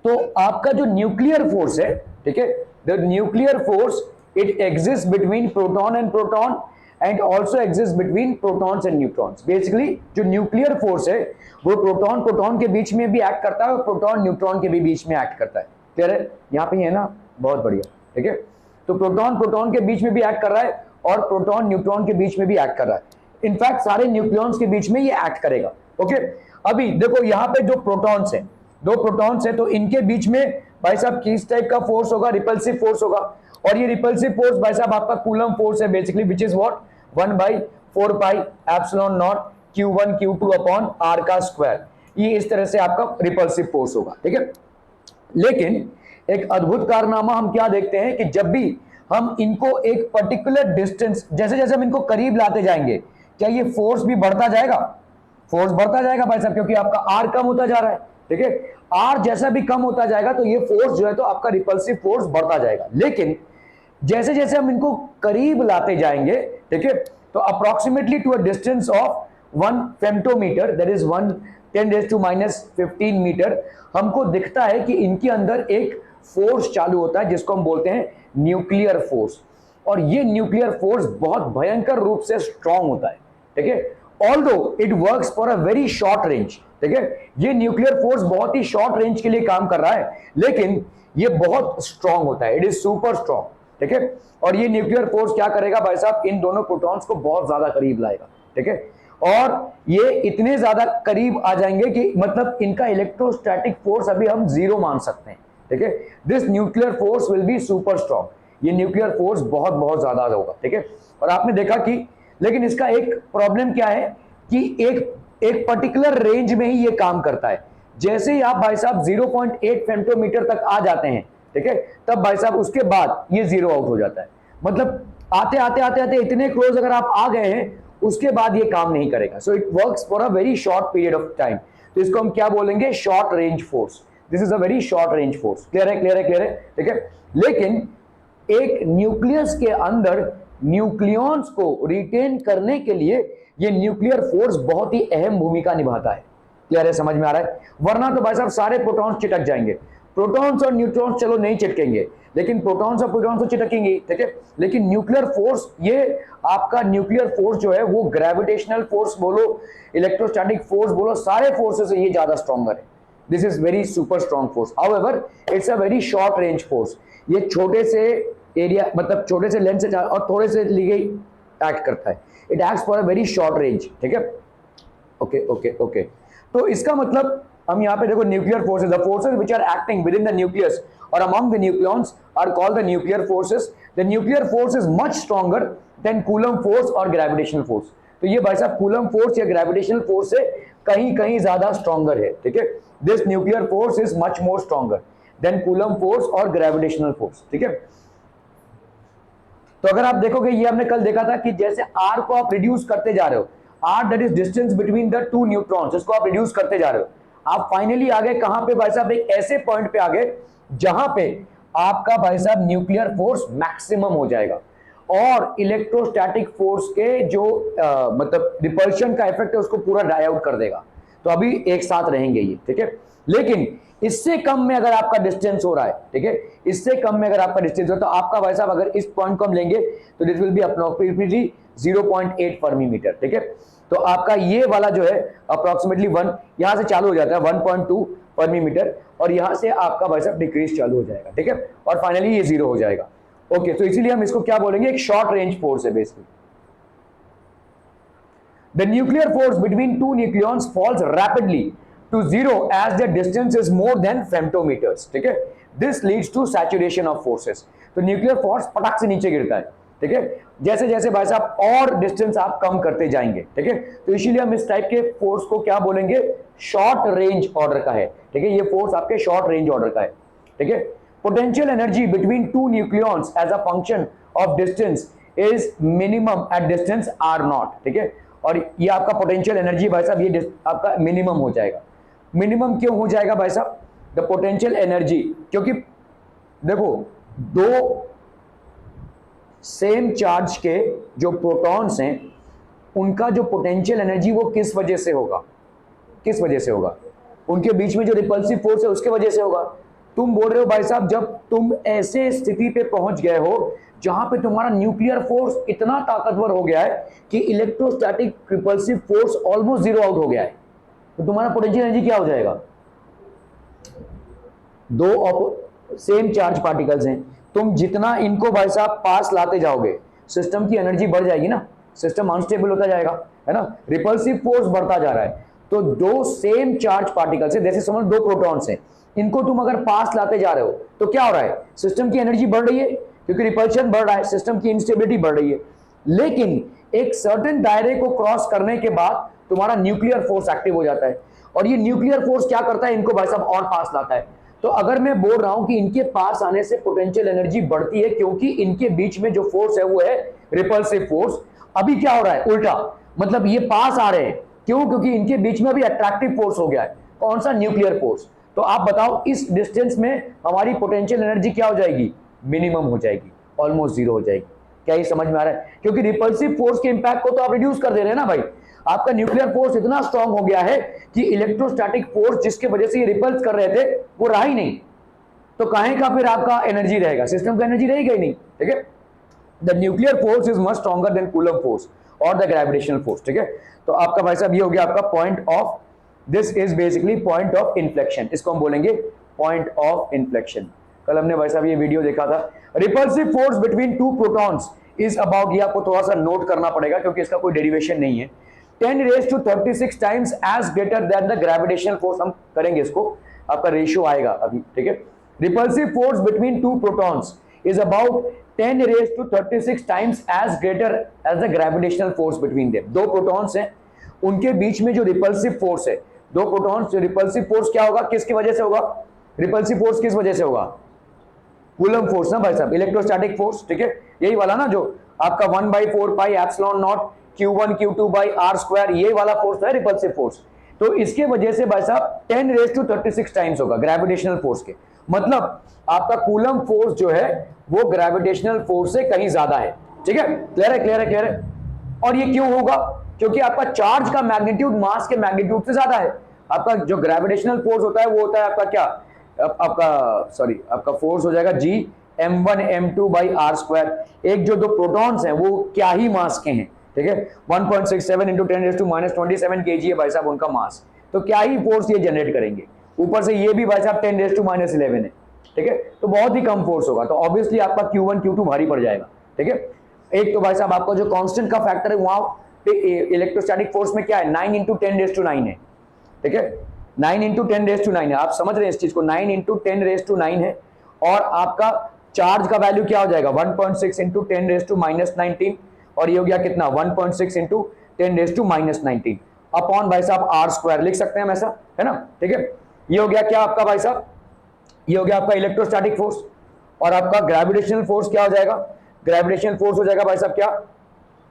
Speaker 4: तो आपका जो न्यूक्लियर फोर्स है, ठीक है, the nuclear force it exist between proton and proton and also exist between protons and neutrons. Basically जो न्यूक्लियर फोर्स है वो प्रोटॉन के बीच में भी एक्ट करता है और प्रोटॉन न्यूट्रॉन के भी बीच में एक्ट करता है। क्लियर है, यहाँ पे है ना, बहुत बढ़िया, ठीक है। तो प्रोटॉन के बीच में भी एक्ट कर रहा है और प्रोटॉन न्यूट्रॉन के बीच में भी एक्ट कर रहा है। इनफैक्ट सारे न्यूक्लियॉन्स के बीच में ये एक्ट करेगा, ओके। अभी देखो यहाँ पे जो प्रोटॉन्स है, दो प्रोटॉन्स है, तो इनके बीच में भाई साहब किस टाइप का फोर्स होगा, रिपल्सिव फोर्स होगा। और ये रिपल्सिव फोर्स भाई साहब आपका कूलम फोर्स है basically, which is what 1/4 pi epsilon not Q1 Q2 upon R का स्क्वायर। ये इस तरह से आपका रिपल्सिव फोर्स होगा, ठीक है। लेकिन एक अद्भुत कारनामा हम क्या देखते हैं कि जब भी हम इनको एक पर्टिकुलर डिस्टेंस, जैसे जैसे हम इनको करीब लाते जाएंगे, क्या ये फोर्स भी बढ़ता जाएगा, फोर्स बढ़ता जाएगा भाई साहब, क्योंकि आपका R कम होता जा रहा है, ठीक है। R जैसा भी कम होता जाएगा तो ये फोर्स जो है तो आपका रिपल्सिव फोर्स बढ़ता जाएगा। लेकिन जैसे जैसे हम इनको करीब लाते जाएंगे, ठीक है, तो approximately to a distance of 1 femtometre, that is 10⁻⁻15 metre, हमको दिखता है कि इनके अंदर एक फोर्स चालू होता है जिसको हम बोलते हैं न्यूक्लियर फोर्स। और ये न्यूक्लियर फोर्स बहुत भयंकर रूप से स्ट्रांग होता है, ठीक है। Although it works for a very short range, okay है, ये न्यूक्लियर फोर्स बहुत ही शॉर्ट रेंज के लिए काम कर रहा है, लेकिन ये बहुत स्ट्रांग होता है, इट इज सुपर स्ट्रांग, ठीक है। और ये न्यूक्लियर फोर्स क्या करेगा भाई साहब, इन दोनों प्रोटॉन्स को बहुत ज्यादा करीब लाएगा, ठीक है। और ये इतने ज्यादा करीब आ जाएंगे कि मतलब इनका इलेक्ट्रोस्टैटिक फोर्स अभी हम 0 मान सकते हैं, ठीक है। This nuclear force will be super strong. ये न्यूक्लियर फोर्स बहुत बहुत ज्यादा होगा, ठीक है। और आपने देखा कि लेकिन इसका एक प्रॉब्लम क्या है कि एक पर्टिकुलर रेंज में ही ये काम करता है। जैसे ही आप भाई साहब 0.8 फेम्टोमीटर तक आ जाते हैं, ठीक है, तब भाई साहब उसके बाद ये जीरो आउट हो जाता है। मतलब आते आते आते आते इतने क्लोज अगर आप आ गए हैं, उसके बाद ये काम नहीं करेगा। So it works for a very short period of time. तो इसको हम क्या बोलेंगे, short range force. This is a very short range force. Clear है, क्लियर है, क्लियर है, ठीक है। लेकिन एक न्यूक्लियस के अंदर न्यूक्लियॉन्स को रिटेन करने के लिए ये न्यूक्लियर फोर्स बहुत ही अहम भूमिका निभाता है। क्लियर है, समझ में आ रहा है। वरना तो भाई साहब सारे प्रोटॉन्स चिटक जाएंगे। प्रोटॉन्स और न्यूट्रॉन्स चलो नहीं चिटकेंगे, लेकिन प्रोटॉन्स और प्रोटॉन्स तो चिटकेंगे, ठीक है। लेकिन न्यूक्लियर फोर्स, ये आपका न्यूक्लियर फोर्स जो है वो ग्रेविटेशनल फोर्स बोलो, इलेक्ट्रोस्टैटिक फोर्स बोलो, सारे फोर्सेस से ये ज्यादा स्ट्रॉन्गर है। This is very super strong force. However it's a very short range force. ये छोटे से एरिया, मतलब छोटे से लेंथ से और थोड़े से लिए एक्ट करता है। It acts for a very short range, okay है। Okay okay okay. तो इसका मतलब हम यहाँ पे देखो, nuclear forces, the forces which are acting within the nucleus और among the nucleons are called the nuclear forces. The nuclear force is much stronger than Coulomb force और gravitational force. तो ये भाई साहब कूलम फोर्स या gravitational force से कहीं कहीं ज्यादा स्ट्रॉन्गर है, ठीक है। This nuclear force is much more stronger than Coulomb force और ग्रेविटेशनल फोर्स, ठीक है। तो अगर आप देखोगे, ये हमने कल देखा था कि जैसे r को आप रिड्यूस करते जा रहे हो, r that is distance between the two neutrons, इसको आप रिड्यूस करते जा रहे हो, आप फाइनली आ गए कहां पे भाई साहब, एक ऐसे पॉइंट पे आ गए जहां पे आपका भाई साहब न्यूक्लियर फोर्स मैक्सिमम हो जाएगा और इलेक्ट्रोस्टैटिक फोर्स के जो मतलब रिपल्शन का इफेक्ट है उसको पूरा ड्राई आउट कर देगा। तो अभी एक साथ रहेंगे ये, ठीक है। लेकिन इससे कम में अगर आपका डिस्टेंस हो रहा है, ठीक है, इससे कम में अगर आपका डिस्टेंस हो, तो आपका भाई साहब अगर इस पॉइंट को हम लेंगे तो दिस विल बी अप्रोक्सीमेटली 0.8 फर्मीमीटर, ठीक है। तो आपका ये वाला जो है अप्रोक्सीमेटली 1 यहां से चालू हो जाता है 1.2 फर्मीमीटर और यहां से आपका भाई साहब डिक्रीज चालू हो जाएगा, ठीक है, और फाइनली ये 0 हो जाएगा। ओके, तो इसीलिए हम इसको क्या बोलेंगे, एक शॉर्ट रेंज फोर्स है basically. The nuclear force between two nucleons falls rapidly to zero as the distance is more than femtometers, ठीक है। This leads to saturation of forces। तो न्यूक्लियर फोर्स पटक से नीचे गिरता है, ठीक है, जैसे जैसे भाई साहब और डिस्टेंस आप कम करते जाएंगे, ठीक है। तो इसीलिए हम इस टाइप के फोर्स को क्या बोलेंगे, शॉर्ट रेंज ऑर्डर का है, ठीक है। ये फोर्स आपके शॉर्ट रेंज ऑर्डर का है, ठीक है। Potential energy between two nucleons as a function of distance is minimum at distance r0, ठीक है। और ये आपका पोटेंशियल एनर्जी भाई साहब ये आपका मिनिमम हो जाएगा। मिनिमम क्यों हो जाएगा भाई साहब, द पोटेंशियल एनर्जी, क्योंकि देखो दो सेम चार्ज के जो प्रोटॉन्स हैं उनका जो पोटेंशियल एनर्जी वो किस वजह से होगा, किस वजह से होगा, उनके बीच में जो रिपल्सिव फोर्स है उसके वजह से होगा। तुम बोल रहे हो भाई साहब जब तुम ऐसे स्थिति पे पहुंच गए हो जहां पे तुम्हारा न्यूक्लियर फोर्स इतना ताकतवर हो गया है कि electrostatic repulsive force almost 0 out हो गया है, तो तुम्हारा पोटेंशियल एनर्जी क्या हो जाएगा, दो सेम चार्ज पार्टिकल्स हैं, तुम जितना इनको भाई साहब पास लाते जाओगे सिस्टम की एनर्जी बढ़ जाएगी ना, सिस्टम अनस्टेबल होता जाएगा, है ना, रिपल्सिव फोर्स बढ़ता जा रहा है। तो दो सेम चार्ज पार्टिकल्स है, जैसे समझ दो प्रोटॉन्स हैं, इनको तुम अगर पास लाते जा रहे हो तो क्या हो रहा है, सिस्टम की एनर्जी बढ़ रही है क्योंकि रिपल्शन बढ़ रहा है, सिस्टम की इंस्टेबिलिटी बढ़ रही है। लेकिन एक सर्टेन दायरे को क्रॉस करने के बाद तुम्हारा न्यूक्लियर फोर्स एक्टिव हो जाता है और ये न्यूक्लियर फोर्स क्या करता है, इनको भाई साहब और पास लाता है। तो अगर मैं बोल रहा हूं कि इनके पास आने से पोटेंशियल एनर्जी बढ़ती है क्योंकि इनके बीच में जो फोर्स है वो है रिपल्सिव फोर्स, अभी क्या हो रहा है उल्टा, मतलब ये पास आ रहे हैं, क्यों, क्योंकि इनके बीच में अभी अट्रैक्टिव फोर्स हो गया है, कौन सा, न्यूक्लियर फोर्स। तो आप बताओ इस डिस्टेंस में हमारी पोटेंशियल एनर्जी क्या हो जाएगी, मिनिमम हो जाएगी, ऑलमोस्ट 0 हो जाएगी। क्या ये समझ में आ रहा है, क्योंकि रिपल्सिव फोर्स के इंपैक्ट को तो आप रिड्यूस कर दे रहे हैं ना भाई, आपका न्यूक्लियर फोर्स इतना स्ट्रांग हो गया है कि इलेक्ट्रोस्टैटिक फोर्स जिसके वजह से ये रिपल्स कर रहे थे वो रहा ही नहीं, तो काहे का फिर आपका एनर्जी रहेगा, सिस्टम का एनर्जी रहेगा ही नहीं, ठीक है। The nuclear force is much stronger than Coulomb force और द ग्रेविटेशनल फोर्स, ठीक है। तो आपका भाई साहब ये हो गया आपका point of, this is basically point of inflection, इसको हम बोलेंगे पॉइंट ऑफ इन्फ्लेक्शन। कल हमने भाई साहब ये वीडियो देखा था, repulsive force between two protons is about, ये आपको थोड़ा सा नोट करना पड़ेगा क्योंकि इसका कोई डेरिवेशन नहीं है, 10⁻36 times as greater than the gravitational force. हम करेंगे इसको, आपका रेशियो आएगा अभी, ठीक है। Repulsive force between two protons is about 10 raised to 36 times as greater as the gravitational force between them. दो प्रोटॉन्स हैं, उनके बीच में जो रिपल्सिव फोर्स है, दो प्रोटॉन्स, रिपल्सिव फोर्स क्या होगा, किसकी वजह से होगा, रिपल्सिव फोर्स किस वजह से होगा, कूलम फोर्स ना भाई साहब, इलेक्ट्रोस्टैटिक फोर्स, ठीक है, यही वाला ना जो आपका 1/4 pi epsilon not Q1 Q2 by r square, ये वाला फोर्स है रिपल्सिव फोर्स। तो इसके वजह से भाई साहब 10 रेज टू 36 टाइम्स होगा ग्रेविटेशनल फोर्स के, मतलब आपका कूलम फोर्स जो है वो ग्रेविटेशनल फोर्स से कहीं ज्यादा है, ठीक है, क्लियर है, क्लियर है, क्लियर है। और ये क्यों होगा, क्योंकि आपका चार्ज का मैग्नीट्यूड मास के मैग्नीट्यूड से ज्यादा है। आपका जो ग्रेविटेशनल फोर्स होता है वो होता है आपका क्या, आपका फोर्स हो जाएगा G m1 m2 by r square. एक जो दो प्रोटॉन्स हैं वो क्या ही मास के हैं, ठीक है, 1.67 इंटू 10⁻⁻27 kg है भाई साहब उनका मास, तो क्या ही फोर्स ये जनरेट करेंगे। ऊपर से ये भी भाई साहब 10⁻11 है, ठीक है, तो बहुत ही कम फोर्स होगा, तो ऑब्वियसली आपका Q1 Q2 भारी पड़ जाएगा, ठीक है। एक तो भाई साहब आपका जो कांस्टेंट का फैक्टर है वहां पे इलेक्ट्रोस्टैटिक फोर्स में क्या है, 9 इंटू 10⁻9 है, ठीक है, 9 इंटू 10⁻9 है, आप समझ रहे हैं इस चीज को, 9 इंटू 10⁻9 है। और आपका चार्ज का वैल्यू क्या हो जाएगा, 1.6 इंटू 10⁻19, और ये हो गया कितना, 1.6 इंटू 10⁻19 अपॉन भाई साहब आर स्क्वायर, लिख सकते हैं हम ऐसा, है ना, ठीक है। ये हो गया क्या आपका भाई साहब, ये हो गया आपका इलेक्ट्रोस्टैटिक फोर्स। और आपका ग्रेविटेशनल फोर्स क्या हो जाएगा, ग्रेविटेशनल फोर्स हो जाएगा भाई साहब क्या,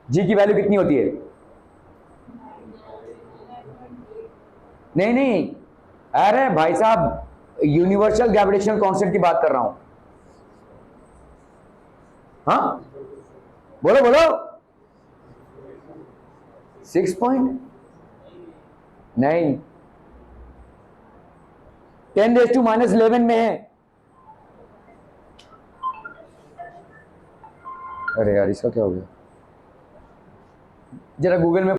Speaker 4: जी की वैल्यू कितनी होती है, नहीं, अरे भाई साहब यूनिवर्सल ग्रेविटेशनल कांस्टेंट की बात कर रहा हूं, हाँ बोलो बोलो, 6 पॉइंट नहीं, 10⁻11 में है। अरे यार इसका क्या हो गया, जरा गूगल में